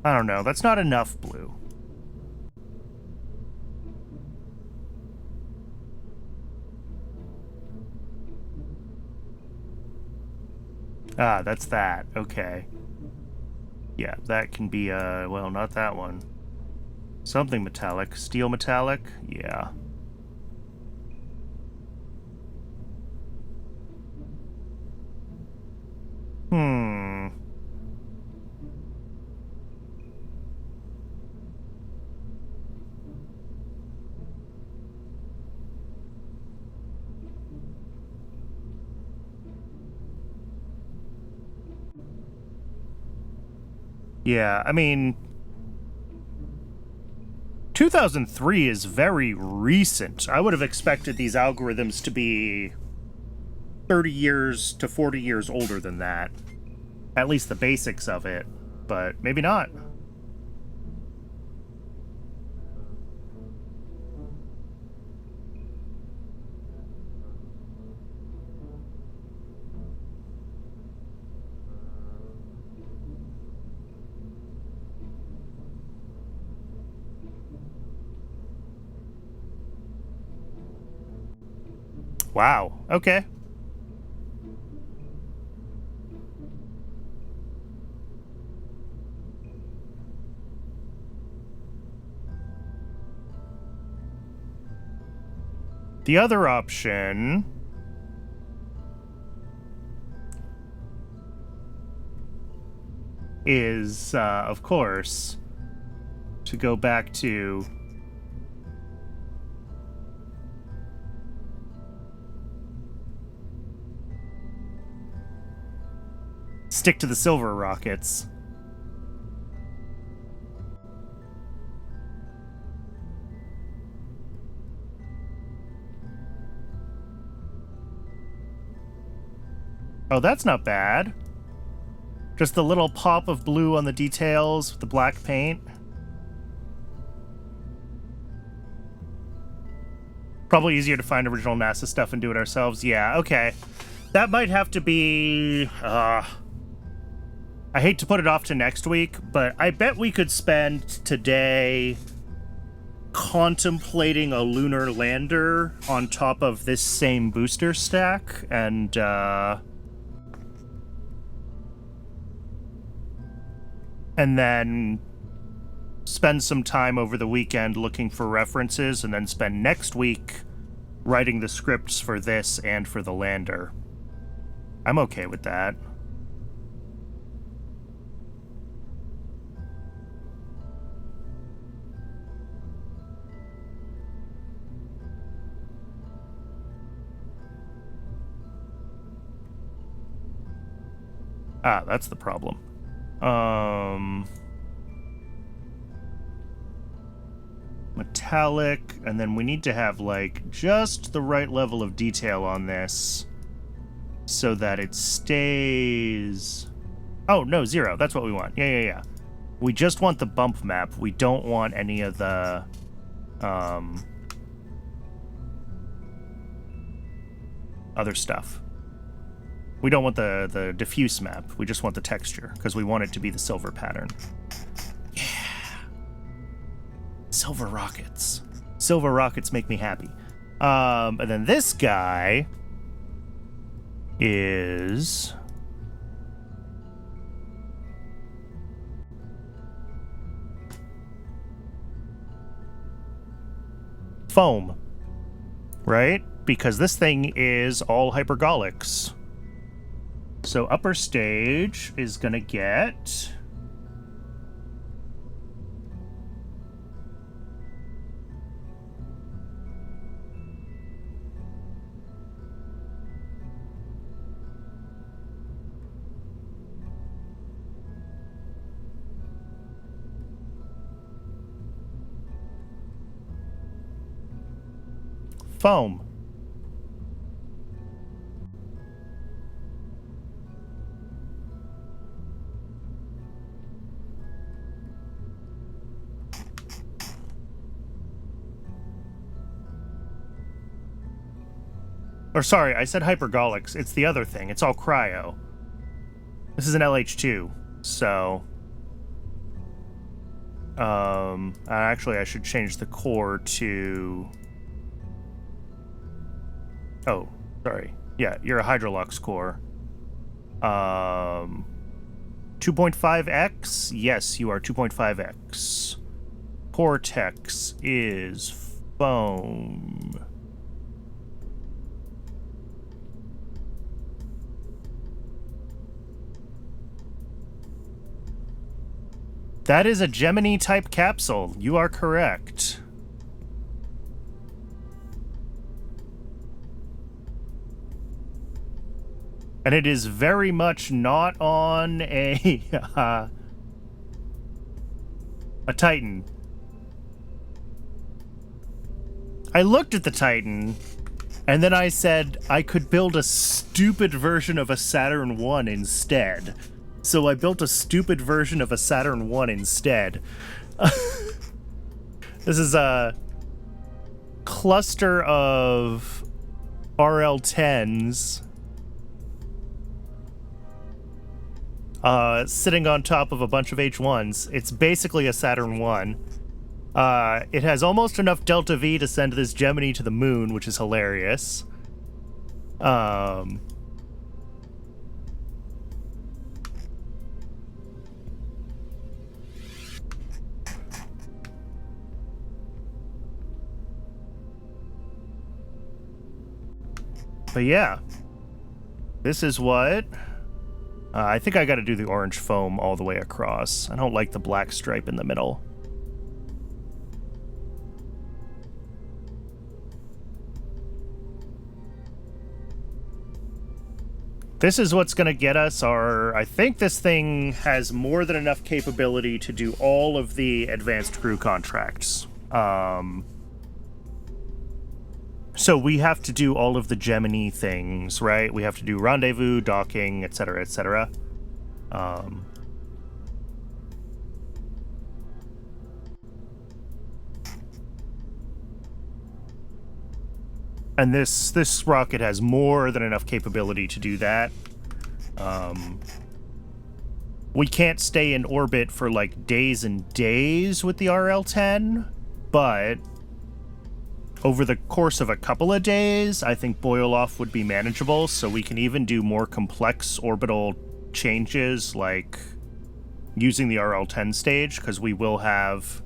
I don't know. That's not enough blue. Ah, that's that. Okay. Yeah, that can be, well, not that one. Something metallic. Steel metallic? Yeah. Yeah, I mean, 2003 is very recent. I would have expected these algorithms to be 30 years to 40 years older than that. At least the basics of it, but maybe not. Wow, okay. The other option is, of course, to go back to stick to the silver rockets. Oh, that's not bad. Just the little pop of blue on the details with the black paint. Probably easier to find original NASA stuff and do it ourselves. Yeah, okay. That might have to be... I hate to put it off to next week, but I bet we could spend today contemplating a lunar lander on top of this same booster stack, and then spend some time over the weekend looking for references, and then spend next week writing the scripts for this and for the lander. I'm okay with that. Ah, that's the problem. Metallic, and then we need to have, like, just the right level of detail on this so that it stays... Oh, no, 0. That's what we want. Yeah. We just want the bump map. We don't want any of the, other stuff. We don't want the diffuse map. We just want the texture, because we want it to be the silver pattern. Yeah. Silver rockets. Silver rockets make me happy. And then this guy is... foam. Right? Because this thing is all hypergolics. So upper stage is gonna get... foam. Or sorry, I said hypergolics. It's the other thing. It's all cryo. This is an LH2, so... actually, I should change the core to... Oh, sorry. Yeah, you're a Hydrolux core. 2.5x? Yes, you are 2.5x. Cortex is foam. That is a Gemini type capsule. You are correct. And it is very much not on a Titan. I looked at the Titan, and then I said I could build a stupid version of a Saturn 1 instead. So I built a stupid version of a Saturn 1 instead. This is a cluster of RL-10s sitting on top of a bunch of H1s. It's basically a Saturn 1. It has almost enough Delta V to send this Gemini to the moon, which is hilarious. But yeah, this is what... I think I gotta do the orange foam all the way across. I don't like the black stripe in the middle. This is what's gonna get us our... I think this thing has more than enough capability to do all of the advanced crew contracts. So we have to do all of the Gemini things, right? We have to do rendezvous, docking, etc., etc. And this rocket has more than enough capability to do that. We can't stay in orbit for like days and days with the RL-10, but over the course of a couple of days, I think boil-off would be manageable, so we can even do more complex orbital changes, like using the RL-10 stage, because we will have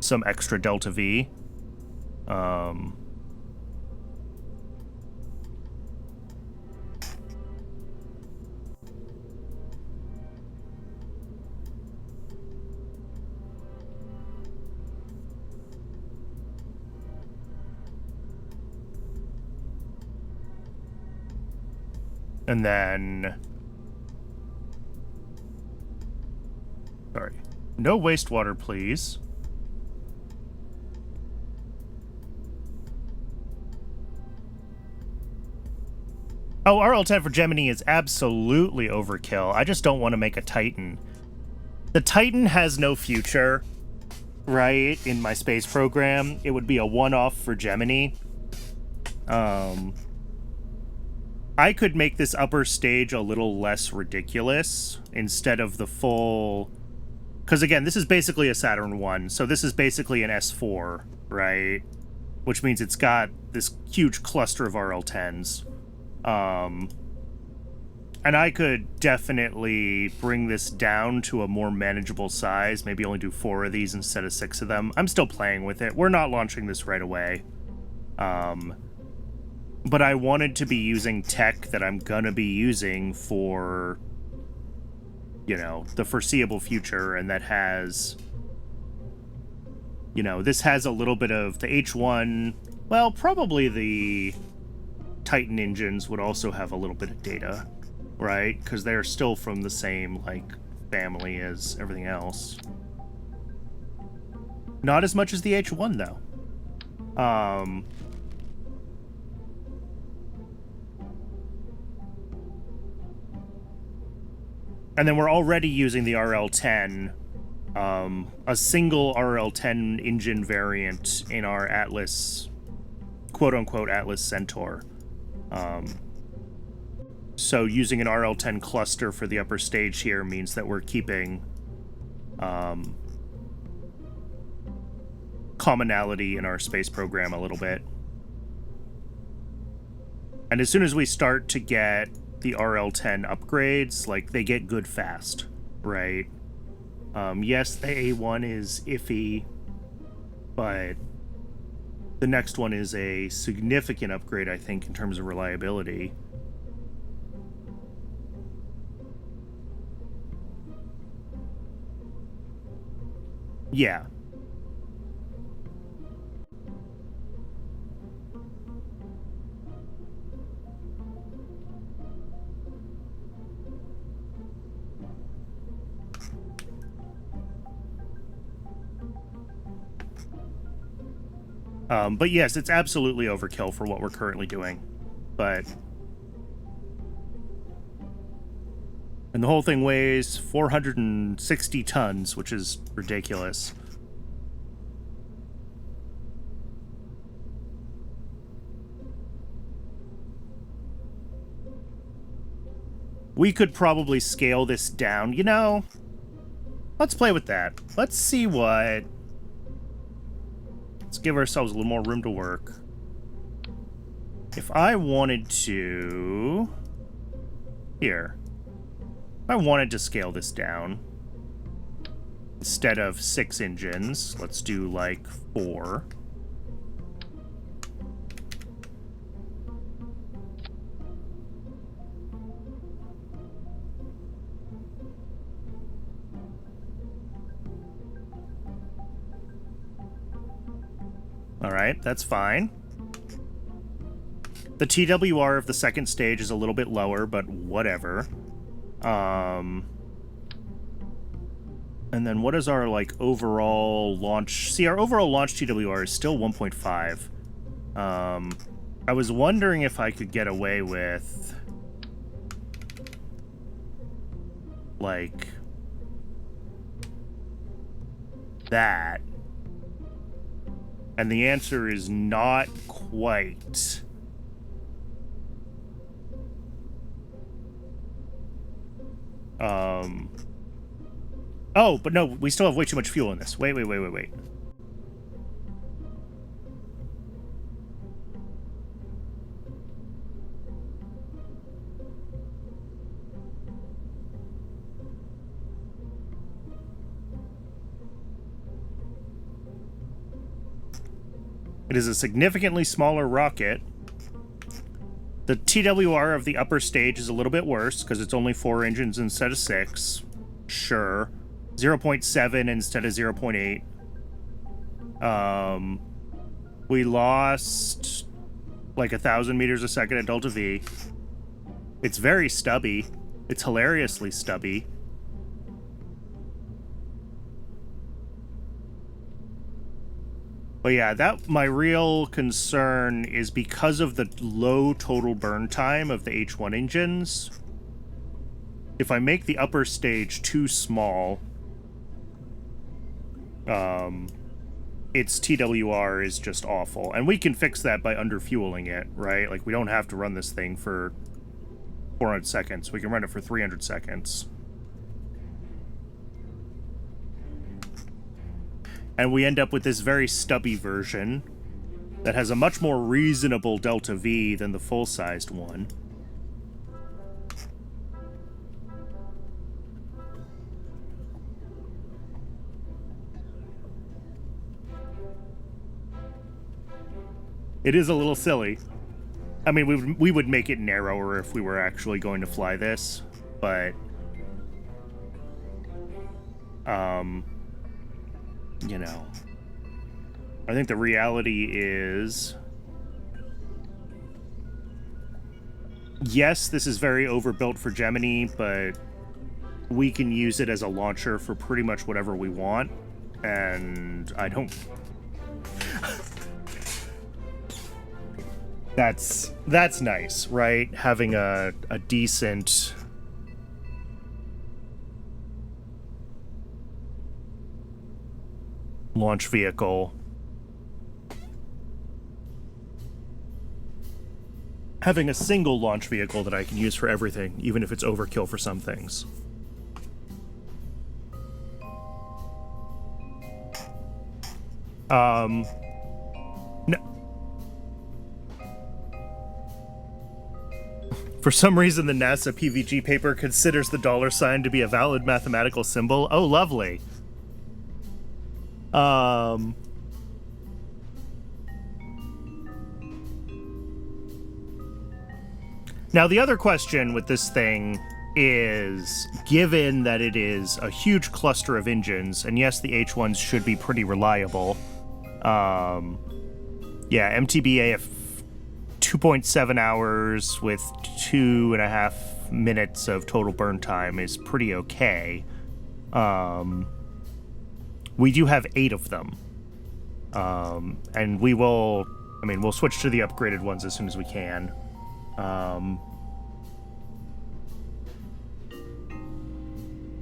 some extra delta V. And then... Sorry. No wastewater, please. Oh, RL-10 for Gemini is absolutely overkill. I just don't want to make a Titan. The Titan has no future, right, in my space program. It would be a one-off for Gemini. I could make this upper stage a little less ridiculous instead of the full... Because, again, this is basically a Saturn 1, so this is basically an S4, right? Which means it's got this huge cluster of RL-10s. And I could definitely bring this down to a more manageable size, maybe only do 4 of these instead of 6 of them. I'm still playing with it. We're not launching this right away. But I wanted to be using tech that I'm gonna be using for, you know, the foreseeable future, and that has, you know, this has a little bit of the H1, well, probably the Titan engines would also have a little bit of data, right? Because they're still from the same, like, family as everything else. Not as much as the H1, though. And then we're already using the RL-10, a single RL-10 engine variant in our Atlas, quote-unquote Atlas Centaur. So using an RL-10 cluster for the upper stage here means that we're keeping commonality in our space program a little bit. And as soon as we start to get the RL-10 upgrades, like, they get good fast, right? Yes, the A1 is iffy, but the next one is a significant upgrade, I think, in terms of reliability. Yeah. But yes, it's absolutely overkill for what we're currently doing. But... And the whole thing weighs 460 tons, which is ridiculous. We could probably scale this down. You know, let's play with that. Let's see what... Let's give ourselves a little more room to work. If I wanted to... Here. If I wanted to scale this down, instead of 6 engines, let's do, like, 4. Alright, that's fine. The TWR of the second stage is a little bit lower, but whatever. And then what is our, like, overall launch... See, our overall launch TWR is still 1.5. I was wondering if I could get away with... like that? And the answer is not quite. Oh, but no, we still have way too much fuel in this. Wait. It is a significantly smaller rocket. The TWR of the upper stage is a little bit worse because it's only 4 engines instead of 6. Sure. 0.7 instead of 0.8. We lost like 1,000 meters a second at Delta V. It's very stubby. It's hilariously stubby. But yeah, my real concern is because of the low total burn time of the H1 engines. If I make the upper stage too small, its TWR is just awful. And we can fix that by underfueling it, right? Like, we don't have to run this thing for 400 seconds. We can run it for 300 seconds. And we end up with this very stubby version that has a much more reasonable Delta V than the full-sized one. It is a little silly. I mean, we would make it narrower if we were actually going to fly this, but you know, I think the reality is, yes, this is very overbuilt for Gemini, but we can use it as a launcher for pretty much whatever we want, and I don't... That's nice, right? Having a decent... launch vehicle. Having a single launch vehicle that I can use for everything, even if it's overkill for some things. No. For some reason, the NASA PVG paper considers the $sign to be a valid mathematical symbol. Oh, lovely. Now, the other question with this thing is, given that it is a huge cluster of engines, and yes, the H1s should be pretty reliable. Yeah, MTBA of 2.7 hours with 2.5 minutes of total burn time is pretty okay. We do have 8 of them. And we will... I mean, we'll switch to the upgraded ones as soon as we can.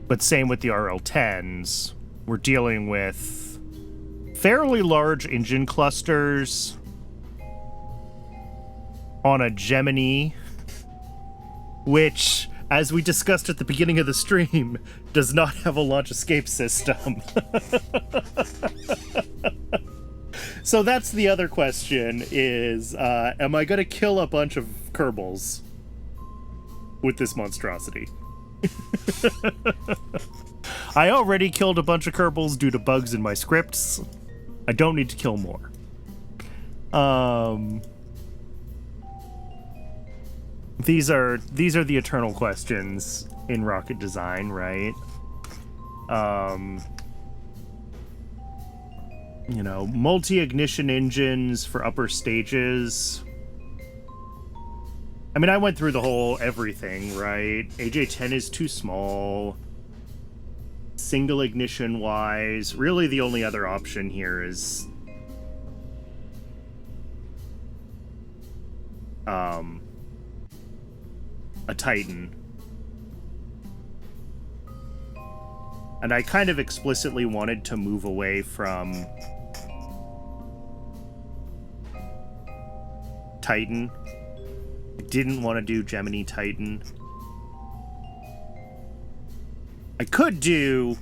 But same with the RL-10s. We're dealing with fairly large engine clusters on a Gemini, which, as we discussed at the beginning of the stream, does not have a launch escape system. So that's the other question is, am I going to kill a bunch of Kerbals with this monstrosity? I already killed a bunch of Kerbals due to bugs in my scripts. I don't need to kill more. These are the eternal questions in rocket design, right? You know, multi-ignition engines for upper stages. I mean, I went through the whole everything, right? AJ-10 is too small. Single ignition-wise, really the only other option here is... a Titan. And I kind of explicitly wanted to move away from Titan. I didn't want to do Gemini Titan. I could do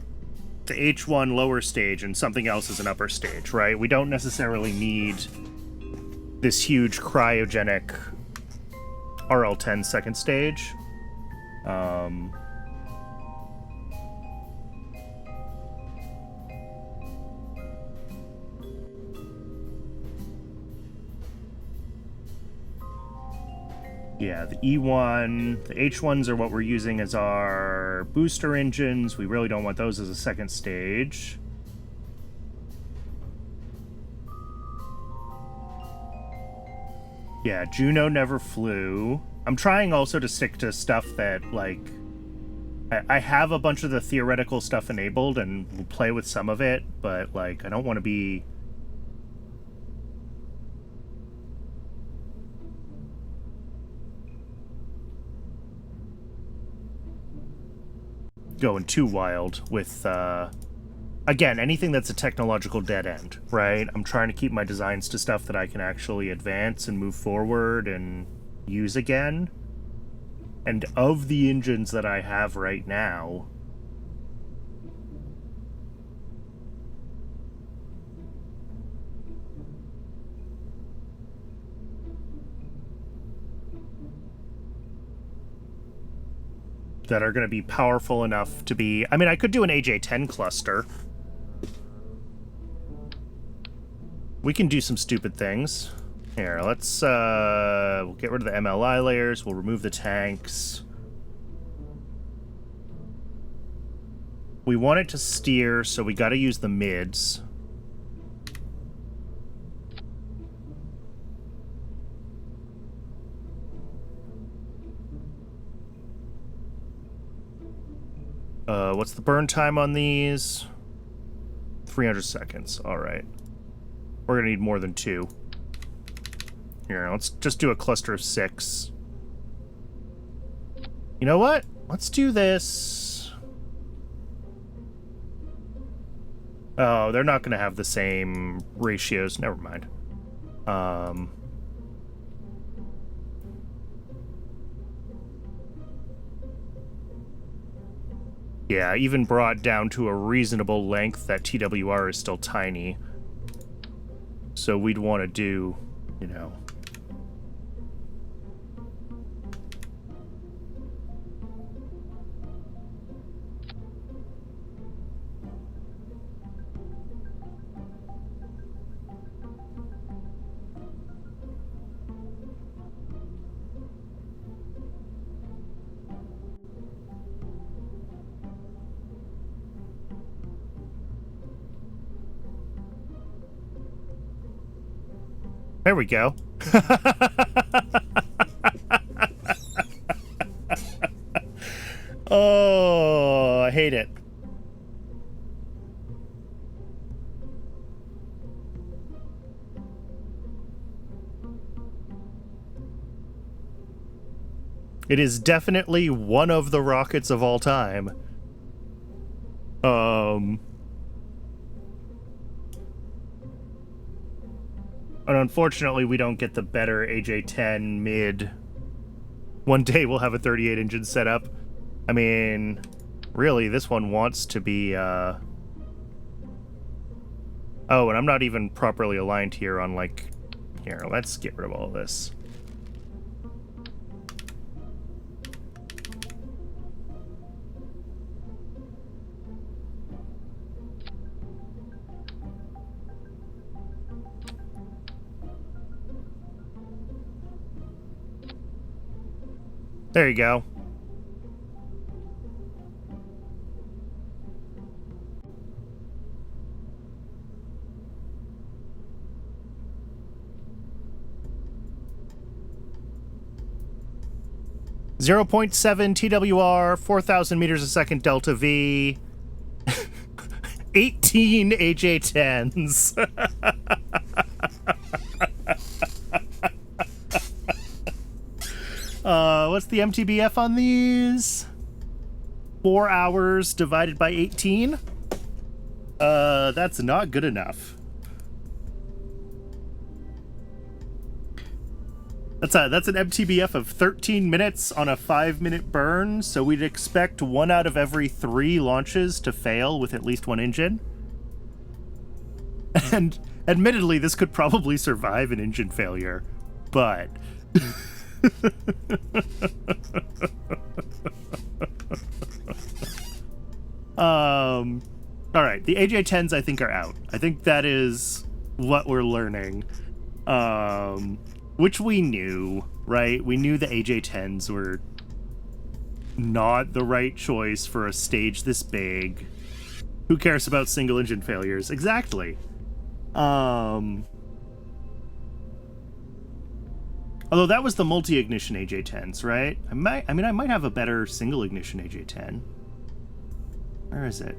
the H1 lower stage and something else as an upper stage, right? We don't necessarily need this huge cryogenic RL10 second stage. Yeah, the E1, the H1s are what we're using as our booster engines. We really don't want those as a second stage. Yeah, Juno never flew. I'm trying also to stick to stuff that, like... I have a bunch of the theoretical stuff enabled and we'll play with some of it, but, like, I don't want to be... going too wild with, again, anything that's a technological dead end, right? I'm trying to keep my designs to stuff that I can actually advance and move forward and use again. And of the engines that I have right now, that are going to be powerful enough to be... I mean, I could do an AJ-10 cluster. We can do some stupid things. Here, let's, we'll get rid of the MLI layers, we'll remove the tanks. We want it to steer, so we gotta use the mids. What's the burn time on these? 300 seconds. All right. We're going to need more than 2. Here, let's just do a cluster of 6. You know what? Let's do this. Oh, they're not going to have the same ratios. Never mind. Yeah, even brought down to a reasonable length, that TWR is still tiny. So we'd want to do, you know... There we go. Oh, I hate it. It is definitely one of the rockets of all time. And unfortunately, we don't get the better AJ-10 mid. One day we'll have a 38 engine setup. I mean, really, this one wants to be, Oh, and I'm not even properly aligned here on, like... Here, let's get rid of all of this. There you go. .7 TWR, 4,000 meters a second delta V, 18 AJ-10s. What's the MTBF on these? 4 hours divided by 18. That's not good enough. That's an MTBF of 13 minutes on a 5-minute burn, so we'd expect 1 out of every 3 launches to fail with at least 1 engine. And admittedly, this could probably survive an engine failure, but... Alright, the AJ-10s I think are out. I think that is what we're learning. Which we knew, right? We knew the AJ-10s were not the right choice for a stage this big. Who cares about single engine failures? Exactly. Although that was the multi-ignition AJ-10s, right? I might have a better single ignition AJ-10. Where is it?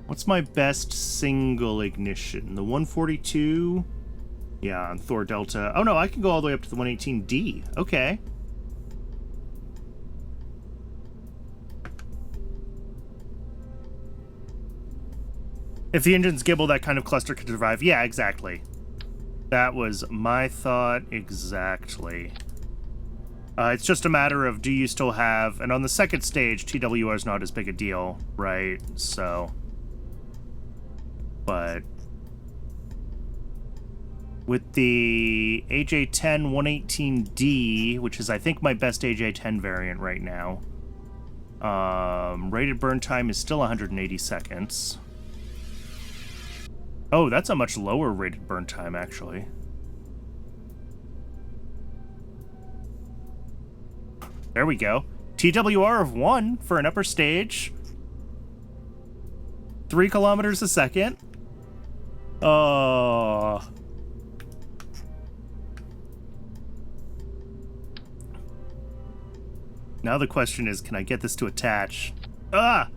What's my best single ignition? The 142? Yeah, on Thor Delta. Oh no, I can go all the way up to the 118D. Okay. If the engine's gibble, that kind of cluster could survive. Yeah, exactly. That was my thought exactly. It's just a matter of, do you still have... And on the second stage, TWR is not as big a deal, right? So... But... With the AJ-10 118D, which is, I think, my best AJ-10 variant right now, rated burn time is still 180 seconds. Oh, that's a much lower rated burn time, actually. There we go. TWR of 1 for an upper stage. 3 kilometers a second. Oh. Now the question is, can I get this to attach? Ah!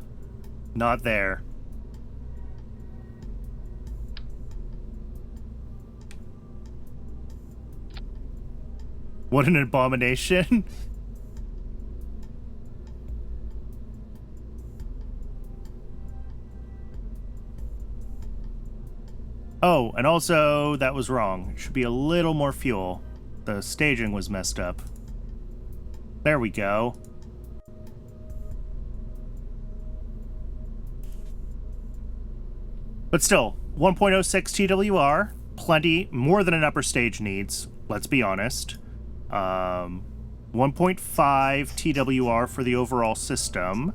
Not there. What an abomination. Oh, and also, that was wrong. It should be a little more fuel. The staging was messed up. There we go. But still, 1.06 TWR, plenty, more than an upper stage needs, let's be honest. 1.5 TWR for the overall system.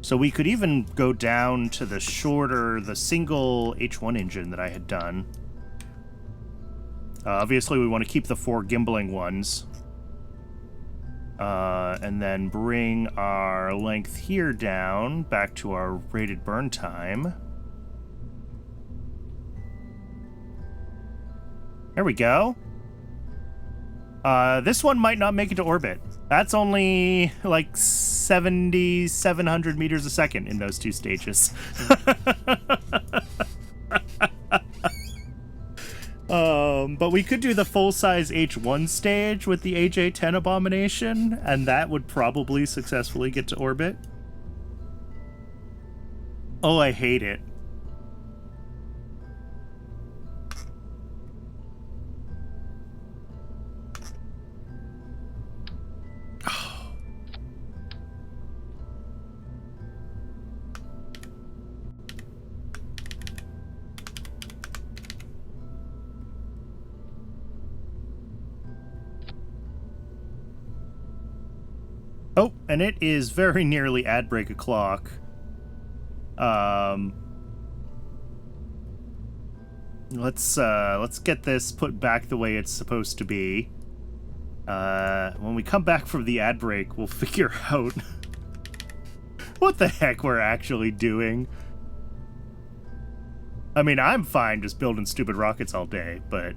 So we could even go down to the single H1 engine that I had done. Obviously, we want to keep the 4 gimbaling ones. And then bring our length here down, back to our rated burn time. There we go. This one might not make it to orbit. That's only like 7,700 meters a second in those 2 stages. But we could do the full-size H1 stage with the AJ-10 abomination, and that would probably successfully get to orbit. Oh, I hate it. Oh, and it is very nearly ad break o'clock. Let's get this put back the way it's supposed to be. When we come back from the ad break, we'll figure out what the heck we're actually doing. I mean, I'm fine just building stupid rockets all day, but...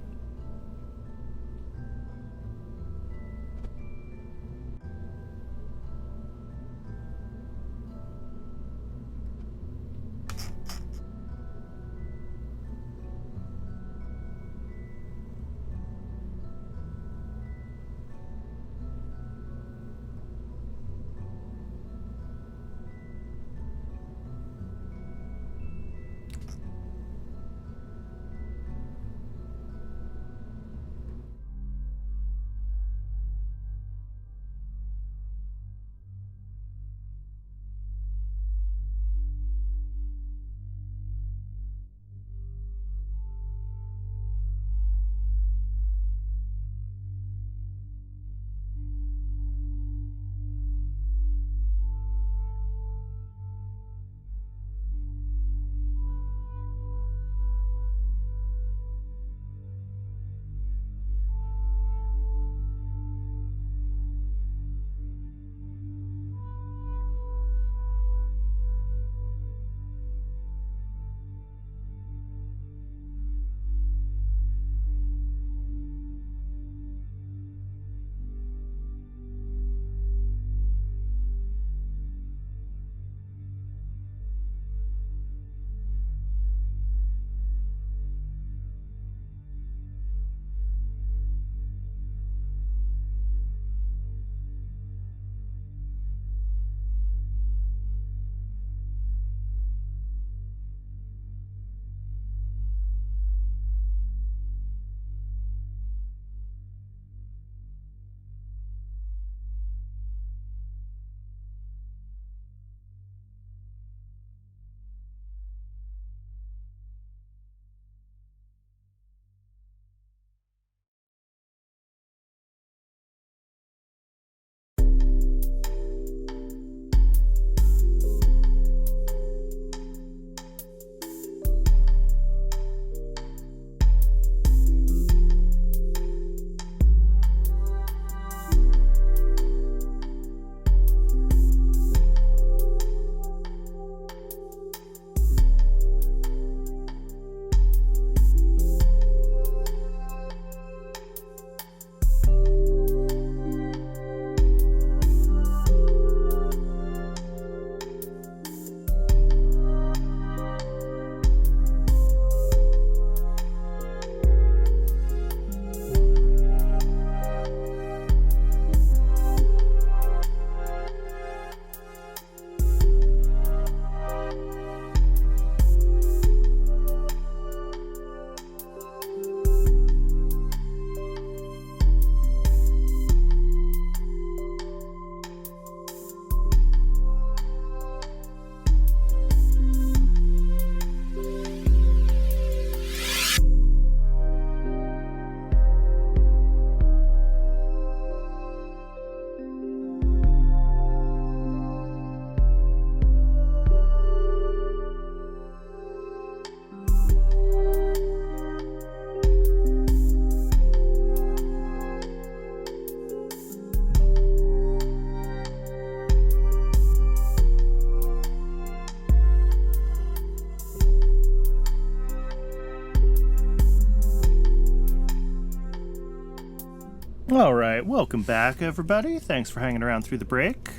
All right, welcome back, everybody. Thanks for hanging around through the break.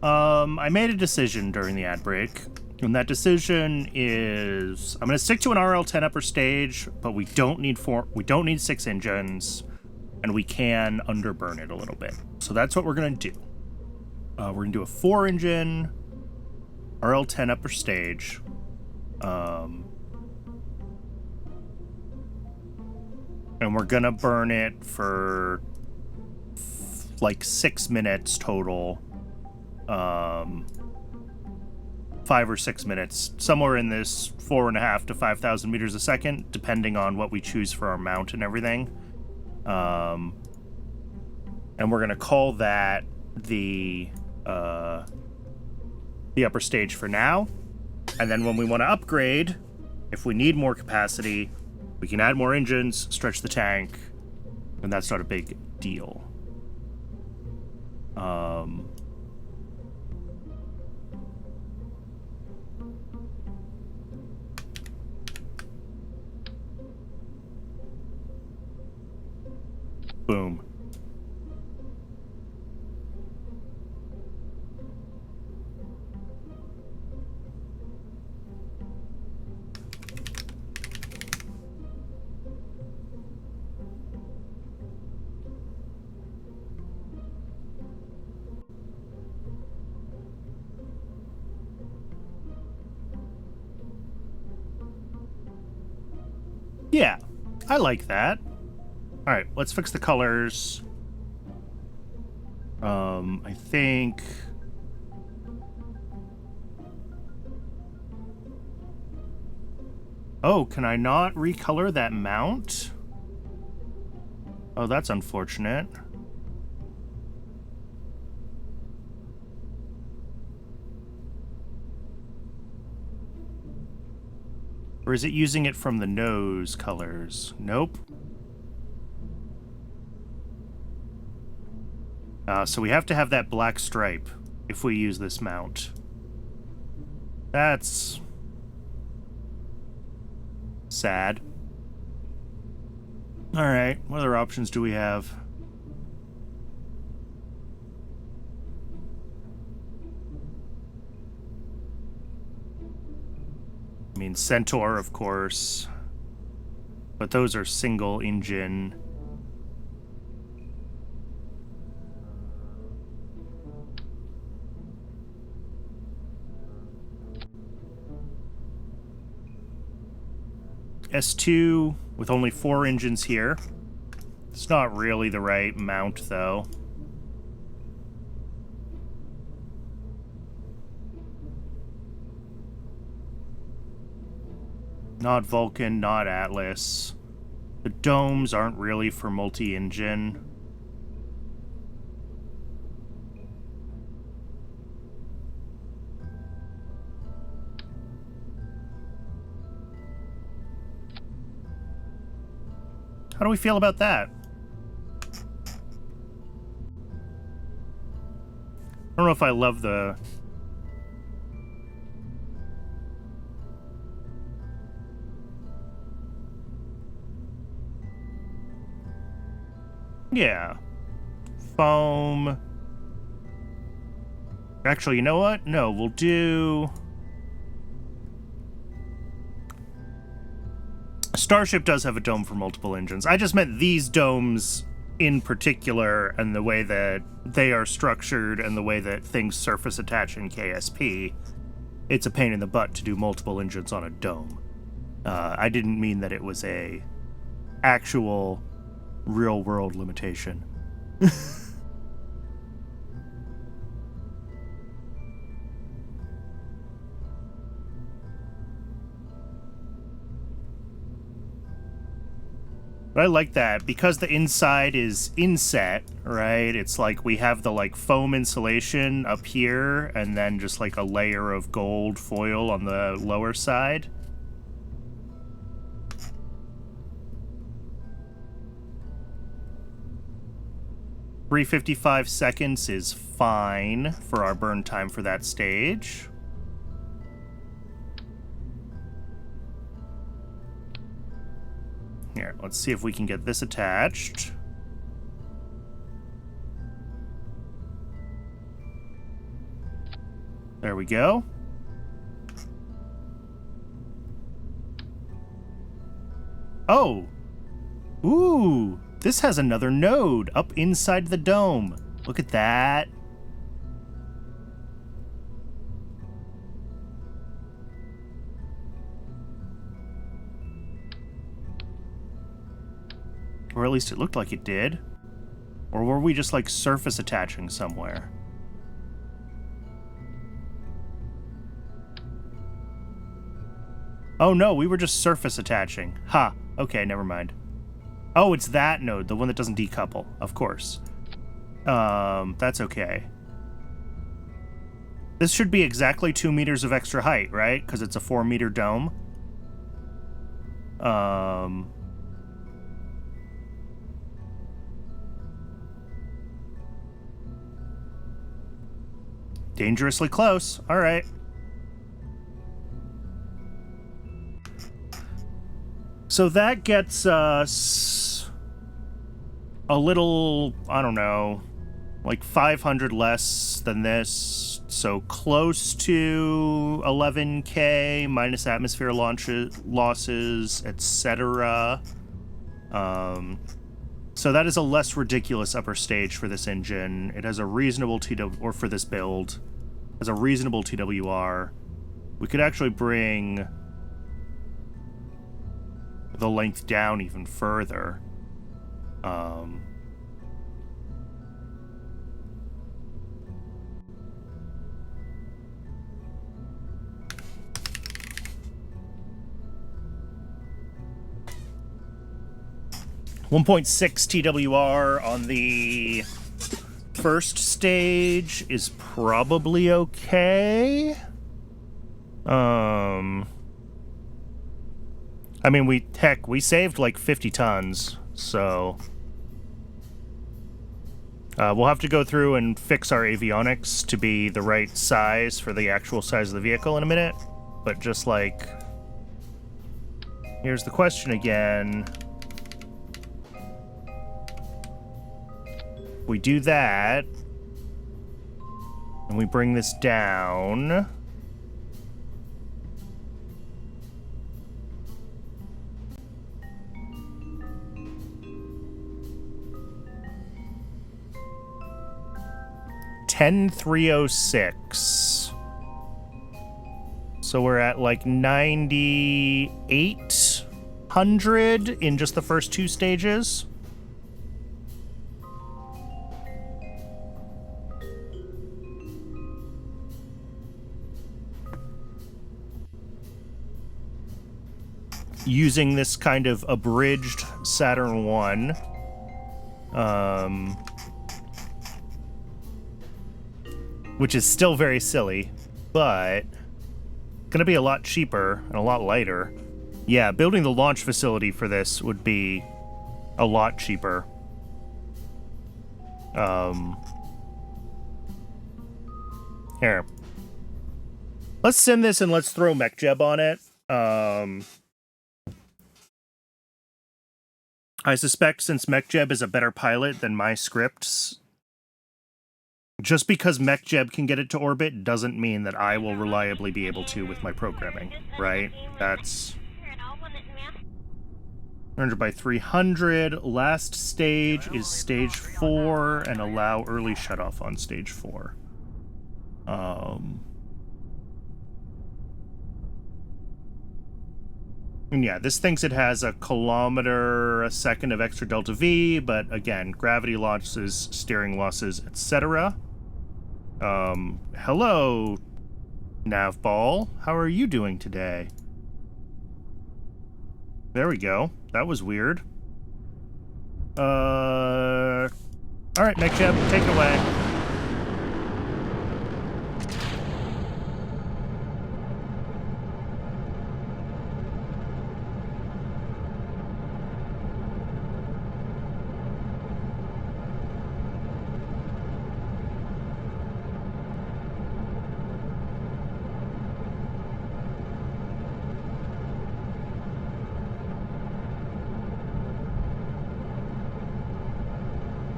I made a decision during the ad break, and that decision is I'm going to stick to an RL10 upper stage, but we don't need 6 engines, and we can underburn it a little bit. So that's what we're going to do. We're going to do a 4-engine RL10 upper stage. And we're gonna burn it for like 6 minutes total. 5 or 6 minutes, somewhere in this 4.5 to 5,000 meters a second, depending on what we choose for our mount and everything. And we're gonna call that the upper stage for now. And then when we want to upgrade, if we need more capacity, we can add more engines, stretch the tank, and that's not a big deal. Boom. Yeah, I like that. All right, let's fix the colors. I think... Oh, can I not recolor that mount? Oh, that's unfortunate. Or is it using it from the nose colors? Nope. So we have to have that black stripe if we use this mount. That's... sad. Alright, what other options do we have? I mean, Centaur, of course. But those are single engine. S2 with only 4 engines here. It's not really the right mount, though. Not Vulcan, not Atlas. The domes aren't really for multi-engine. How do we feel about that? I don't know if I love the... Yeah. Foam. Actually, you know what? No, we'll do... Starship does have a dome for multiple engines. I just meant these domes in particular, and the way that they are structured and the way that things surface attach in KSP. It's a pain in the butt to do multiple engines on a dome. I didn't mean that it was a actual real-world limitation. But I like that because the inside is inset, right? It's like we have the like foam insulation up here and then just like a layer of gold foil on the lower side. $355 seconds is fine for our burn time for that stage. Here, let's see if we can get this attached. There we go. Oh! Ooh! This has another node up inside the dome. Look at that. Or at least it looked like it did. Or were we just like surface attaching somewhere? Oh no, we were just surface attaching. Ha, okay, never mind. Oh, it's that node, the one that doesn't decouple, of course. That's okay. This should be exactly 2 meters of extra height, right? Because it's a 4-meter dome. Dangerously close. All right. So that gets us a little, I don't know, like 500 less than this. So close to 11K minus atmosphere losses, etc. So that is a less ridiculous upper stage for this engine. It has a reasonable or for this build, has a reasonable TWR. We could actually bring the length down even further. 1.6 TWR on the first stage is probably okay. I mean, we saved like 50 tons, so we'll have to go through and fix our avionics to be the right size for the actual size of the vehicle in a minute. But just like, here's the question again. We do that, and we bring this down. $10,306. So we're at like 9,800 in just the first two stages. Using this kind of abridged Saturn 1. Which is still very silly, but gonna be a lot cheaper and a lot lighter. Yeah, building the launch facility for this would be a lot cheaper. Here. Let's send this and let's throw MechJeb on it. I suspect since MechJeb is a better pilot than my scripts, just because MechJeb can get it to orbit doesn't mean that I will reliably be able to with my programming, right? That's 100 by 300. Last stage is stage 4, and allow early shutoff on stage 4. And yeah, this thinks it has a kilometer a second of extra delta V, but again, gravity losses, steering losses, etc. Hello, Navball. How are you doing today? There we go. That was weird. Alright, MechJeb, take it away.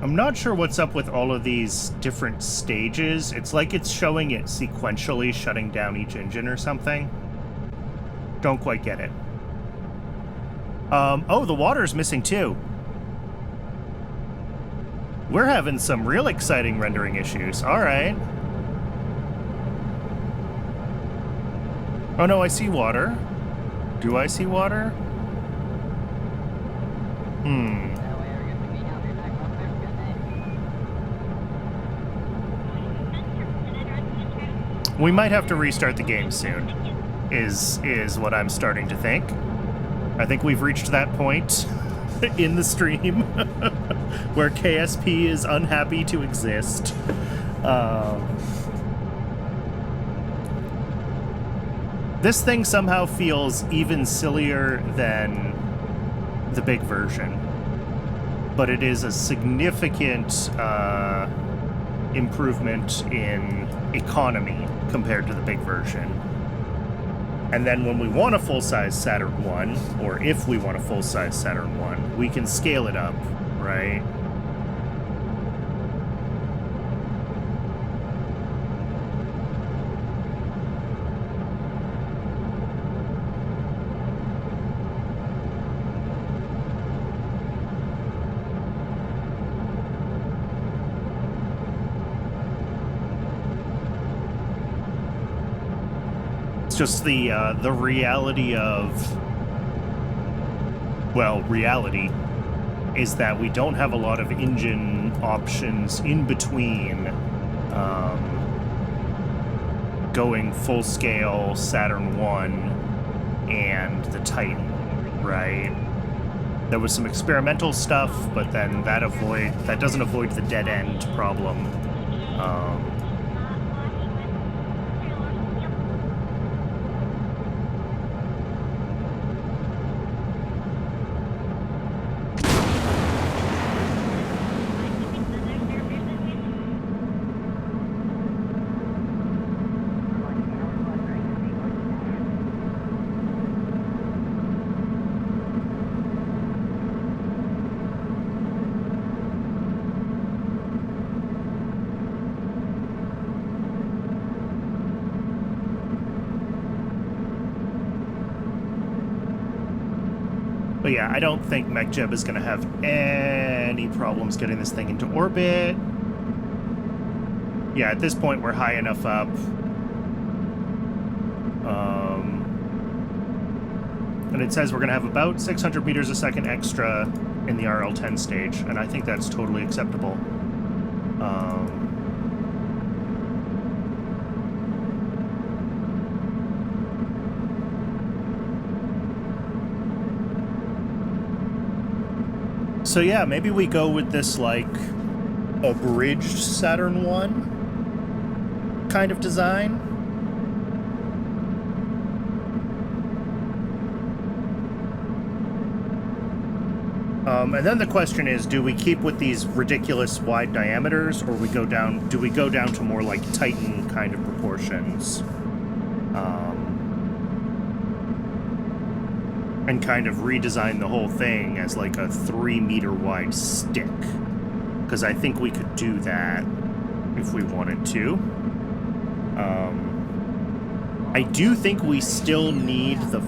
I'm not sure what's up with all of these different stages. It's like it's showing it sequentially shutting down each engine or something. Don't quite get it. Oh, the water's missing too. We're having some real exciting rendering issues. All right. Oh no, I see water. Do I see water? We might have to restart the game soon, is what I'm starting to think. I think we've reached that point in the stream where KSP is unhappy to exist. This thing somehow feels even sillier than the big version, but it is a significant improvement in economy compared to the big version. And then when we want a full-size Saturn 1, or if we want a full-size Saturn 1, we can scale it up, right? Just the reality of, well, reality is that we don't have a lot of engine options in between going full scale Saturn 1 and the Titan, right? There was some experimental stuff, but then that doesn't avoid the dead end problem. But yeah, I don't think MacJeb is going to have any problems getting this thing into orbit. Yeah, at this point we're high enough up. And it says we're going to have about 600 meters a second extra in the RL-10 stage, and I think that's totally acceptable. So yeah, maybe we go with this, like, abridged Saturn 1 kind of design. And then the question is, do we keep with these ridiculous wide diameters, or do we go down to more like Titan kind of proportions? And kind of redesign the whole thing as like a 3-meter wide stick. Because I think we could do that if we wanted to. I do think we still need the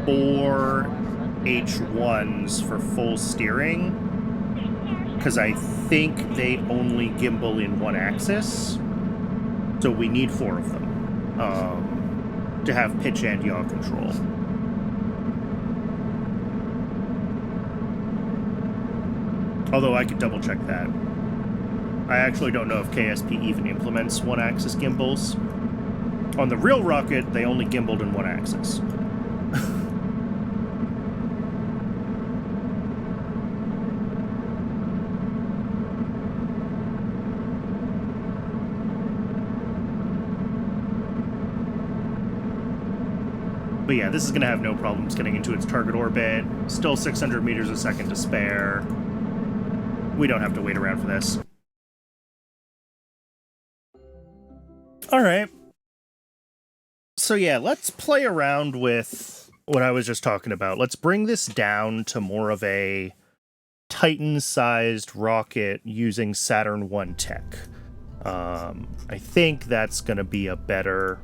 4 H1s for full steering. Because I think they only gimbal in one axis. So we need 4 of them to have pitch and yaw control. Although I could double check that. I actually don't know if KSP even implements one-axis gimbals. On the real rocket, they only gimbaled in one axis. But yeah, this is going to have no problems getting into its target orbit. Still 600 meters a second to spare. We don't have to wait around for this. All right. So yeah, let's play around with what I was just talking about. Let's bring this down to more of a Titan-sized rocket using Saturn 1 tech. I think that's going to be a better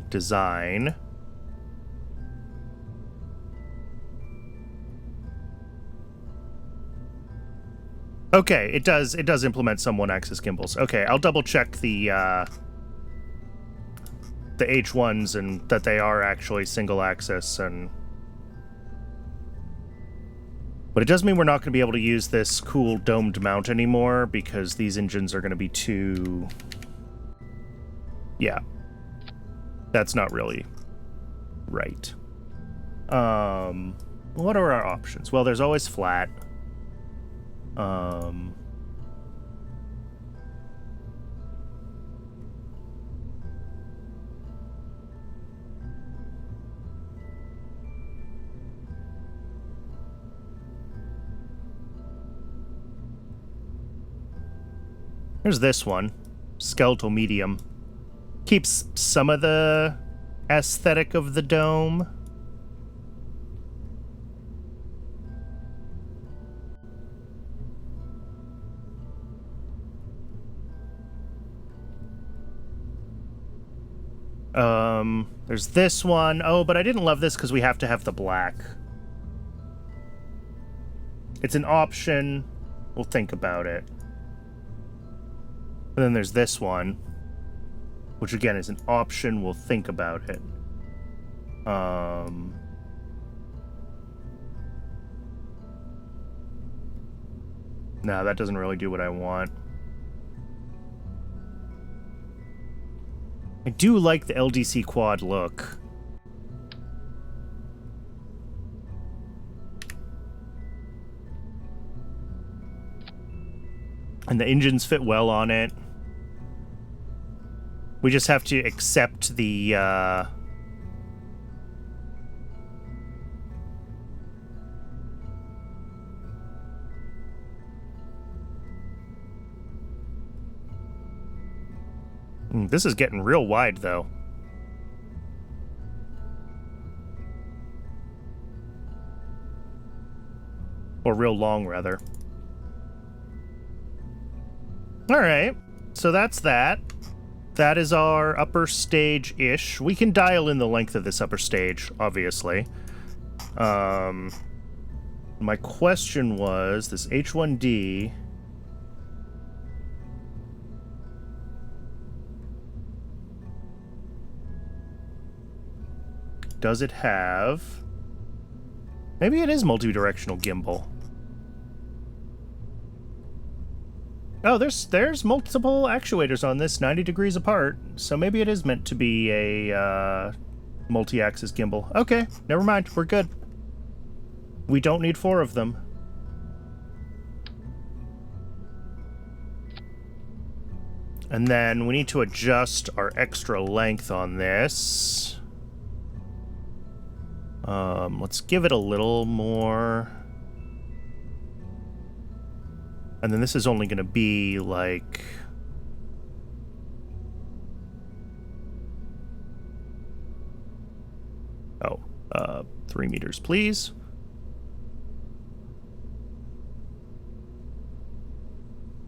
design. Okay, it does implement some one-axis gimbals. Okay, I'll double-check the H1s and that they are actually single-axis, and but it does mean we're not going to be able to use this cool domed mount anymore because these engines are going to be too... Yeah. That's not really right. What are our options? Well, there's always flat. There's this one. Skeletal medium. Keeps some of the aesthetic of the dome. There's this one. Oh, but I didn't love this because we have to have the black. It's an option. We'll think about it. And then there's this one, which again is an option. We'll think about it. No, that doesn't really do what I want. I do like the LDC quad look. And the engines fit well on it. We just have to accept the, This is getting real wide, though. Or real long, rather. Alright, so that's that. That is our upper stage-ish. We can dial in the length of this upper stage, obviously. My question was, this H1D... Does it have... Maybe it is multi-directional gimbal. Oh, there's multiple actuators on this, 90 degrees apart, so maybe it is meant to be a multi-axis gimbal. Okay, never mind, we're good. We don't need 4 of them. And then we need to adjust our extra length on this. Let's give it a little more. And then this is only going to be like... Oh, 3 meters, please.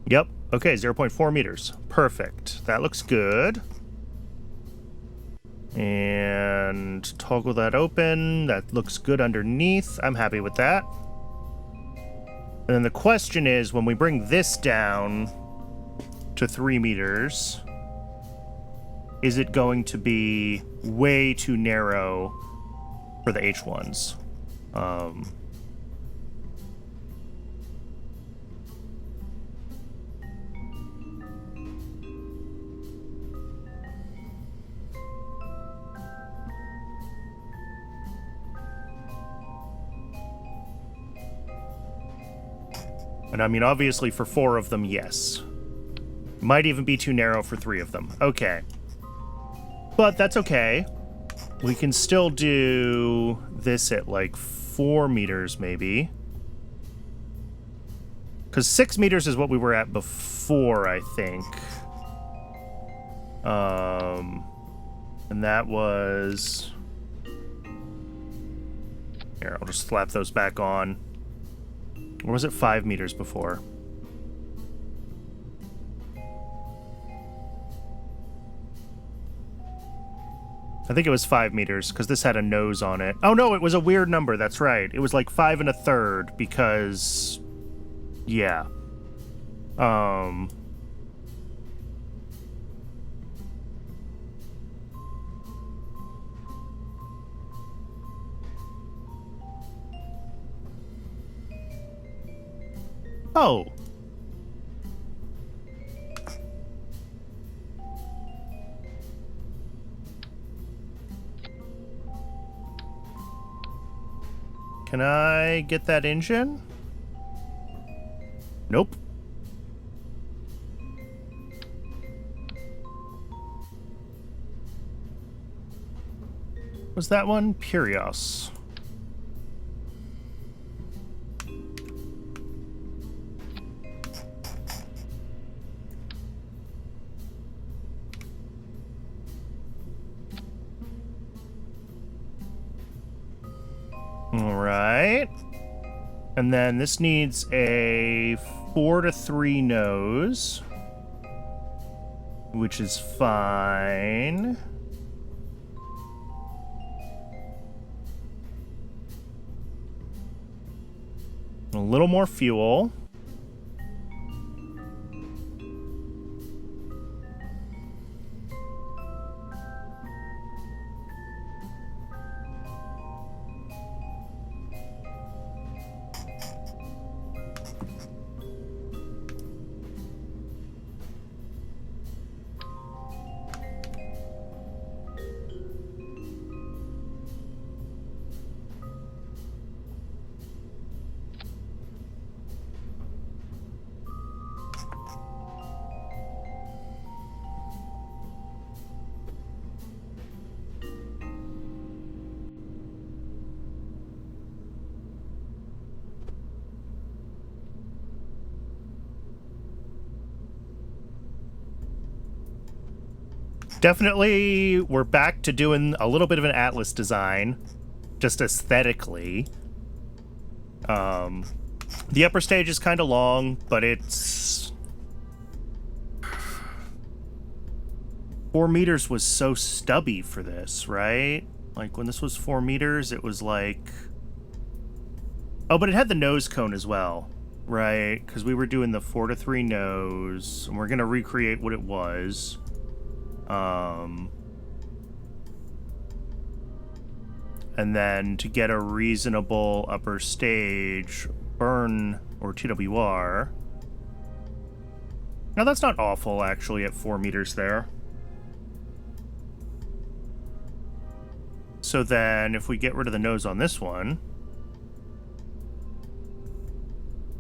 Yep, okay, 0.4 meters. Perfect. That looks good. And toggle that open. That looks good underneath. I'm happy with that. And then the question is, when we bring this down to 3 meters, is it going to be way too narrow for the H1s? And I mean, obviously for 4 of them, yes. Might even be too narrow for 3 of them. Okay. But that's okay. We can still do this at like 4 meters, maybe. Because 6 meters is what we were at before, I think. And that was... Here, I'll just slap those back on. Or was it 5 meters before? I think it was 5 meters, because this had a nose on it. Oh no, it was a weird number, that's right. It was like 5 1/3, because... Yeah. Oh. Can I get that engine? Nope. Was that one? Purios. All right. And then this needs a 4 to 3 nose, which is fine. A little more fuel. Definitely, we're back to doing a little bit of an Atlas design, just aesthetically. The upper stage is kind of long, but it's... 4 meters was so stubby for this, right? Like, when this was 4 meters, it was like... Oh, but it had the nose cone as well, right? Because we were doing the 4 to 3 nose, and we're going to recreate what it was. And then to get a reasonable upper stage, burn or TWR. Now that's not awful, actually, at 4 meters there. So then if we get rid of the nose on this one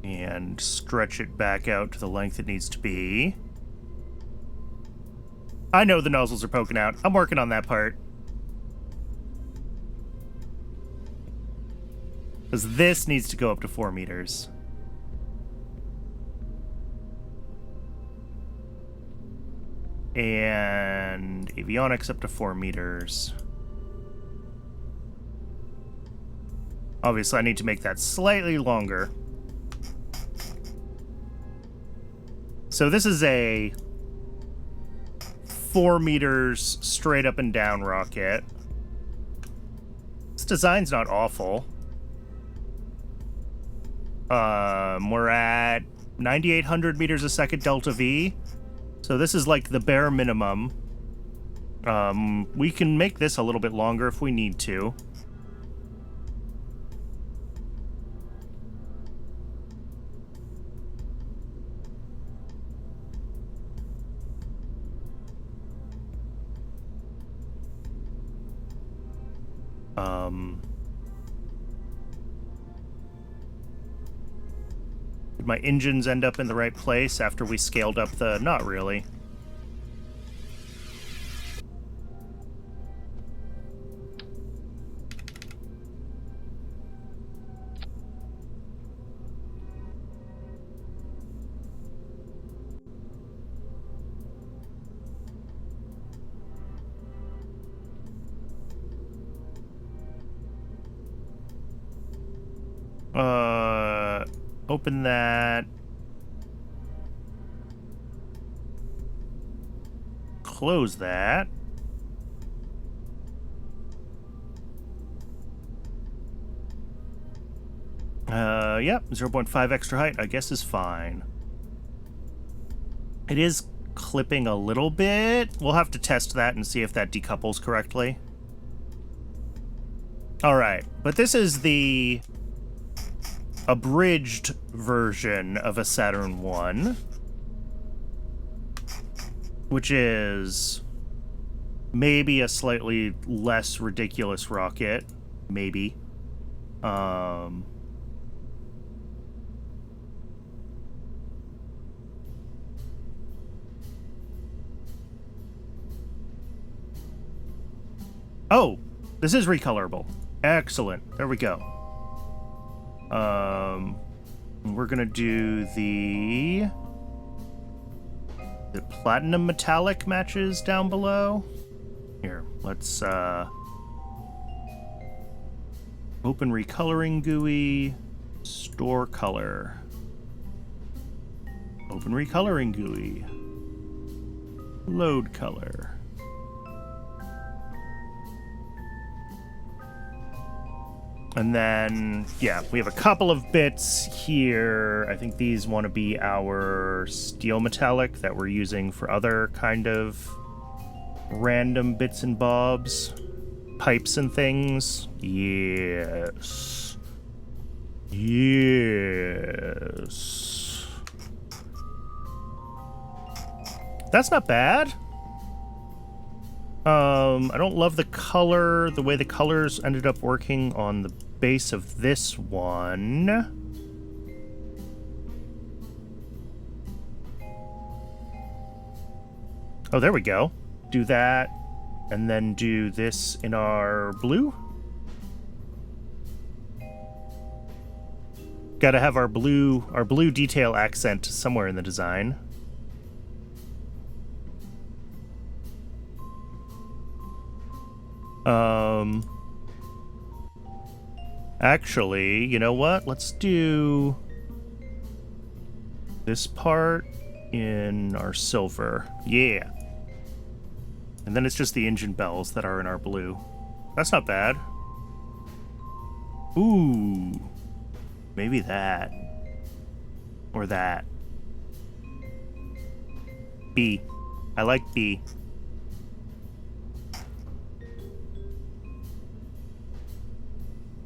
and stretch it back out to the length it needs to be. I know the nozzles are poking out. I'm working on that part. Because this needs to go up to 4 meters. And avionics up to 4 meters. Obviously, I need to make that slightly longer. So this is a 4 meters straight up and down rocket. This design's not awful. We're at 9,800 meters a second delta V. So this is like the bare minimum. We can make this a little bit longer if we need to. Did my engines end up in the right place after we scaled up the... Not really. Open that. Close that. Yep, 0.5 extra height, I guess is fine. It is clipping a little bit. We'll have to test that and see if that decouples correctly. All right, but this is the abridged version of a Saturn 1, which is maybe a slightly less ridiculous rocket, maybe. Oh, this is recolorable. Excellent. There we go. We're gonna do the platinum metallic matches down below. Here, let's open recoloring GUI, store color. Open recoloring GUI. Load color. And then, yeah, we have a couple of bits here. I think these want to be our steel metallic that we're using for other kind of random bits and bobs. Pipes and things. Yes. Yes. That's not bad. I don't love the color, the way the colors ended up working on the base of this one. Oh, there we go. Do that, and then do this in our blue. Gotta have our blue detail accent somewhere in the design. Actually, you know what? Let's do this part in our silver. Yeah. And then it's just the engine bells that are in our blue. That's not bad. Ooh. Maybe that. Or that. B. I like B.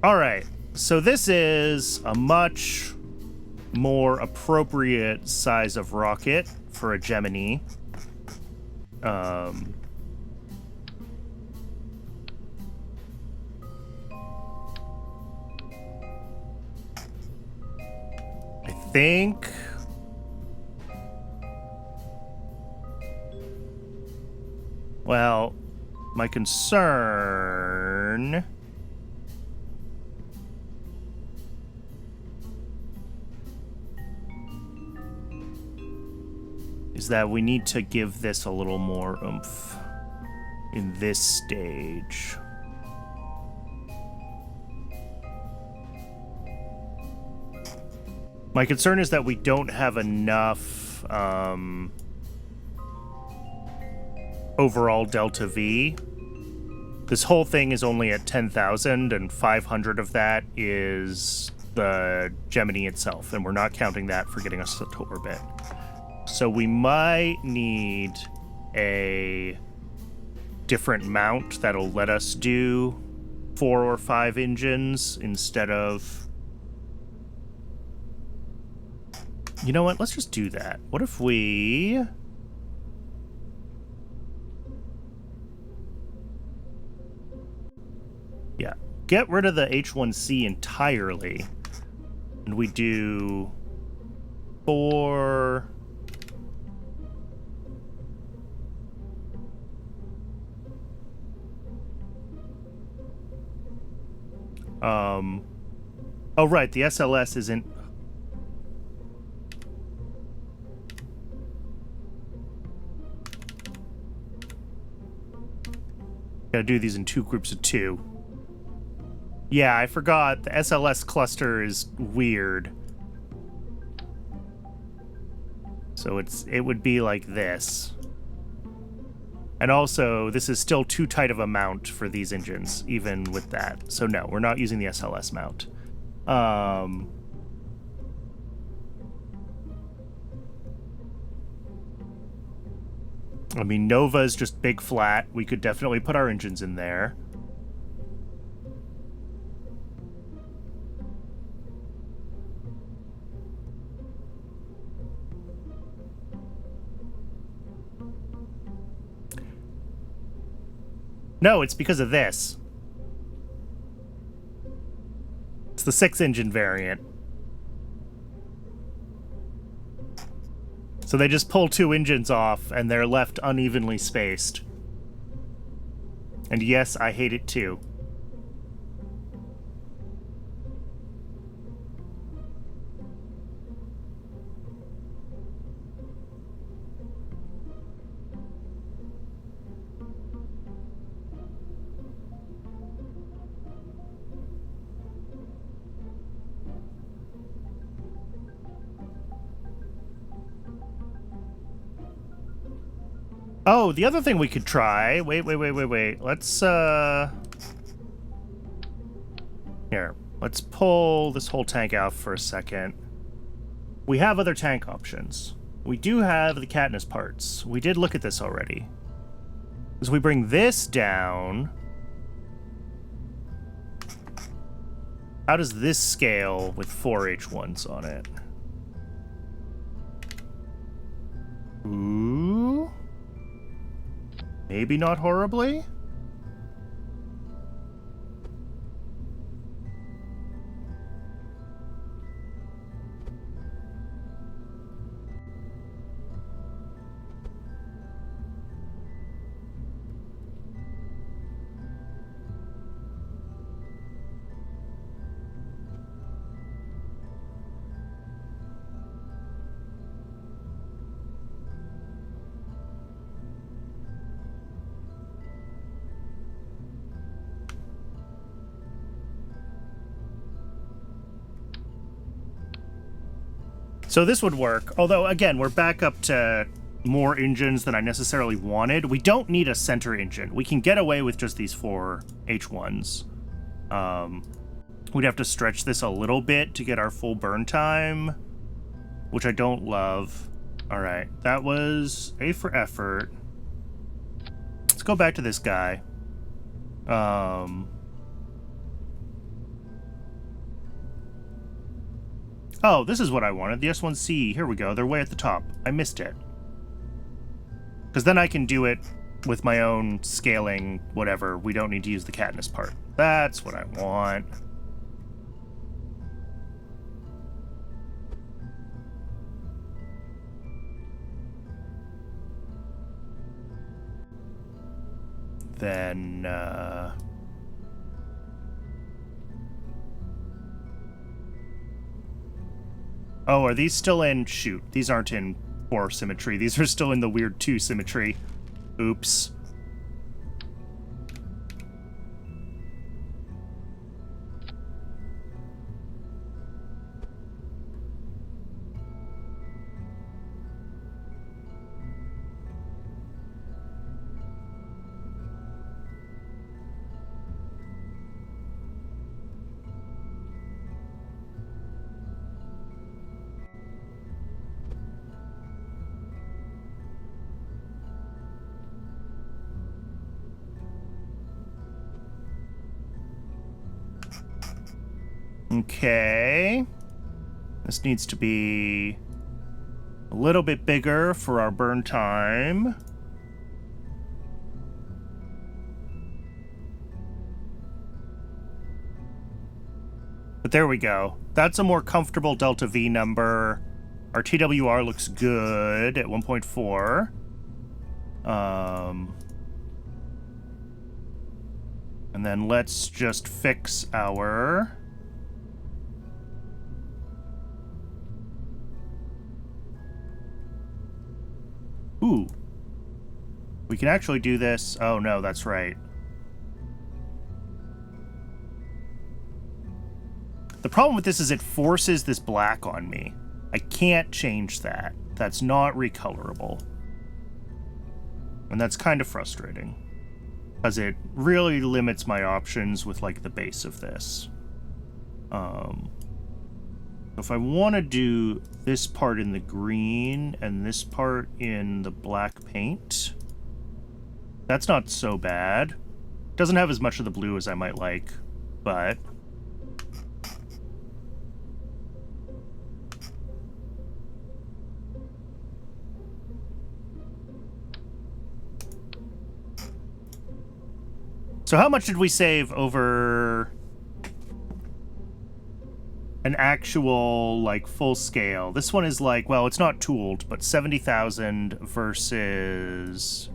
All right, so this is a much more appropriate size of rocket for a Gemini. I think well, my concern is that we need to give this a little more oomph in this stage. My concern is that we don't have enough overall delta V. This whole thing is only at 10,000, and 500 of that is the Gemini itself, and we're not counting that for getting us to orbit. So we might need a different mount that'll let us do 4 or 5 engines instead of... You know what? Let's just do that. What if we... Yeah. Get rid of the H1C entirely. And we do 4... Oh, right, the SLS isn't... Gotta do these in 2 groups of 2. Yeah, I forgot. The SLS cluster is weird. So it would be like this. And also, this is still too tight of a mount for these engines, even with that. So no, we're not using the SLS mount. I mean, Nova is just big flat. We could definitely put our engines in there. No, it's because of this. It's the 6-engine variant. So they just pull 2 engines off, and they're left unevenly spaced. And yes, I hate it too. Oh, the other thing we could try... Wait. Let's, Here. Let's pull this whole tank out for a second. We have other tank options. We do have the Katniss parts. We did look at this already. As we bring this down... How does this scale with 4 H1s on it? Ooh... Maybe not horribly? So this would work, although, again, we're back up to more engines than I necessarily wanted. We don't need a center engine. We can get away with just these 4 H1s. We'd have to stretch this a little bit to get our full burn time, which I don't love. All right, that was A for effort. Let's go back to this guy. Oh, this is what I wanted. The S1C. Here we go. They're way at the top. I missed it. Because then I can do it with my own scaling, whatever. We don't need to use the Katniss part. That's what I want. Then, Oh, are these still in... Shoot, these aren't in 4 symmetry. These are still in the weird 2 symmetry. Oops. Okay. This needs to be a little bit bigger for our burn time. But there we go. That's a more comfortable delta V number. Our TWR looks good at 1.4. And then let's just fix our... Ooh. We can actually do this. Oh, no, that's right. The problem with this is it forces this black on me. I can't change that. That's not recolorable. And that's kind of frustrating, because it really limits my options with, like, the base of this. If I want to do this part in the green and this part in the black paint, that's not so bad. Doesn't have as much of the blue as I might like, but... So how much did we save over an actual, like, full scale? This one is like, well, it's not tooled, but 70,000 versus...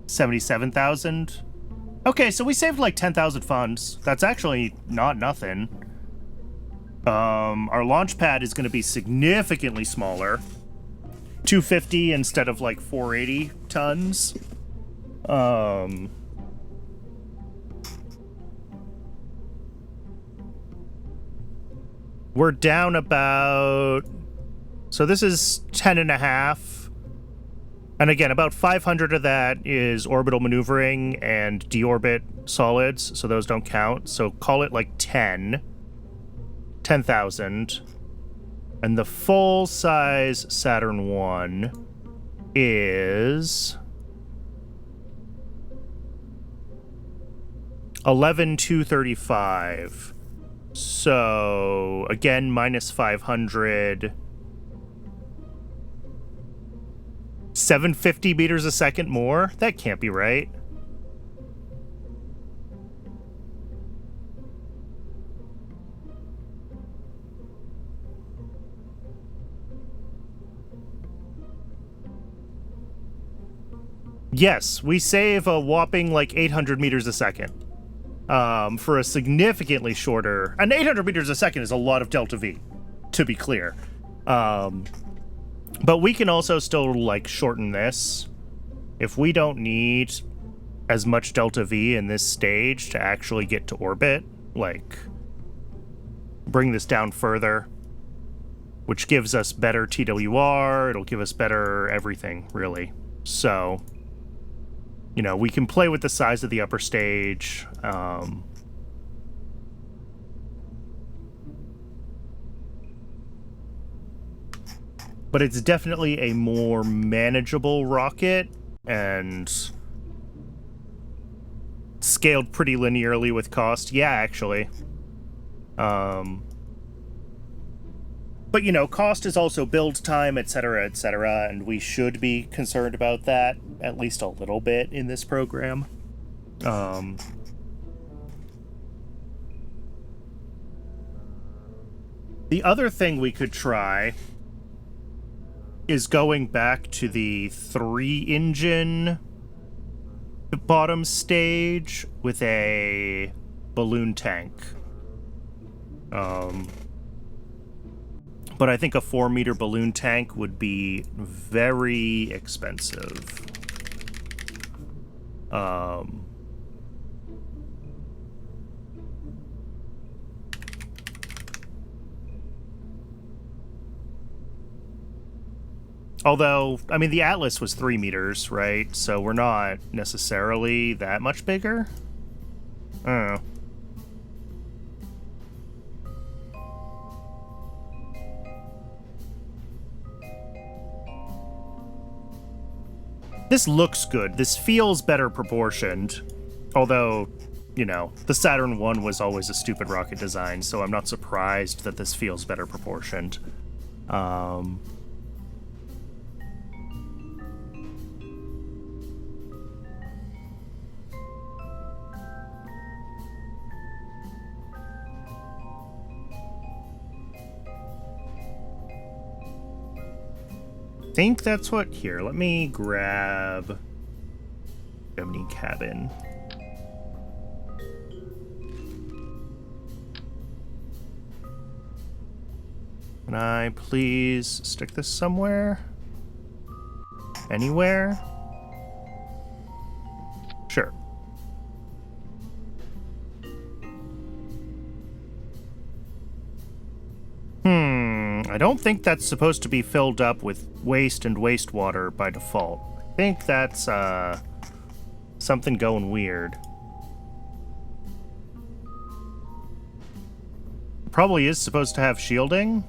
$77,000? Okay, so we saved like 10,000 funds. That's actually not nothing. Our launch pad is going to be significantly smaller. 250 instead of like 480 tons. We're down about... So this is 10.5. And again, about 500 of that is orbital maneuvering and deorbit solids, so those don't count. So call it like 10,000. And the full-size Saturn 1 is 11,235. So again, minus 500. 750 meters a second more? That can't be right. Yes, we save a whopping like 800 meters a second. For a significantly shorter... And 800 meters a second is a lot of delta V, to be clear. But we can also still, like, shorten this. If we don't need as much delta V in this stage to actually get to orbit, like, bring this down further, which gives us better TWR, it'll give us better everything, really. So, you know, we can play with the size of the upper stage. But it's definitely a more manageable rocket and scaled pretty linearly with cost. Yeah, actually. But, you know, cost is also build time, etc., and we should be concerned about that at least a little bit in this program. The other thing we could try is going back to the 3-engine bottom stage with a balloon tank. But I think a 4-meter balloon tank would be very expensive. Although, I mean, the Atlas was 3 meters, right? So we're not necessarily that much bigger. I don't know. This looks good. This feels better proportioned. Although, you know, the Saturn 1 was always a stupid rocket design, so I'm not surprised that this feels better proportioned. I think that's what... Here, let me grab Gemini cabin. Can I please stick this somewhere? Anywhere? I don't think that's supposed to be filled up with waste and wastewater by default. I think that's, something going weird. Probably is supposed to have shielding.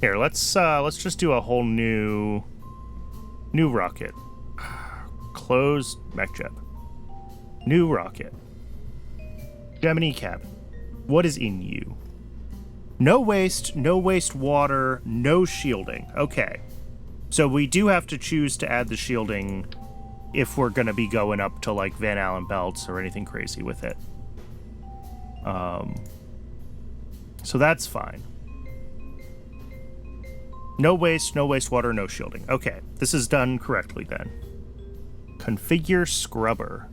Here, let's just do a whole new rocket. Closed mech jet. New rocket. Gemini cabin. What is in you? No waste, no water, no shielding. Okay. So we do have to choose to add the shielding if we're going to be going up to, like, Van Allen belts or anything crazy with it. So that's fine. No waste, no wastewater, no shielding. Okay, this is done correctly then. Configure scrubber.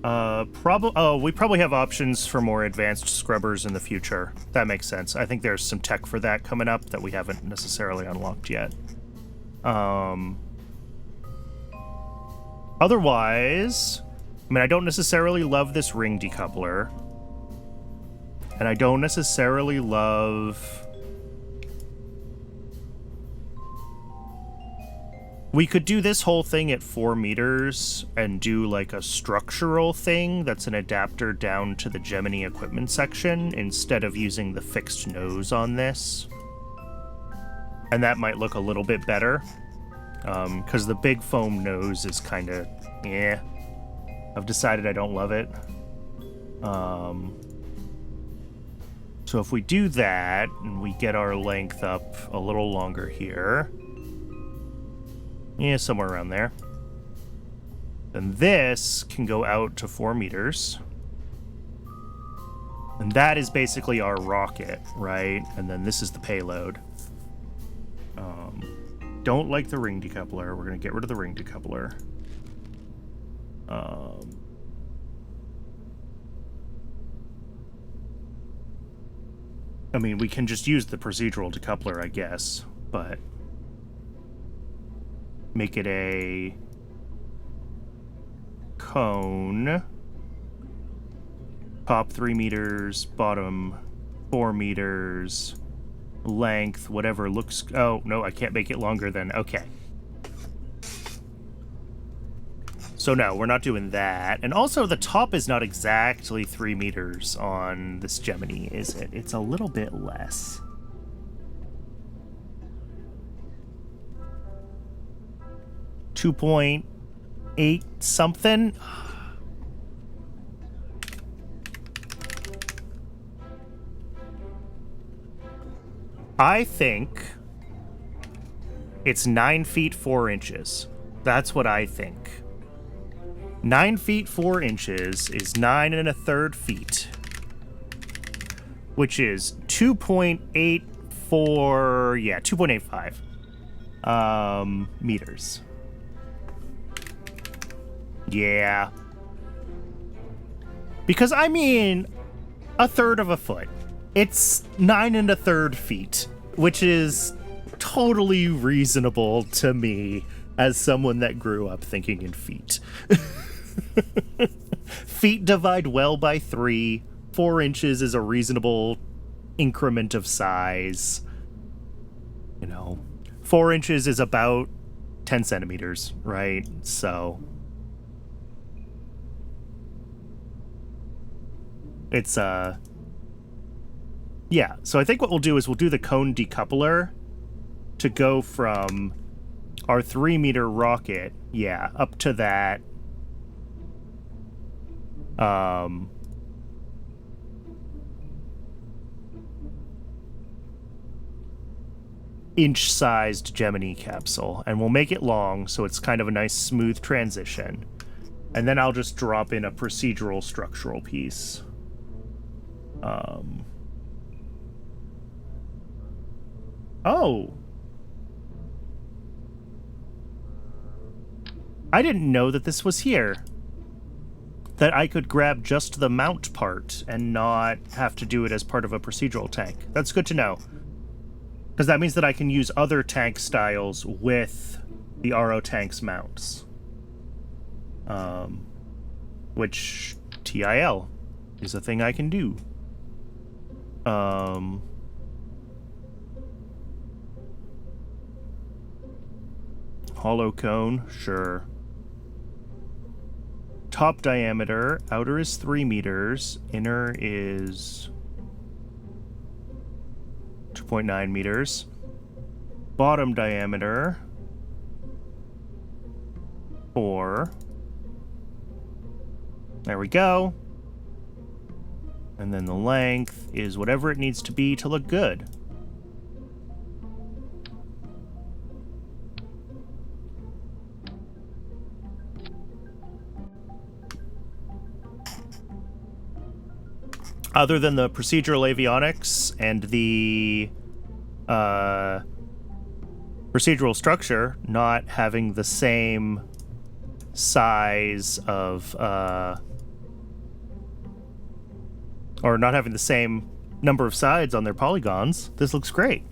We probably have options for more advanced scrubbers in the future. That makes sense. I think there's some tech for that coming up that we haven't necessarily unlocked yet. Otherwise, I mean, I don't necessarily love this ring decoupler. And I don't necessarily love... We could do this whole thing at 4 meters and do like a structural thing that's an adapter down to the Gemini equipment section instead of using the fixed nose on this. And that might look a little bit better. Because the big foam nose is kind of, eh. I've decided I don't love it. So if we do that, and we get our length up a little longer here, yeah, somewhere around there, then this can go out to 4 meters. And that is basically our rocket, right? And then this is the payload. Don't like the ring decoupler. We're going to get rid of the ring decoupler. I mean, we can just use the procedural decoupler, I guess, but make it a cone. Top 3 meters, bottom 4 meters, length, whatever looks... Oh, no, I can't make it longer than... Okay. So no, we're not doing that. And also, the top is not exactly 3 meters on this Gemini, is it? It's a little bit less. .8 something. I think it's 9 feet 4 inches. That's what I think. 9 feet 4 inches is 9 1/3 feet, which is 2.84. Yeah, 2.85 meters. Yeah. Because, I mean, 1/3 of a foot. It's 9 1/3 feet, which is totally reasonable to me as someone that grew up thinking in feet. Feet divide well by 3. 4 inches is a reasonable increment of size. You know, 4 inches is about 10 centimeters, right? So... it's, yeah, so I think what we'll do is we'll do the cone decoupler to go from our 3 meter rocket, yeah, up to that, inch-sized Gemini capsule, and we'll make it long so it's kind of a nice smooth transition. And then I'll just drop in a procedural structural piece. Oh. I didn't know that this was here. That I could grab just the mount part and not have to do it as part of a procedural tank. That's good to know. Because that means that I can use other tank styles with the RO tank's mounts. which TIL is a thing I can do. Hollow cone, sure. Top diameter, outer is 3 meters, inner is 2.9 meters. Bottom diameter, 4. There we go. And then the length is whatever it needs to be to look good. Other than the procedural avionics and the procedural structure not having the same size of, or not having the same number of sides on their polygons, this looks great.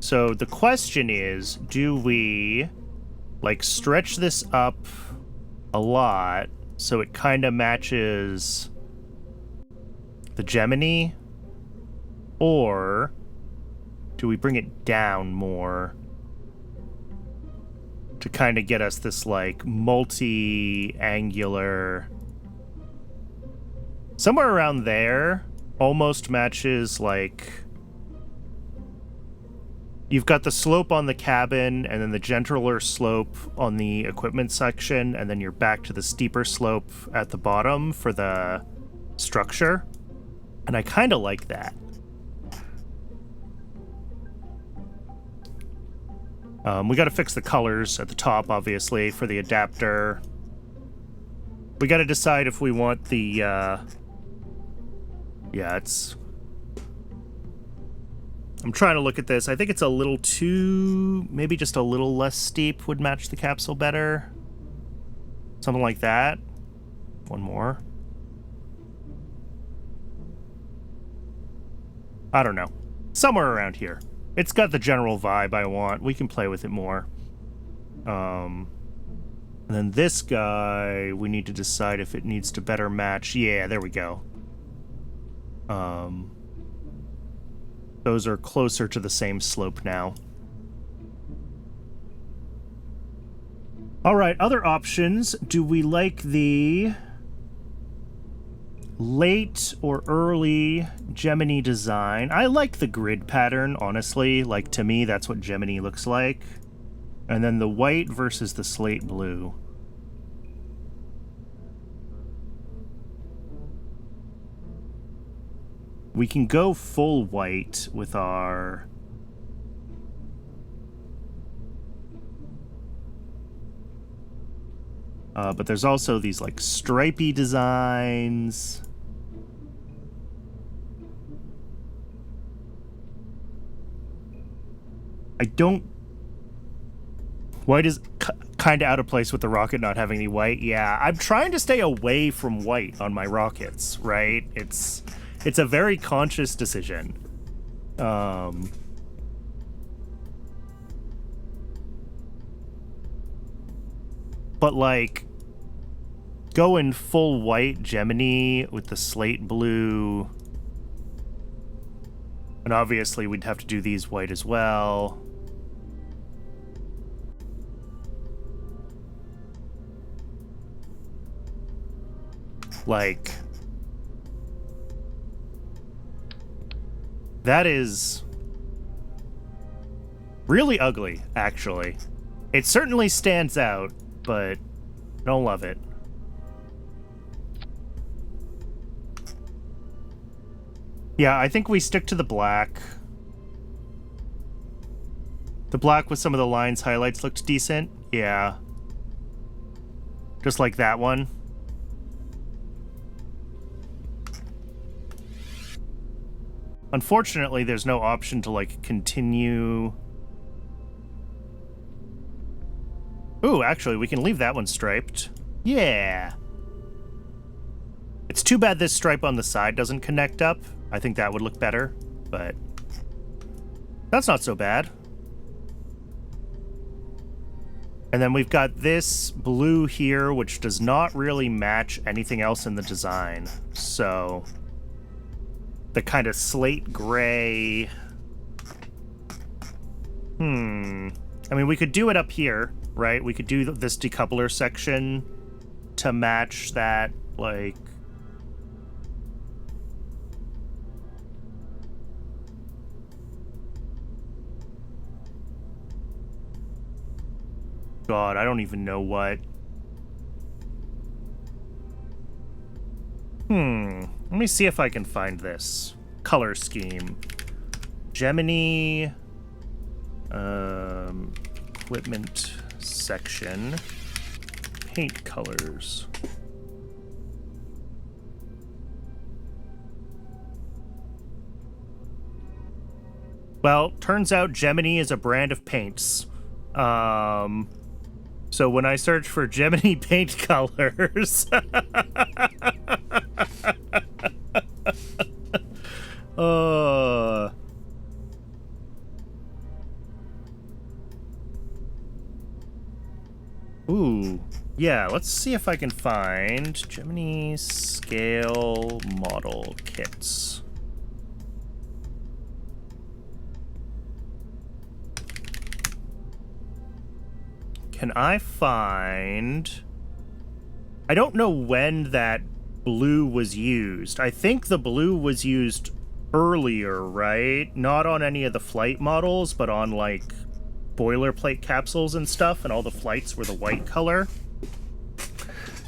So the question is, do we like stretch this up a lot so it kind of matches the Gemini, or do we bring it down more to kind of get us this like multi-angular, somewhere around there, almost matches like you've got the slope on the cabin and then the gentler slope on the equipment section, and then you're back to the steeper slope at the bottom for the structure. And I kind of like that. We got to fix the colors at the top, obviously, for the adapter. We got to decide if we want the, yeah, it's... I'm trying to look at this. I think it's a little too... Maybe just a little less steep would match the capsule better. Something like that. One more. I don't know. Somewhere around here. It's got the general vibe I want. We can play with it more. And then this guy, we need to decide if it needs to better match. Yeah, there we go. Those are closer to the same slope now. All right, other options. Do we like the late or early Gemini design? I like the grid pattern, honestly. Like, to me, that's what Gemini looks like. And then the white versus the slate blue. We can go full white with our... but there's also these, like, stripy designs. I don't... White is kind of out of place with the rocket not having any white. Yeah, I'm trying to stay away from white on my rockets, right? It's a very conscious decision. But, like, going full white Gemini with the slate blue... And obviously we'd have to do these white as well. Like... That is really ugly, actually. It certainly stands out, but I don't love it. Yeah, I think we stick to the black. The black with some of the lines highlights looked decent. Yeah. Just like that one. Unfortunately, there's no option to, like, continue... Ooh, actually, we can leave that one striped. Yeah! It's too bad this stripe on the side doesn't connect up. I think that would look better, but... That's not so bad. And then we've got this blue here, which does not really match anything else in the design. So the kind of slate gray. I mean, we could do it up here, right? We could do this decoupler section to match that, like... God, I don't even know what... Let me see if I can find this. Color scheme. Gemini... equipment section. Paint colors. Well, turns out Gemini is a brand of paints. So when I search for Gemini paint colors... Ooh, yeah, let's see if I can find Gemini scale model kits. Can I find... I don't know when that blue was used. I think the blue was used earlier, right? Not on any of the flight models, but on, like, boilerplate capsules and stuff, and all the flights were the white color.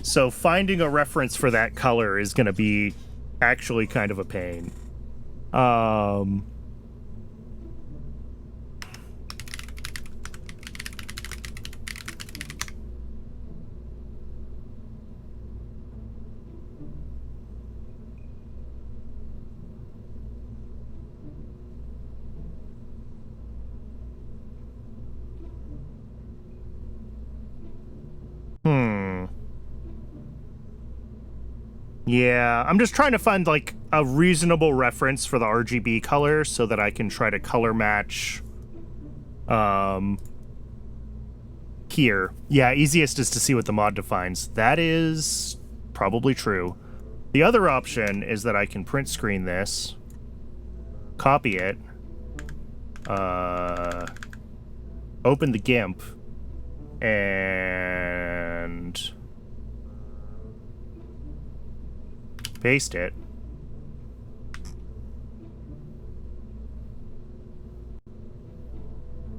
So finding a reference for that color is going to be actually kind of a pain. Yeah, I'm just trying to find, like, a reasonable reference for the RGB color so that I can try to color match, here. Yeah, easiest is to see what the mod defines. That is probably true. The other option is that I can print screen this, copy it, open the GIMP, and... paste it.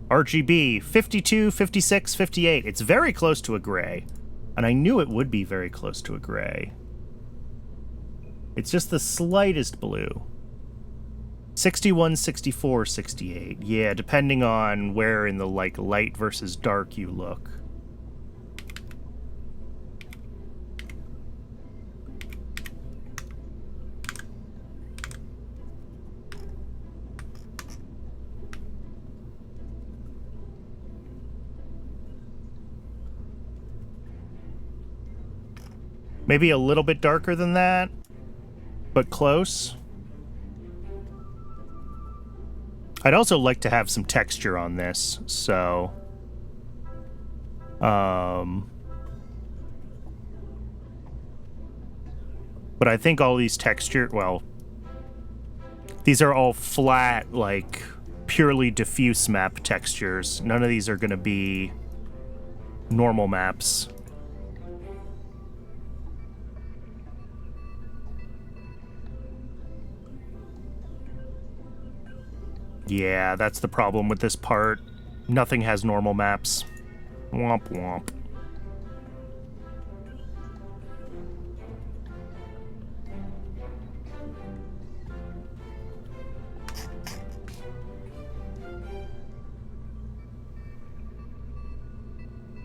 RGB 52, 56, 58. It's very close to a gray. And I knew it would be very close to a gray. It's just the slightest blue. 61, 64, 68. Yeah, depending on where in the, like, light versus dark you look. Maybe a little bit darker than that, but close. I'd also like to have some texture on this, so... but I think all these texture... well, these are all flat, like, purely diffuse map textures. None of these are going to be normal maps. Yeah, that's the problem with this part. Nothing has normal maps. Womp womp.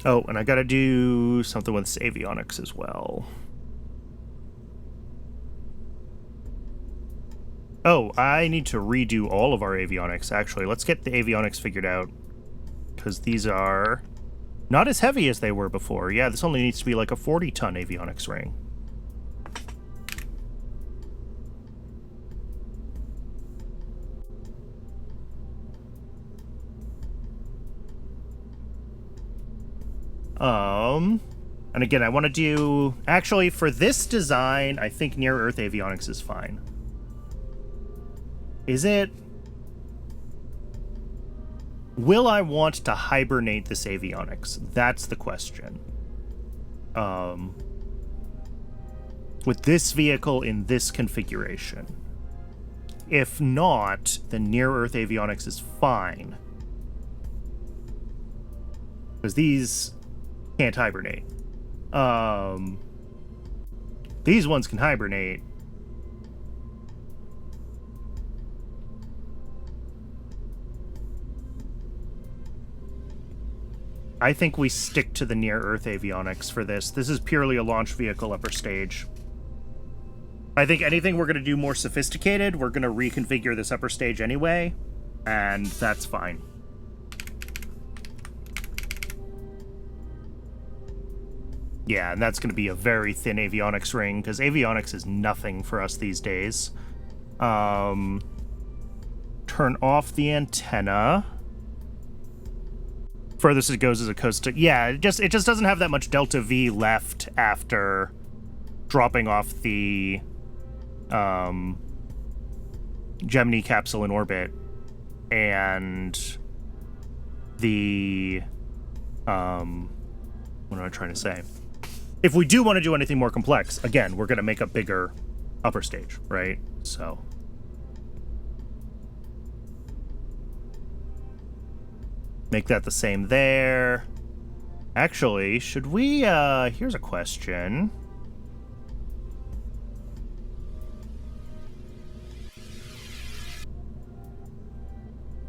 Oh, and I gotta do something with avionics as well. Oh, I need to redo all of our avionics, actually. Let's get the avionics figured out. Because these are not as heavy as they were before. Yeah, this only needs to be like a 40-ton avionics ring. And again, I want to do... Actually, for this design, I think near-Earth avionics is fine. Is it? Will I want to hibernate this avionics? That's the question. With this vehicle in this configuration. If not, then near-Earth avionics is fine. Because these can't hibernate. These ones can hibernate. I think we stick to the near-Earth avionics for this. This is purely a launch vehicle upper stage. I think anything we're going to do more sophisticated, we're going to reconfigure this upper stage anyway, and that's fine. Yeah, and that's going to be a very thin avionics ring, because avionics is nothing for us these days. Turn off the antenna. Furthest it goes is a coast to... Yeah, it just doesn't have that much delta V left after dropping off the Gemini capsule in orbit and the what am I trying to say? If we do want to do anything more complex, again, we're going to make a bigger upper stage, right? So make that the same there. Actually, should we, here's a question.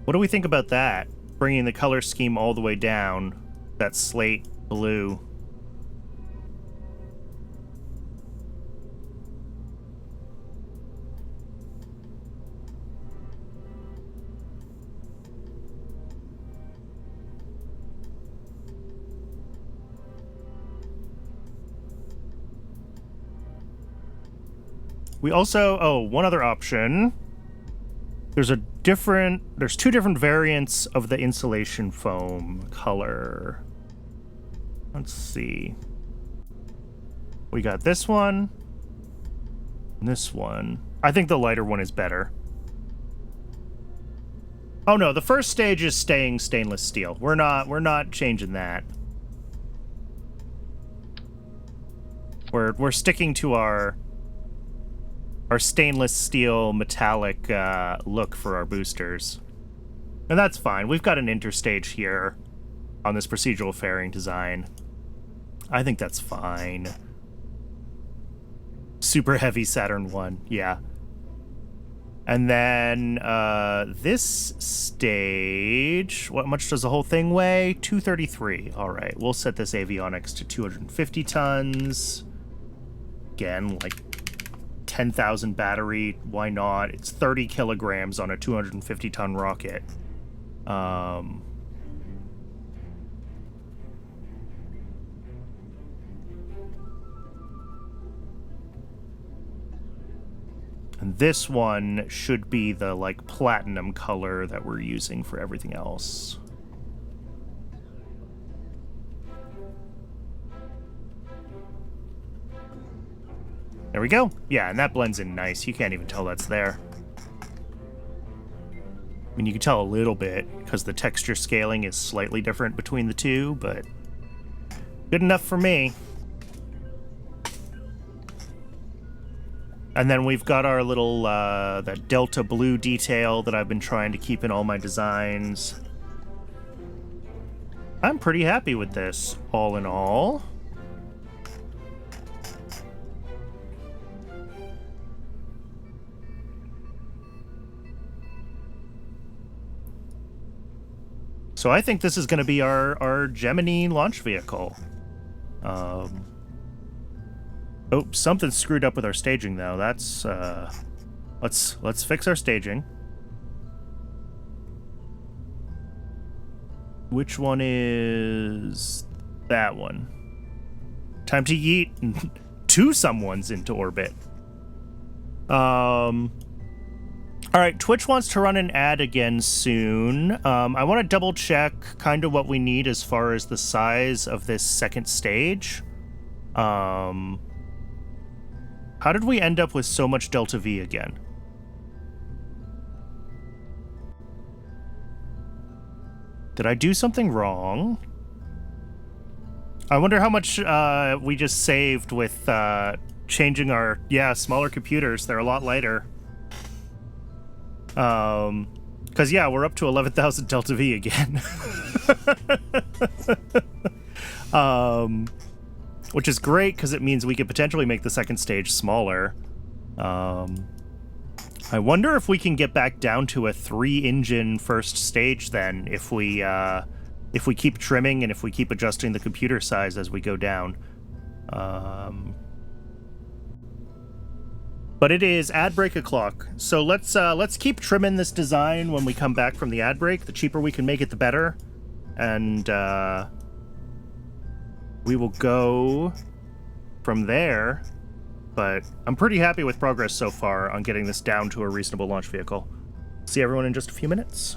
What do we think about that? Bringing the color scheme all the way down, that slate blue. We also, one other option. There's two different variants of the insulation foam color. Let's see. We got this one, and this one. I think the lighter one is better. Oh no, the first stage is staying stainless steel. We're not changing that. We're sticking to our stainless steel metallic look for our boosters. And that's fine. We've got an interstage here on this procedural fairing design. I think that's fine. Super heavy Saturn 1, yeah. And then this stage, what much does the whole thing weigh? 233. All right, we'll set this avionics to 250 tons. Again, like 10,000 battery, why not? It's 30 kilograms on a 250-ton rocket. And this one should be the, like, platinum color that we're using for everything else. There we go. Yeah, and that blends in nice. You can't even tell that's there. I mean, you can tell a little bit because the texture scaling is slightly different between the two, but good enough for me. And then we've got our little, that Delta blue detail that I've been trying to keep in all my designs. I'm pretty happy with this, all in all. So I think this is going to be our Gemini launch vehicle. Oh, something's screwed up with our staging, though. That's, let's fix our staging. Which one is that one? Time to yeet two someones into orbit. All All right, Twitch wants to run an ad again soon. I want to double check kind of what we need as far as the size of this second stage. How did we end up with so much Delta V again? Did I do something wrong? I wonder how much we just saved with changing our, smaller computers. They're a lot lighter. Because, yeah, we're up to 11,000 Delta V again. Which is great, because it means we could potentially make the second stage smaller. I wonder if we can get back down to a 3-engine first stage then, if we keep trimming and if we keep adjusting the computer size as we go down. But it is ad break o'clock, so let's keep trimming this design when we come back from the ad break. The cheaper we can make it, the better. And we will go from there. But I'm pretty happy with progress so far on getting this down to a reasonable launch vehicle. See everyone in just a few minutes.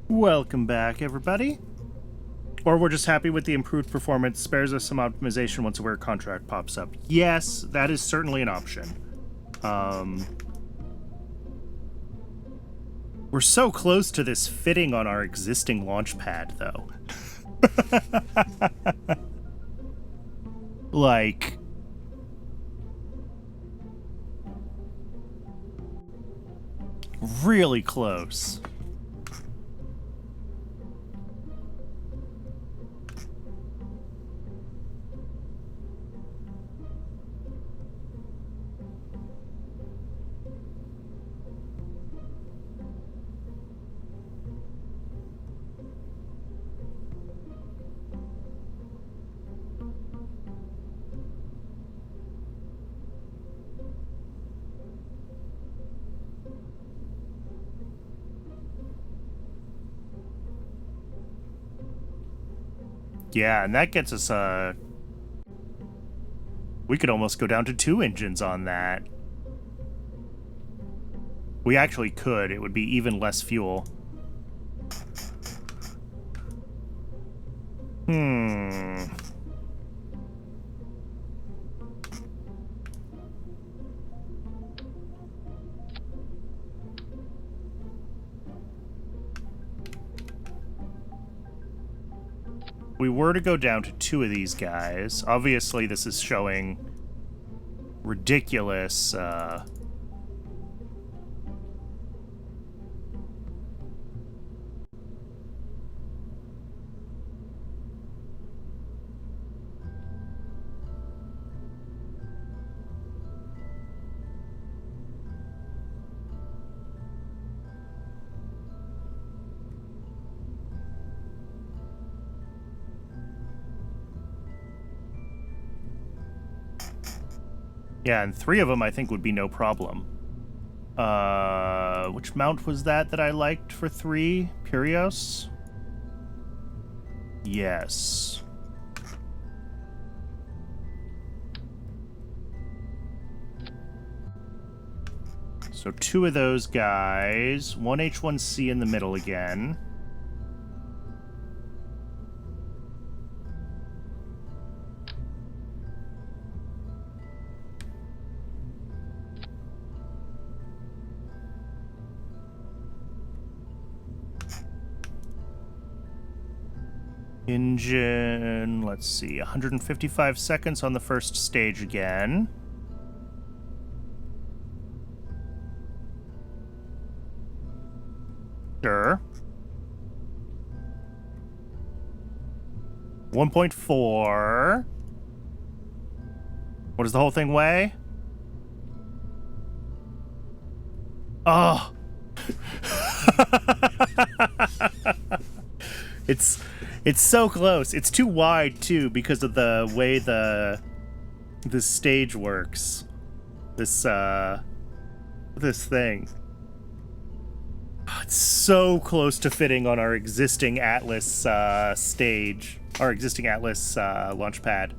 Welcome back, everybody. Or we're just happy with the improved performance, spares us some optimization once a wear contract pops up. Yes, that is certainly an option. We're so close to this fitting on our existing launch pad, though. Like... really close. Yeah, and that gets us, we could almost go down to 2 engines on that. We actually could. It would be even less fuel. We were to go down to 2 of these guys. Obviously, this is showing ridiculous, yeah, and 3 of them I think would be no problem. Which mount was that I liked for 3? Purios? Yes. So 2 of those guys. 1 H1C in the middle again. Engine, let's see, 155 seconds on the first stage again. Sure. 1.4. What does the whole thing weigh? Oh. It's so close. It's too wide too because of the way the stage works. This thing. Oh, it's so close to fitting on our existing Atlas stage, our existing Atlas launch pad.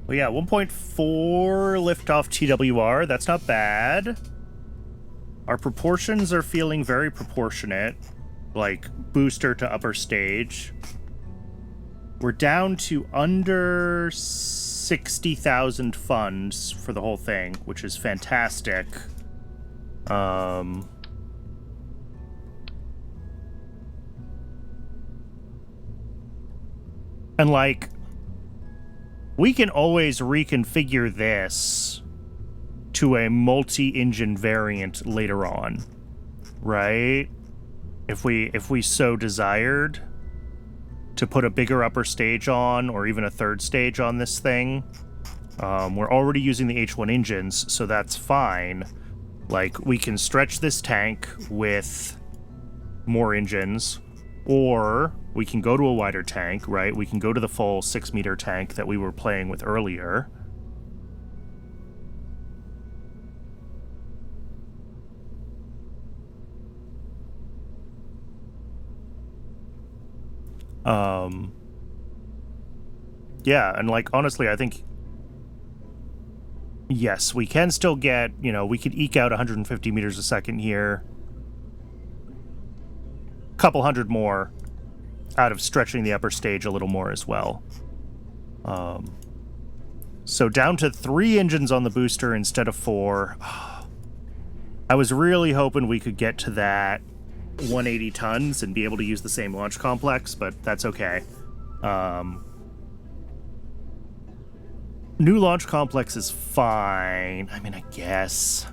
Well, yeah, 1.4 liftoff TWR. That's not bad. Our proportions are feeling very proportionate, like booster to upper stage. We're down to under 60,000 funds for the whole thing, which is fantastic. And, like, we can always reconfigure this to a multi-engine variant later on, right? If we so desired to put a bigger upper stage on, or even a third stage on this thing. We're already using the H1 engines, so that's fine. Like, we can stretch this tank with more engines, or we can go to a wider tank, right? We can go to the full 6-meter tank that we were playing with earlier. Yeah, and, like, honestly, I think, yes, we can still get, you know, we could eke out 150 meters a second here. A couple hundred more out of stretching the upper stage a little more as well. So down to 3 engines on the booster instead of 4. I was really hoping we could get to that 180 tons and be able to use the same launch complex, but that's okay. New launch complex is fine. I mean, I guess.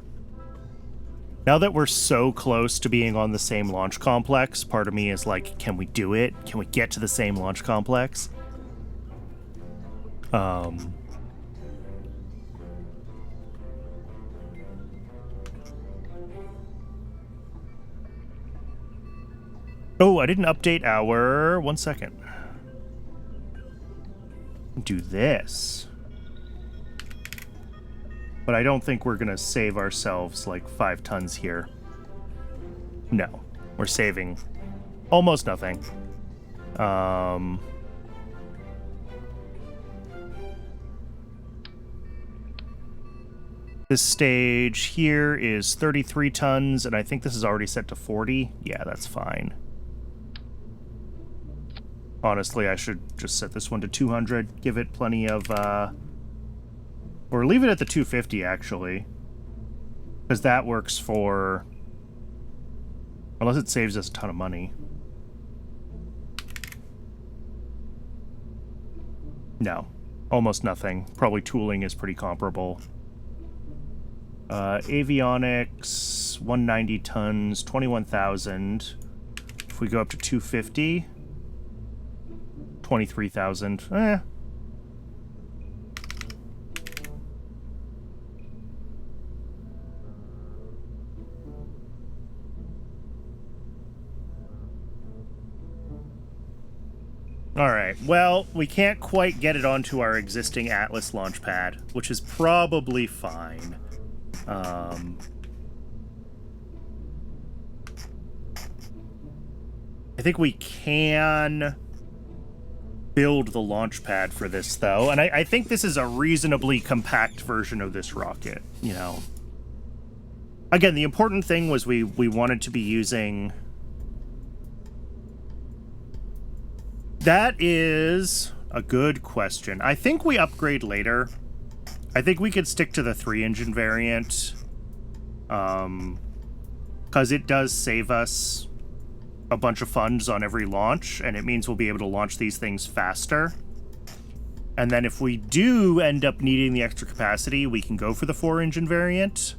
Now that we're so close to being on the same launch complex, part of me is like, can we do it? Can we get to the same launch complex? Oh, I didn't update our... 1 second. Do this. But I don't think we're gonna save ourselves like 5 tons here. No. We're saving almost nothing. This stage here is 33 tons, and I think this is already set to 40. Yeah, that's fine. Honestly, I should just set this one to 200, give it plenty of, or leave it at the 250, actually. Because that works for... Unless it saves us a ton of money. No. Almost nothing. Probably tooling is pretty comparable. Avionics, 190 tons, 21,000. If we go up to 250... 23,000. Eh. Alright, well, we can't quite get it onto our existing Atlas launch pad, which is probably fine. I think we can build the launch pad for this, though, and I think this is a reasonably compact version of this rocket, you know. Again, the important thing was we wanted to be using... That is a good question. I think we upgrade later. I think we could stick to the 3-engine variant, because it does save us a bunch of funds on every launch, and it means we'll be able to launch these things faster. And then if we do end up needing the extra capacity, we can go for the 4-engine variant.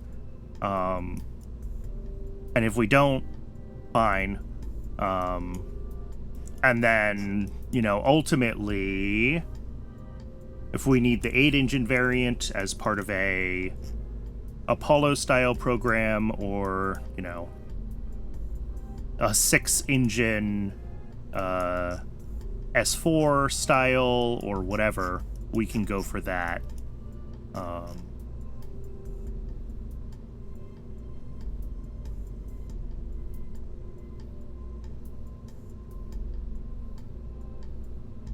And if we don't, fine. And then, you know, ultimately, if we need the 8-engine variant as part of a Apollo-style program, or, you know, a 6-engine S4 style or whatever, we can go for that.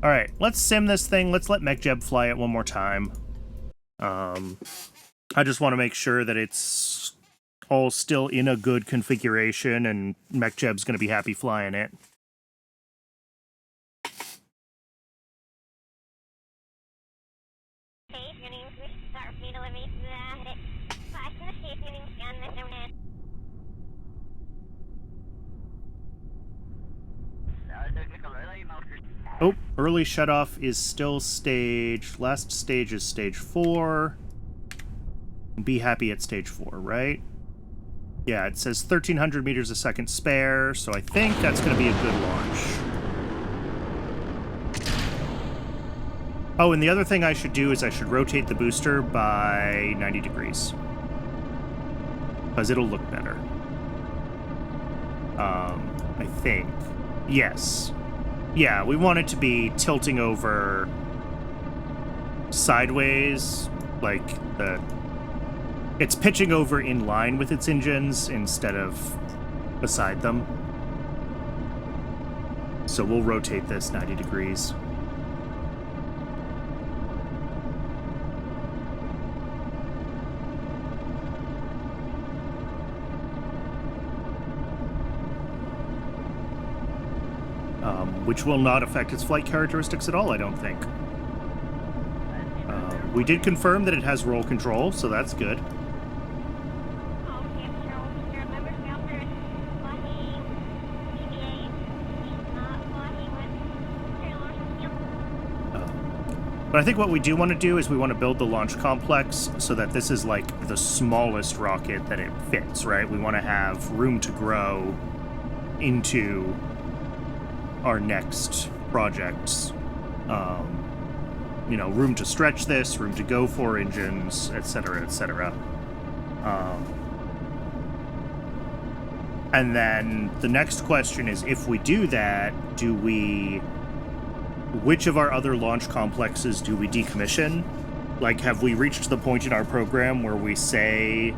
All right, let's sim this thing. Let's let MacJeb fly it one more time. I just want to make sure that it's all still in a good configuration, and MacJeb's going to be happy flying it. Oh, early shutoff is still last stage is stage 4. Be happy at stage 4, right? Yeah, it says 1,300 meters a second spare, so I think that's going to be a good launch. Oh, and the other thing I should do is I should rotate the booster by 90 degrees. Because it'll look better. I think. Yes. Yeah, we want it to be tilting over sideways, like it's pitching over in line with its engines instead of beside them. So we'll rotate this 90 degrees. Which will not affect its flight characteristics at all, I don't think. We did confirm that it has roll control, so that's good. But I think what we do want to do is we want to build the launch complex so that this is like the smallest rocket that it fits, right? We want to have room to grow into our next projects. You know, room to stretch this, room to go for engines, etc., etc. And then the next question is, if we do that, which of our other launch complexes do we decommission? Like, have we reached the point in our program where we say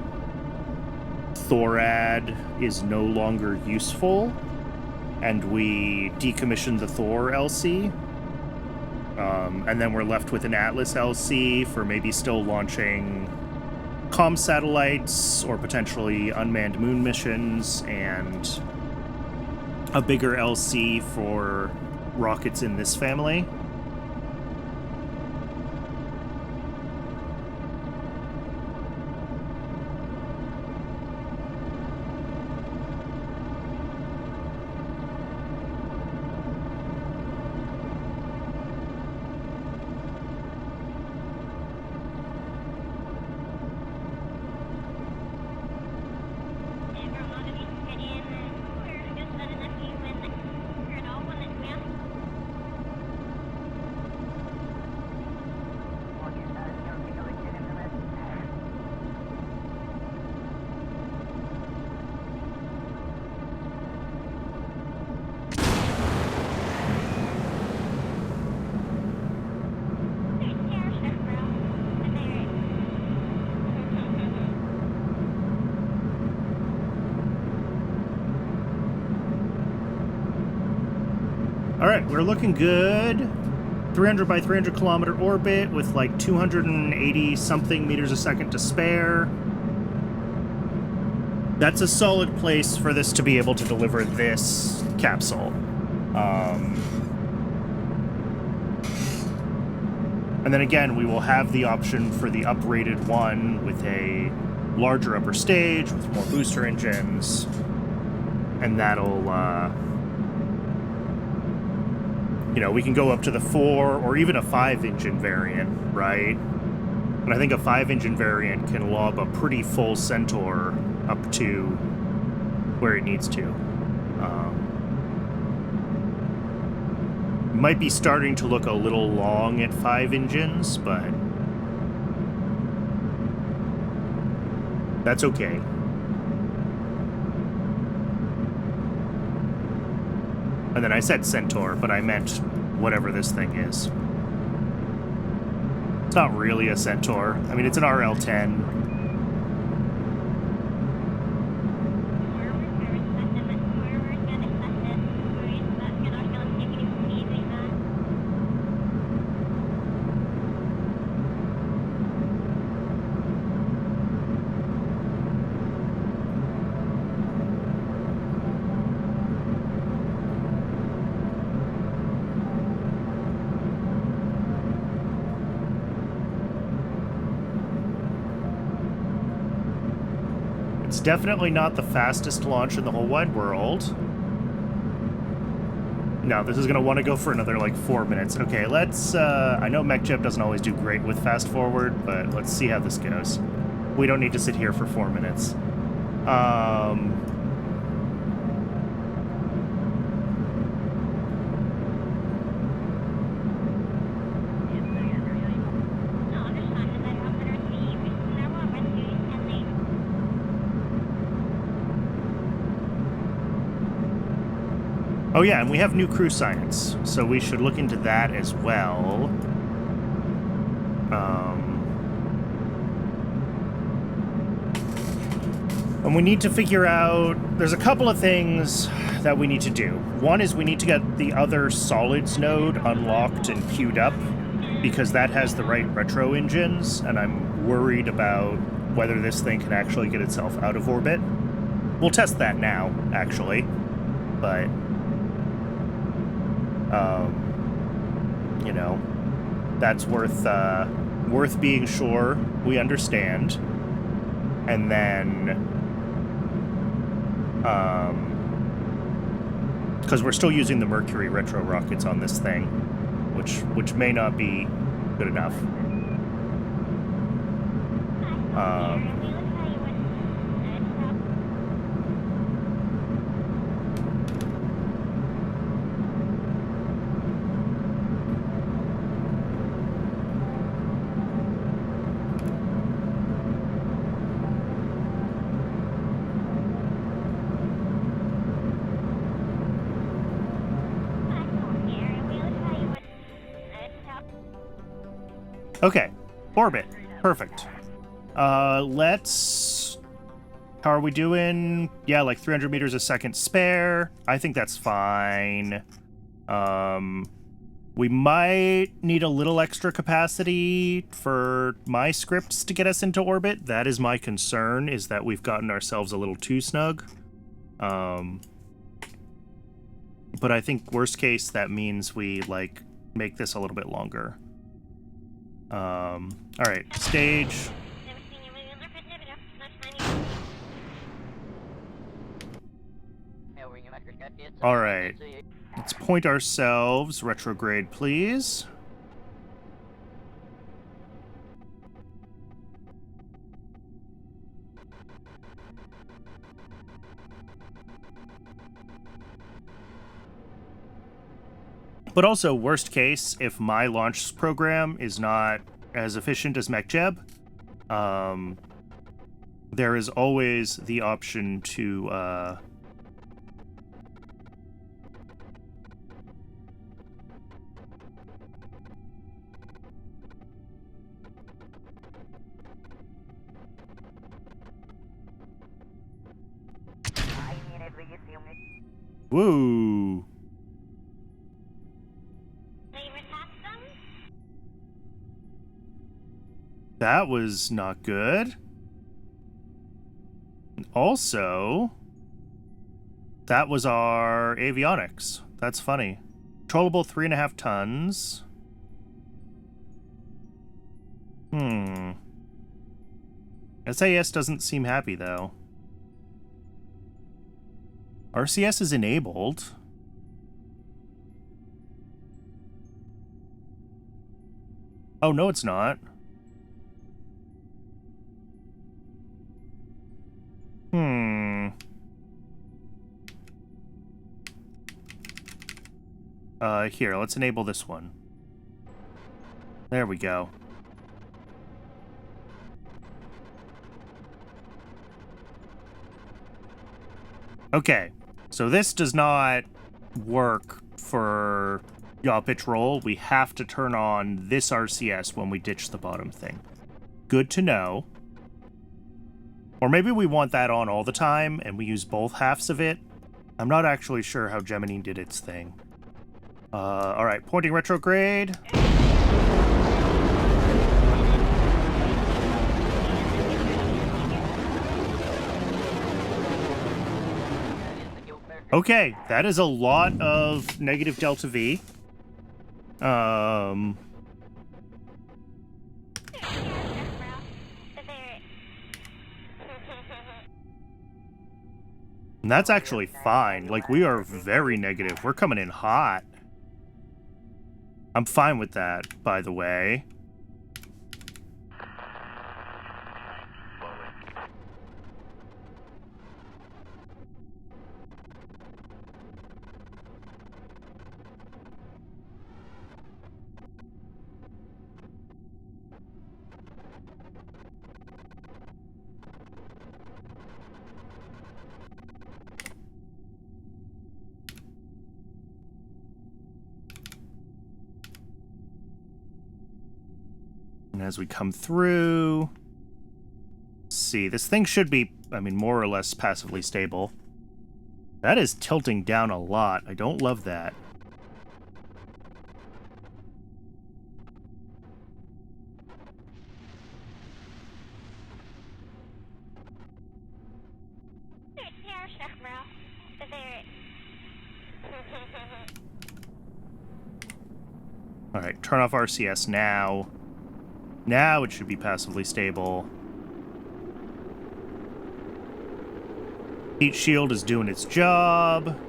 Thorad is no longer useful, and we decommission the Thor LC, and then we're left with an Atlas LC for maybe still launching comm satellites or potentially unmanned moon missions, and a bigger LC for rockets in this family? Alright, we're looking good. 300 by 300 kilometer orbit with like 280 something meters a second to spare. That's a solid place for this to be able to deliver this capsule. And then again, we will have the option for the uprated one with a larger upper stage with more booster engines. And that'll, you know, we can go up to the 4 or even a 5 engine variant, right? And I think a 5 engine variant can lob a pretty full Centaur up to where it needs to. Might be starting to look a little long at 5 engines, but that's okay. And then I said Centaur, but I meant whatever this thing is. It's not really a Centaur. I mean, it's an RL-10. Definitely not the fastest launch in the whole wide world. No, this is going to want to go for another, like, 4 minutes. Okay, let's, I know MacLeod doesn't always do great with fast forward, but let's see how this goes. We don't need to sit here for 4 minutes. Oh yeah, and we have new crew science, so we should look into that as well. And we need to figure out... There's a couple of things that we need to do. One is we need to get the other solids node unlocked and queued up, because that has the right retro engines, and I'm worried about whether this thing can actually get itself out of orbit. We'll test that now, actually, but... you know, that's worth being sure we understand. And then, because we're still using the Mercury retro rockets on this thing, which may not be good enough. Okay, orbit. Perfect. Let's... How are we doing? Yeah, like 300 meters a second spare. I think that's fine. We might need a little extra capacity for my scripts to get us into orbit. That is my concern, is that we've gotten ourselves a little too snug. But I think worst case, that means we, like, make this a little bit longer. Alright, stage. Alright, let's point ourselves. Retrograde, please. But also, worst case, if my launch program is not as efficient as MacLeod, there is always the option to, Woo! That was not good. Also, that was our avionics. That's funny. Controllable 3.5 tons. SAS doesn't seem happy, though. RCS is enabled. Oh, no, it's not. Here, let's enable this one. There we go. Okay, so this does not work for yaw pitch roll. We have to turn on this RCS when we ditch the bottom thing. Good to know. Or maybe we want that on all the time and we use both halves of it. I'm not actually sure how Gemini did its thing. Alright, pointing retrograde. Okay, that is a lot of negative delta V. And that's actually fine. Like, we are very negative. We're coming in hot. I'm fine with that, by the way. And as we come through, let's see, this thing should be, I mean, more or less passively stable. That is tilting down a lot. I don't love that. All right, turn off RCS now. Now it should be passively stable. Heat shield is doing its job.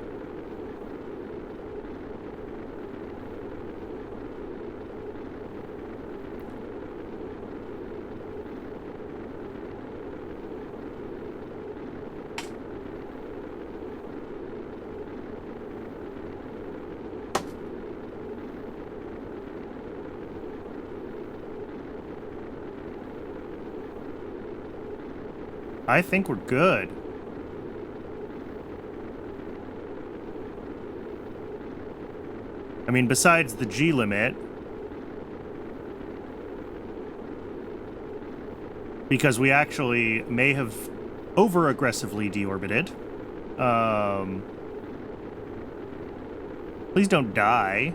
I think we're good. I mean, besides the G limit, because we actually may have over-aggressively deorbited. Please don't die.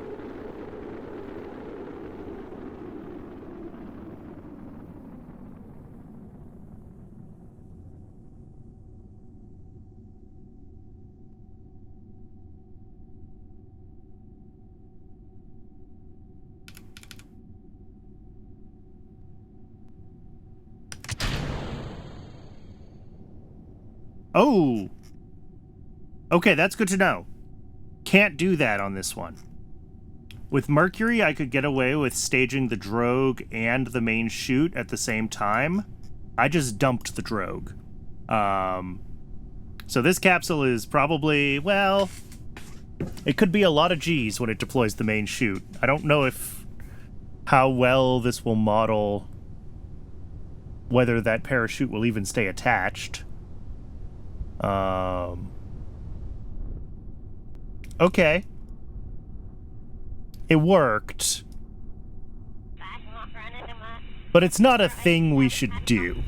Oh! Okay, that's good to know. Can't do that on this one. With Mercury, I could get away with staging the drogue and the main chute at the same time. I just dumped the drogue. So this capsule is probably, well, it could be a lot of G's when it deploys the main chute. I don't know how well this will model whether that parachute will even stay attached. Okay. It worked. But it's not a thing we should do.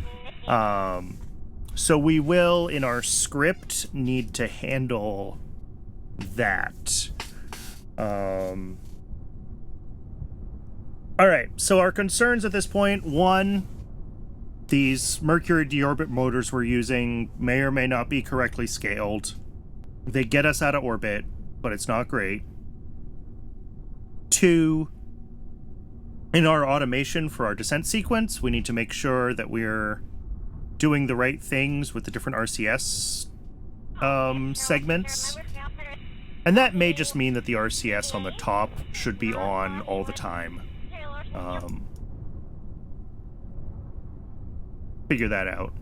So we will, in our script, need to handle that. Alright, so our concerns at this point, one, these Mercury deorbit motors we're using may or may not be correctly scaled. They get us out of orbit, but it's not great. Two, in our automation for our descent sequence, we need to make sure that we're doing the right things with the different RCS segments. And that may just mean that the RCS on the top should be on all the time. Figure that out.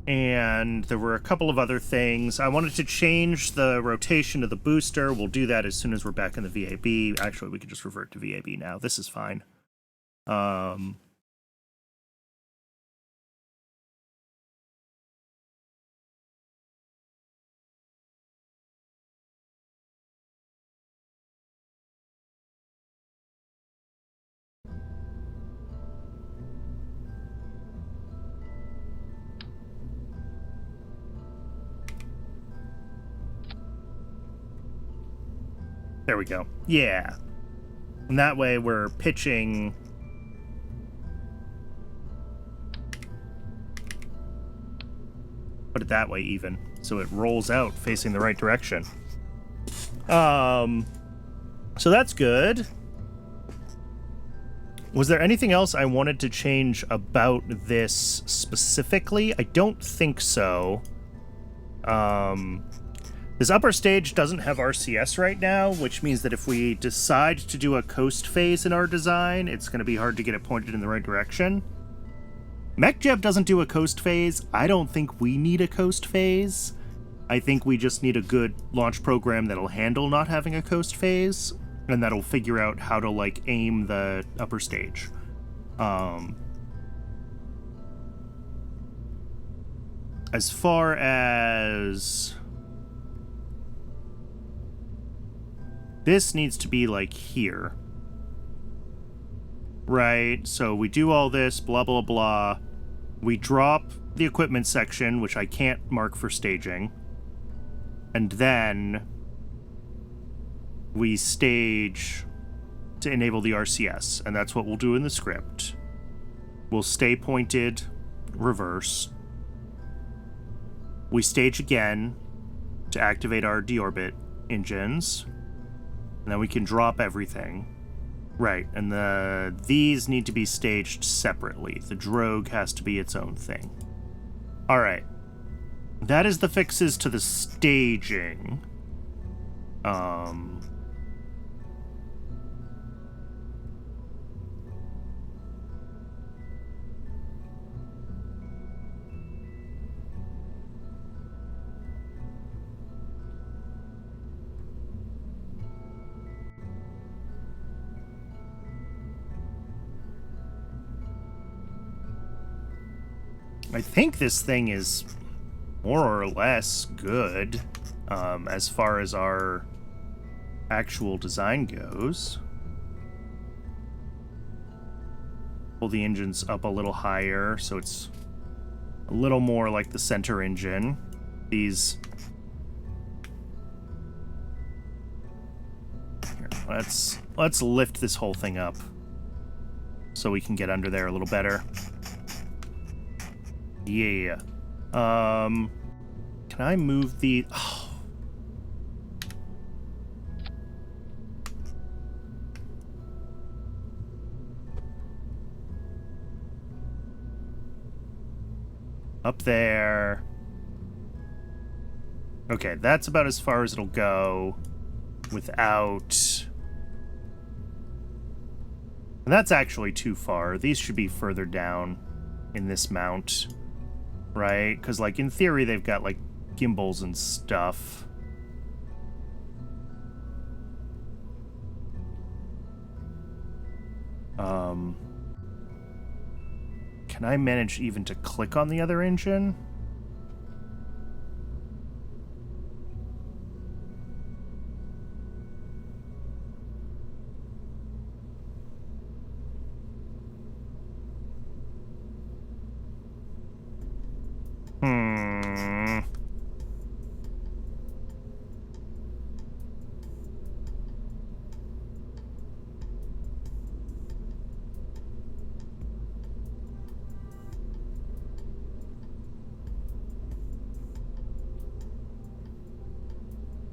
And there were a couple of other things. I wanted to change the rotation of the booster. We'll do that as soon as we're back in the VAB. Actually, we can just revert to VAB now. This is fine. There we go. Yeah. And that way we're pitching... Put it that way, even. So it rolls out facing the right direction. So that's good. Was there anything else I wanted to change about this specifically? I don't think so. This upper stage doesn't have RCS right now, which means that if we decide to do a coast phase in our design, it's going to be hard to get it pointed in the right direction. MechJeb doesn't do a coast phase. I don't think we need a coast phase. I think we just need a good launch program that'll handle not having a coast phase, and that'll figure out how to, like, aim the upper stage. As far as... this needs to be, like, here. Right, so we do all this, blah, blah, blah. We drop the equipment section, which I can't mark for staging. And then we stage to enable the RCS, and that's what we'll do in the script. We'll stay pointed, reverse. We stage again to activate our deorbit engines, and then we can drop everything. Right, and these need to be staged separately. The drogue has to be its own thing. Alright. That is the fixes to the staging. I think this thing is more or less good as far as our actual design goes. Pull the engines up a little higher so it's a little more like the center engine. These... here, let's lift this whole thing up so we can get under there a little better. Yeah. Can I move the... oh. Up there. Okay, that's about as far as it'll go without... and that's actually too far. These should be further down in this mount. Right? Because, like, in theory, they've got, like, gimbals and stuff. Can I manage even to click on the other engine?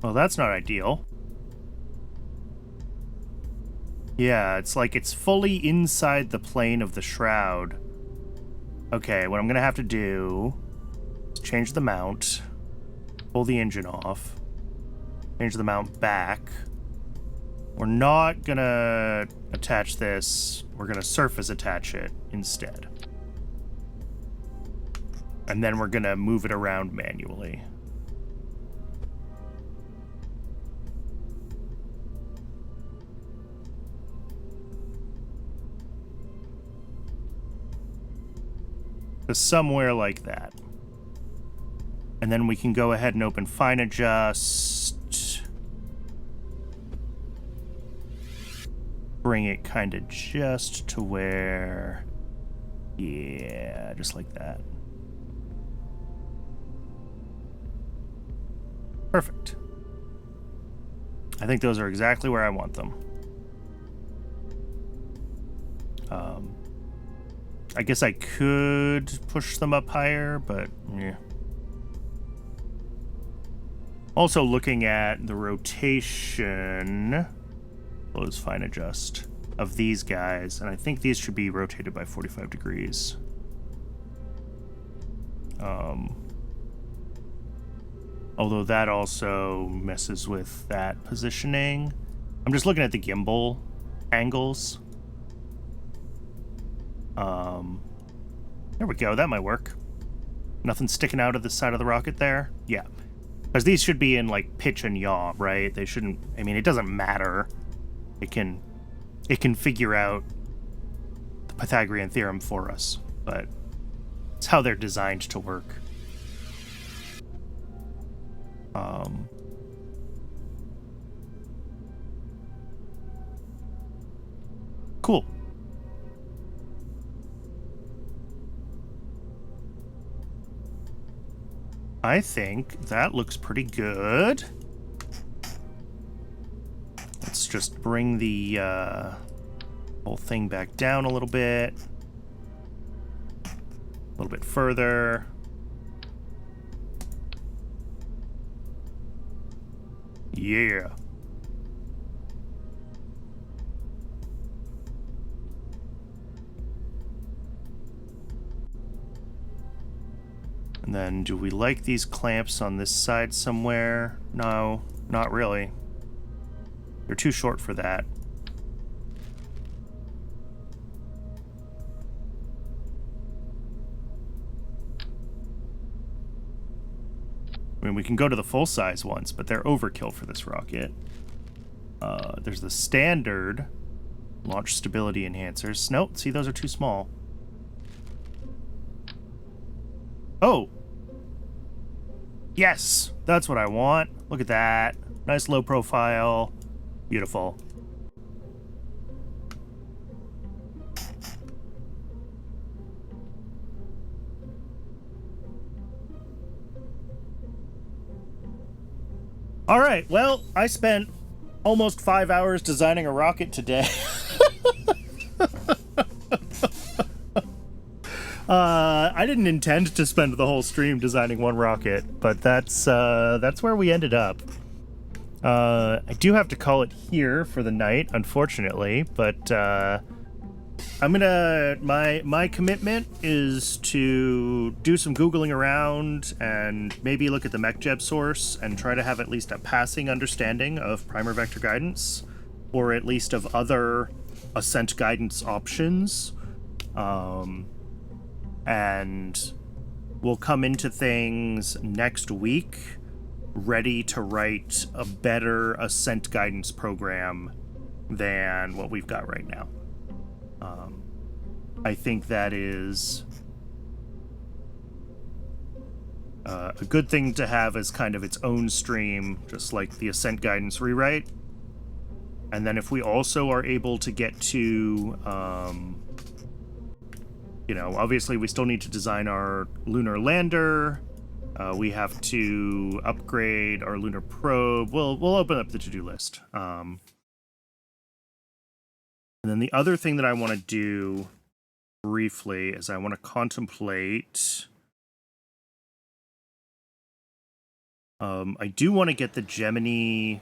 Well, that's not ideal. Yeah, it's like it's fully inside the plane of the shroud. Okay, what I'm gonna have to do is change the mount, pull the engine off, change the mount back. We're not gonna attach this, we're gonna surface attach it instead. And then we're gonna move it around manually. Somewhere like that. And then we can go ahead and open Fine Adjust. Bring it kind of just to where... yeah, just like that. Perfect. I think those are exactly where I want them. I guess I could push them up higher, but yeah. Also looking at the rotation, close, fine, adjust, of these guys, and I think these should be rotated by 45 degrees. Although that also messes with that positioning. I'm just looking at the gimbal angles. There we go, that might work. Nothing sticking out of the side of the rocket there? Yeah. Because these should be in, like, pitch and yaw, right? They shouldn't... I mean, it doesn't matter. It can figure out the Pythagorean theorem for us, but it's how they're designed to work. Cool. I think that looks pretty good. Let's just bring the whole thing back down a little bit further. Yeah. And then, do we like these clamps on this side somewhere? No, not really. They're too short for that. I mean, we can go to the full-size ones, but they're overkill for this rocket. There's the standard launch stability enhancers. Nope, see, those are too small. Oh! Yes! That's what I want. Look at that. Nice low profile. Beautiful. All right, well, I spent almost 5 hours designing a rocket today. I didn't intend to spend the whole stream designing one rocket, but that's where we ended up. I do have to call it here for the night, unfortunately, but I'm gonna... My commitment is to do some Googling around and maybe look at the MechJeb source and try to have at least a passing understanding of primer vector guidance, or at least of other ascent guidance options. And we'll come into things next week ready to write a better ascent guidance program than what we've got right now. I think that is a good thing to have as kind of its own stream, just like the ascent guidance rewrite. And then if we also are able to get to, you know, obviously we still need to design our lunar lander. We have to upgrade our lunar probe. We'll open up the to-do list. And then the other thing that I want to do briefly is I want to contemplate... I do want to get the Gemini...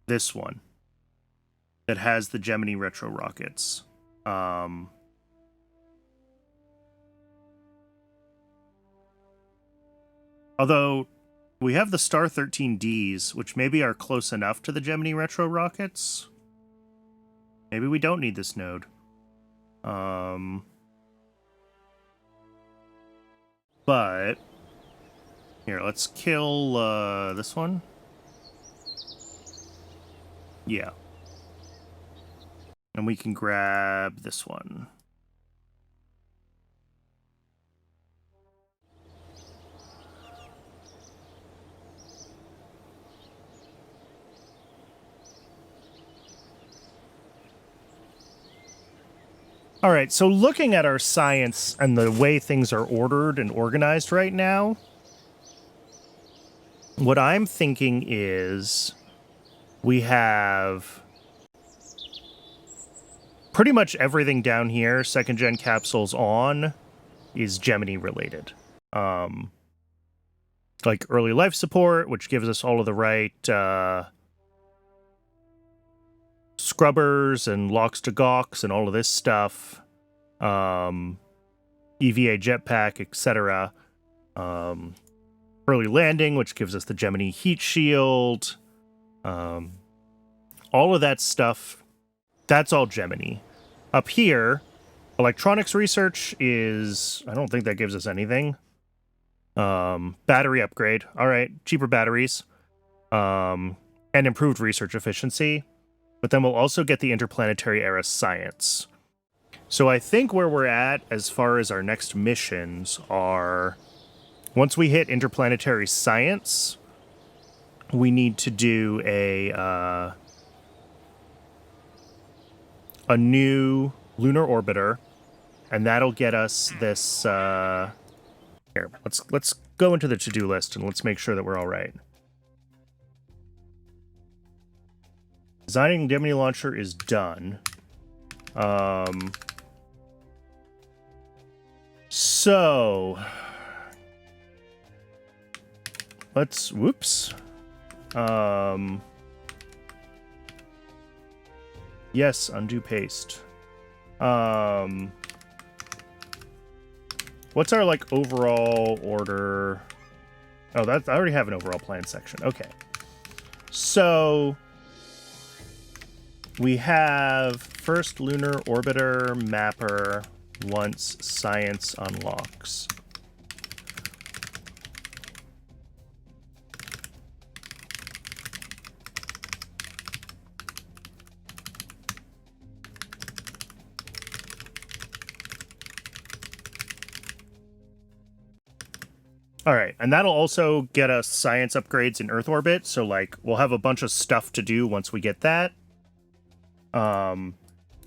This one. That has the Gemini retro rockets. Although... we have the Star 13Ds, which maybe are close enough to the Gemini retro rockets. Maybe we don't need this node. But here, let's kill this one. Yeah. And we can grab this one. All right, so looking at our science and the way things are ordered and organized right now, what I'm thinking is we have pretty much everything down here, second-gen capsules on, is Gemini related. like early life support, which gives us all of the right scrubbers and locks to gawks and all of this stuff. EVA jetpack, etc. Early landing, which gives us the Gemini heat shield. All of that stuff, that's all Gemini. Up here, electronics research is, I don't think that gives us anything. Battery upgrade. All right, cheaper batteries. And improved research efficiency. But then we'll also get the interplanetary era science. So I think where we're at as far as our next missions are, once we hit interplanetary science, we need to do a new lunar orbiter, and that'll get us this. Here, let's go into the to-do list and let's make sure that we're all right. Designing Gemini launcher is done. So let's, whoops. Yes, undo paste. What's our, like, overall order? Oh, I already have an overall plan section. Okay. So we have first lunar orbiter mapper once science unlocks. All right, and that'll also get us science upgrades in Earth orbit, so, like, we'll have a bunch of stuff to do once we get that.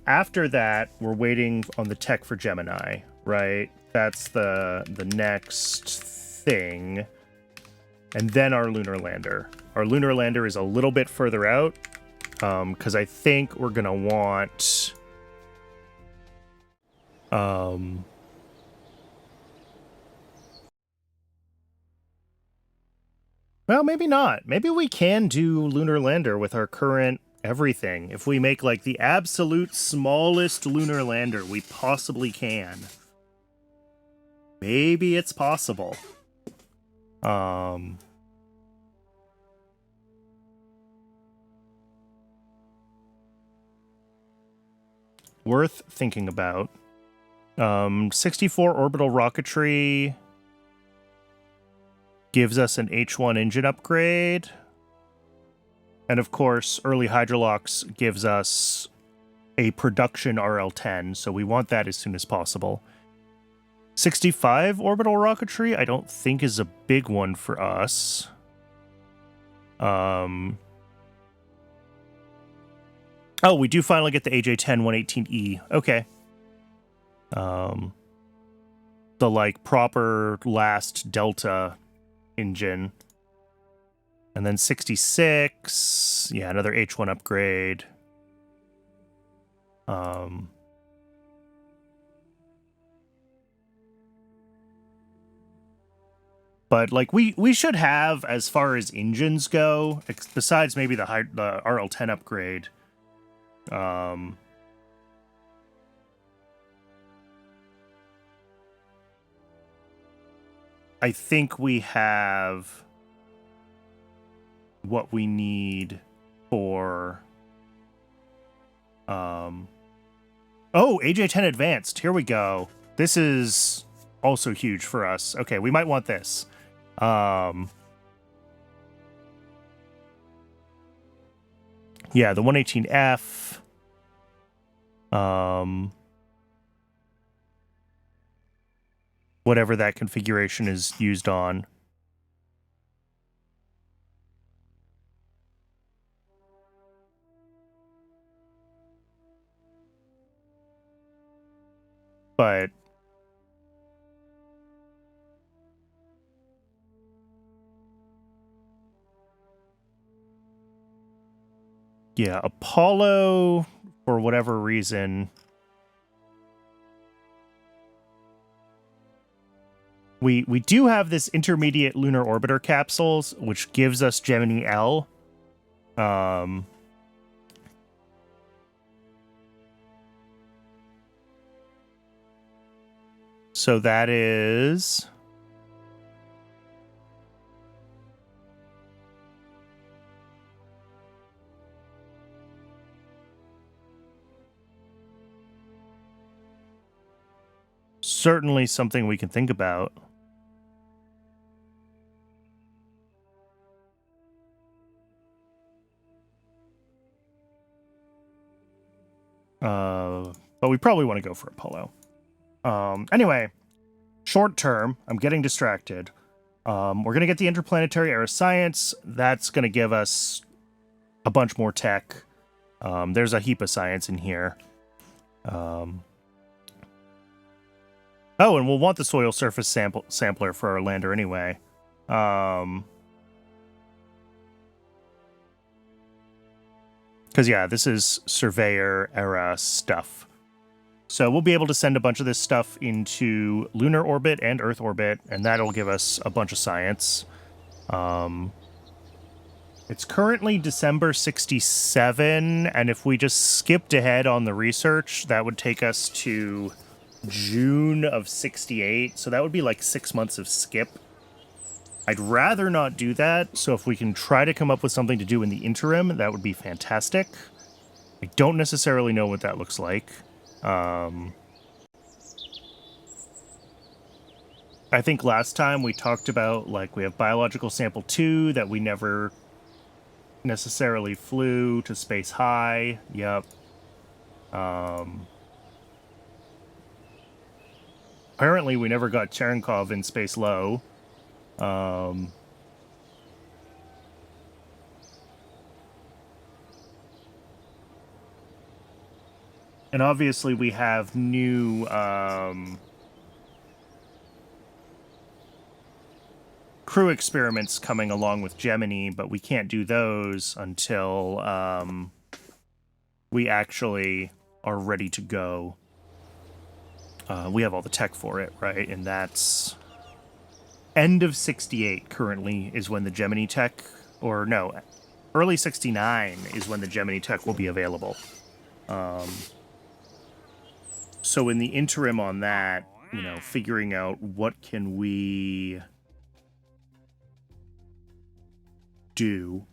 After that, we're waiting on the tech for Gemini, right? That's the next thing. And then our lunar lander. Our lunar lander is a little bit further out, because I think we're going to want... Well, maybe not. Maybe we can do lunar lander with our current everything. If we make, like, the absolute smallest lunar lander we possibly can. Maybe it's possible. Worth thinking about. 64 orbital rocketry gives us an H1 engine upgrade. And of course, early Hydrolox gives us a production RL-10, so we want that as soon as possible. 65 orbital rocketry, I don't think is a big one for us. Oh, we do finally get the AJ-10 118E. Okay. The, like, proper last Delta engine. And then 66, yeah, another H1 upgrade. But, like, we should have, as far as engines go, besides maybe the RL-10 upgrade, I think we have what we need for... Oh, AJ-10 Advanced. Here we go. This is also huge for us. Okay, we might want this. Yeah, the 118F. Whatever that configuration is used on. But yeah, Apollo, for whatever reason, We do have this intermediate lunar orbiter capsules, which gives us Gemini L. So that is... certainly something we can think about. But we probably want to go for Apollo. Anyway, short term, I'm getting distracted. We're going to get the Interplanetary Aeroscience. That's going to give us a bunch more tech. There's a heap of science in here. Oh, and we'll want the soil surface sampler for our lander anyway. Because, yeah, this is Surveyor era stuff. So we'll be able to send a bunch of this stuff into lunar orbit and Earth orbit, and that'll give us a bunch of science. It's currently December 67, and if we just skipped ahead on the research, that would take us to June of 68, so that would be like 6 months of skip. I'd rather not do that, so if we can try to come up with something to do in the interim, that would be fantastic. I don't necessarily know what that looks like. I think last time we talked about, like, we have biological sample 2 that we never necessarily flew to space high. Yep. Apparently we never got Cherenkov in space low. And obviously we have new crew experiments coming along with Gemini, but we can't do those until we actually are ready to go. We have all the tech for it, right? And that's end of 68 currently is when the Gemini tech, or no, early 69 is when the Gemini tech will be available. So in the interim on that, you know, figuring out what can we do.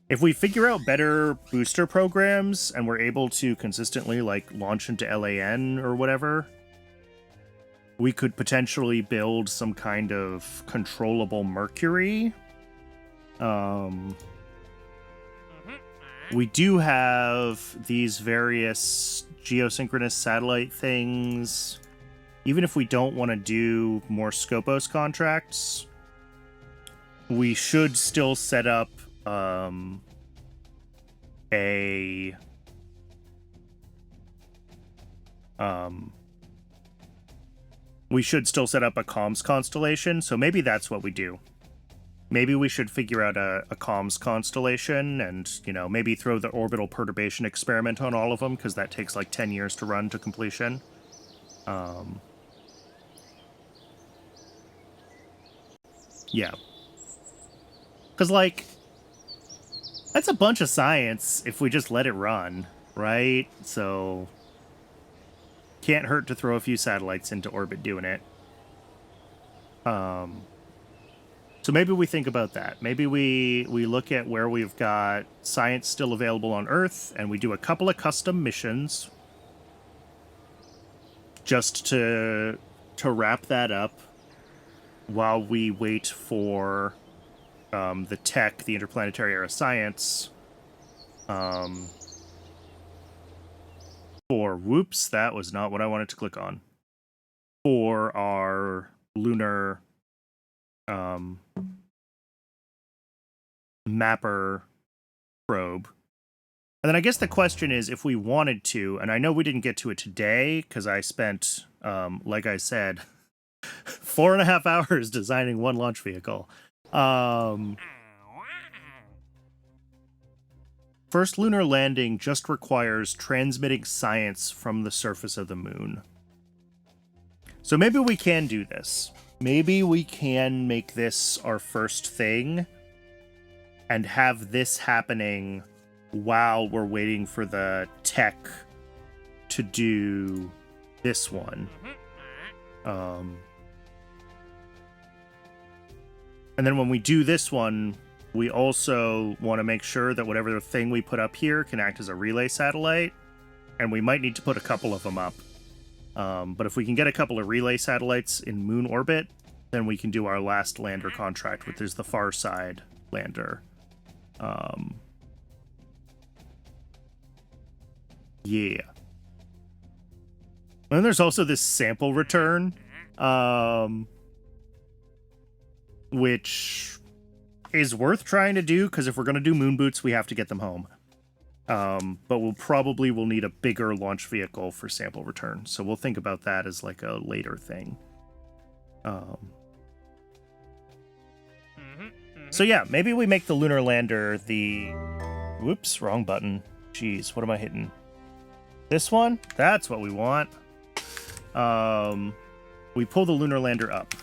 If we figure out better booster programs and we're able to consistently, like, launch into LAN or whatever, we could potentially build some kind of controllable Mercury. We do have these various geosynchronous satellite things. Even if we don't want to do more Scopus contracts, we should still set up we should still set up a comms constellation, so maybe that's what we do. Maybe we should figure out a comms constellation and, you know, maybe throw the orbital perturbation experiment on all of them, because that takes like 10 years to run to completion. Yeah. Because, like, that's a bunch of science if we just let it run, right? So, can't hurt to throw a few satellites into orbit doing it. So maybe we think about that. Maybe we look at where we've got science still available on Earth, and we do a couple of custom missions just to wrap that up while we wait for the tech, the Interplanetary Aeroscience, for, whoops, that was not what I wanted to click on, for our lunar mapper probe. And then I guess the question is, if we wanted to, and I know we didn't get to it today because I spent, like I said, 4.5 hours designing one launch vehicle. First lunar landing just requires transmitting science from the surface of the moon. So maybe we can do this. Maybe we can make this our first thing and have this happening while we're waiting for the tech to do this one. And then when we do this one, we also want to make sure that whatever thing we put up here can act as a relay satellite, and we might need to put a couple of them up. But if we can get a couple of relay satellites in moon orbit, then we can do our last lander contract, which is the far side lander. Yeah. And then there's also this sample return, which is worth trying to do, because if we're going to do moon boots, we have to get them home. But we'll need a bigger launch vehicle for sample return, so we'll think about that as like a later thing. So yeah, maybe we make the lunar lander the... Whoops, wrong button. Jeez, what am I hitting? This one? That's what we want. We pull the lunar lander up.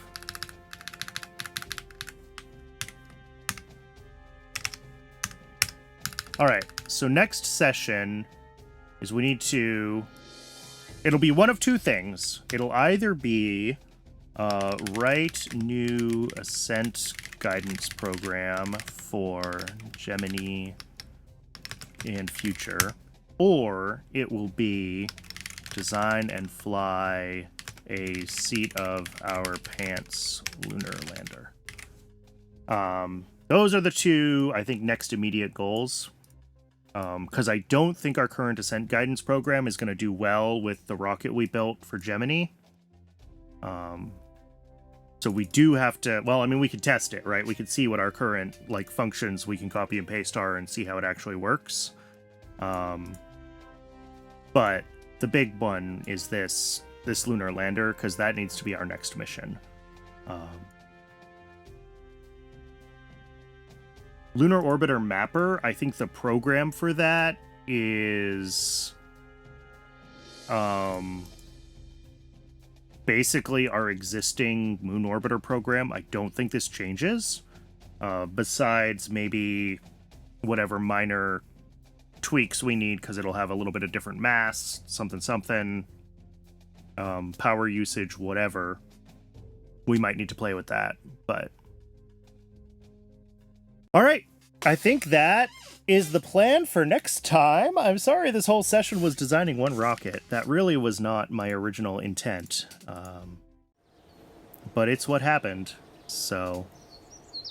All right, so next session is we need to... It'll be one of two things. It'll either be write new ascent guidance program for Gemini in future, or it will be design and fly a seat of our pants lunar lander. Those are the two, I think, next immediate goals. Because I don't think our current ascent guidance program is going to do well with the rocket we built for Gemini. So we do have to... Well, I mean, we could test it, right? We could see what our current functions we can copy and paste are and see how it actually works. But the big one is this lunar lander, because that needs to be our next mission. Lunar Orbiter Mapper, I think the program for that is basically our existing Moon Orbiter program. I don't think this changes, besides maybe whatever minor tweaks we need, because it'll have a little bit of different mass, something, power usage, whatever. We might need to play with that, but... All right, I think that is the plan for next time. I'm sorry this whole session was designing one rocket. That really was not my original intent. But it's what happened. So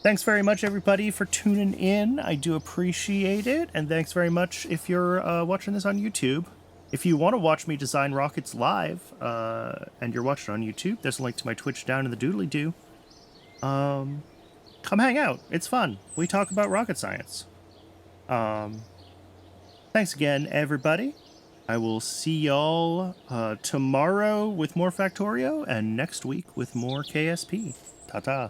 thanks very much, everybody, for tuning in. I do appreciate it. And thanks very much if you're watching this on YouTube. If you want to watch me design rockets live, and you're watching on YouTube, there's a link to my Twitch down in the doodly-doo. Come hang out. It's fun. We talk about rocket science. Thanks again, everybody. I will see y'all tomorrow with more Factorio and next week with more KSP. Ta-ta.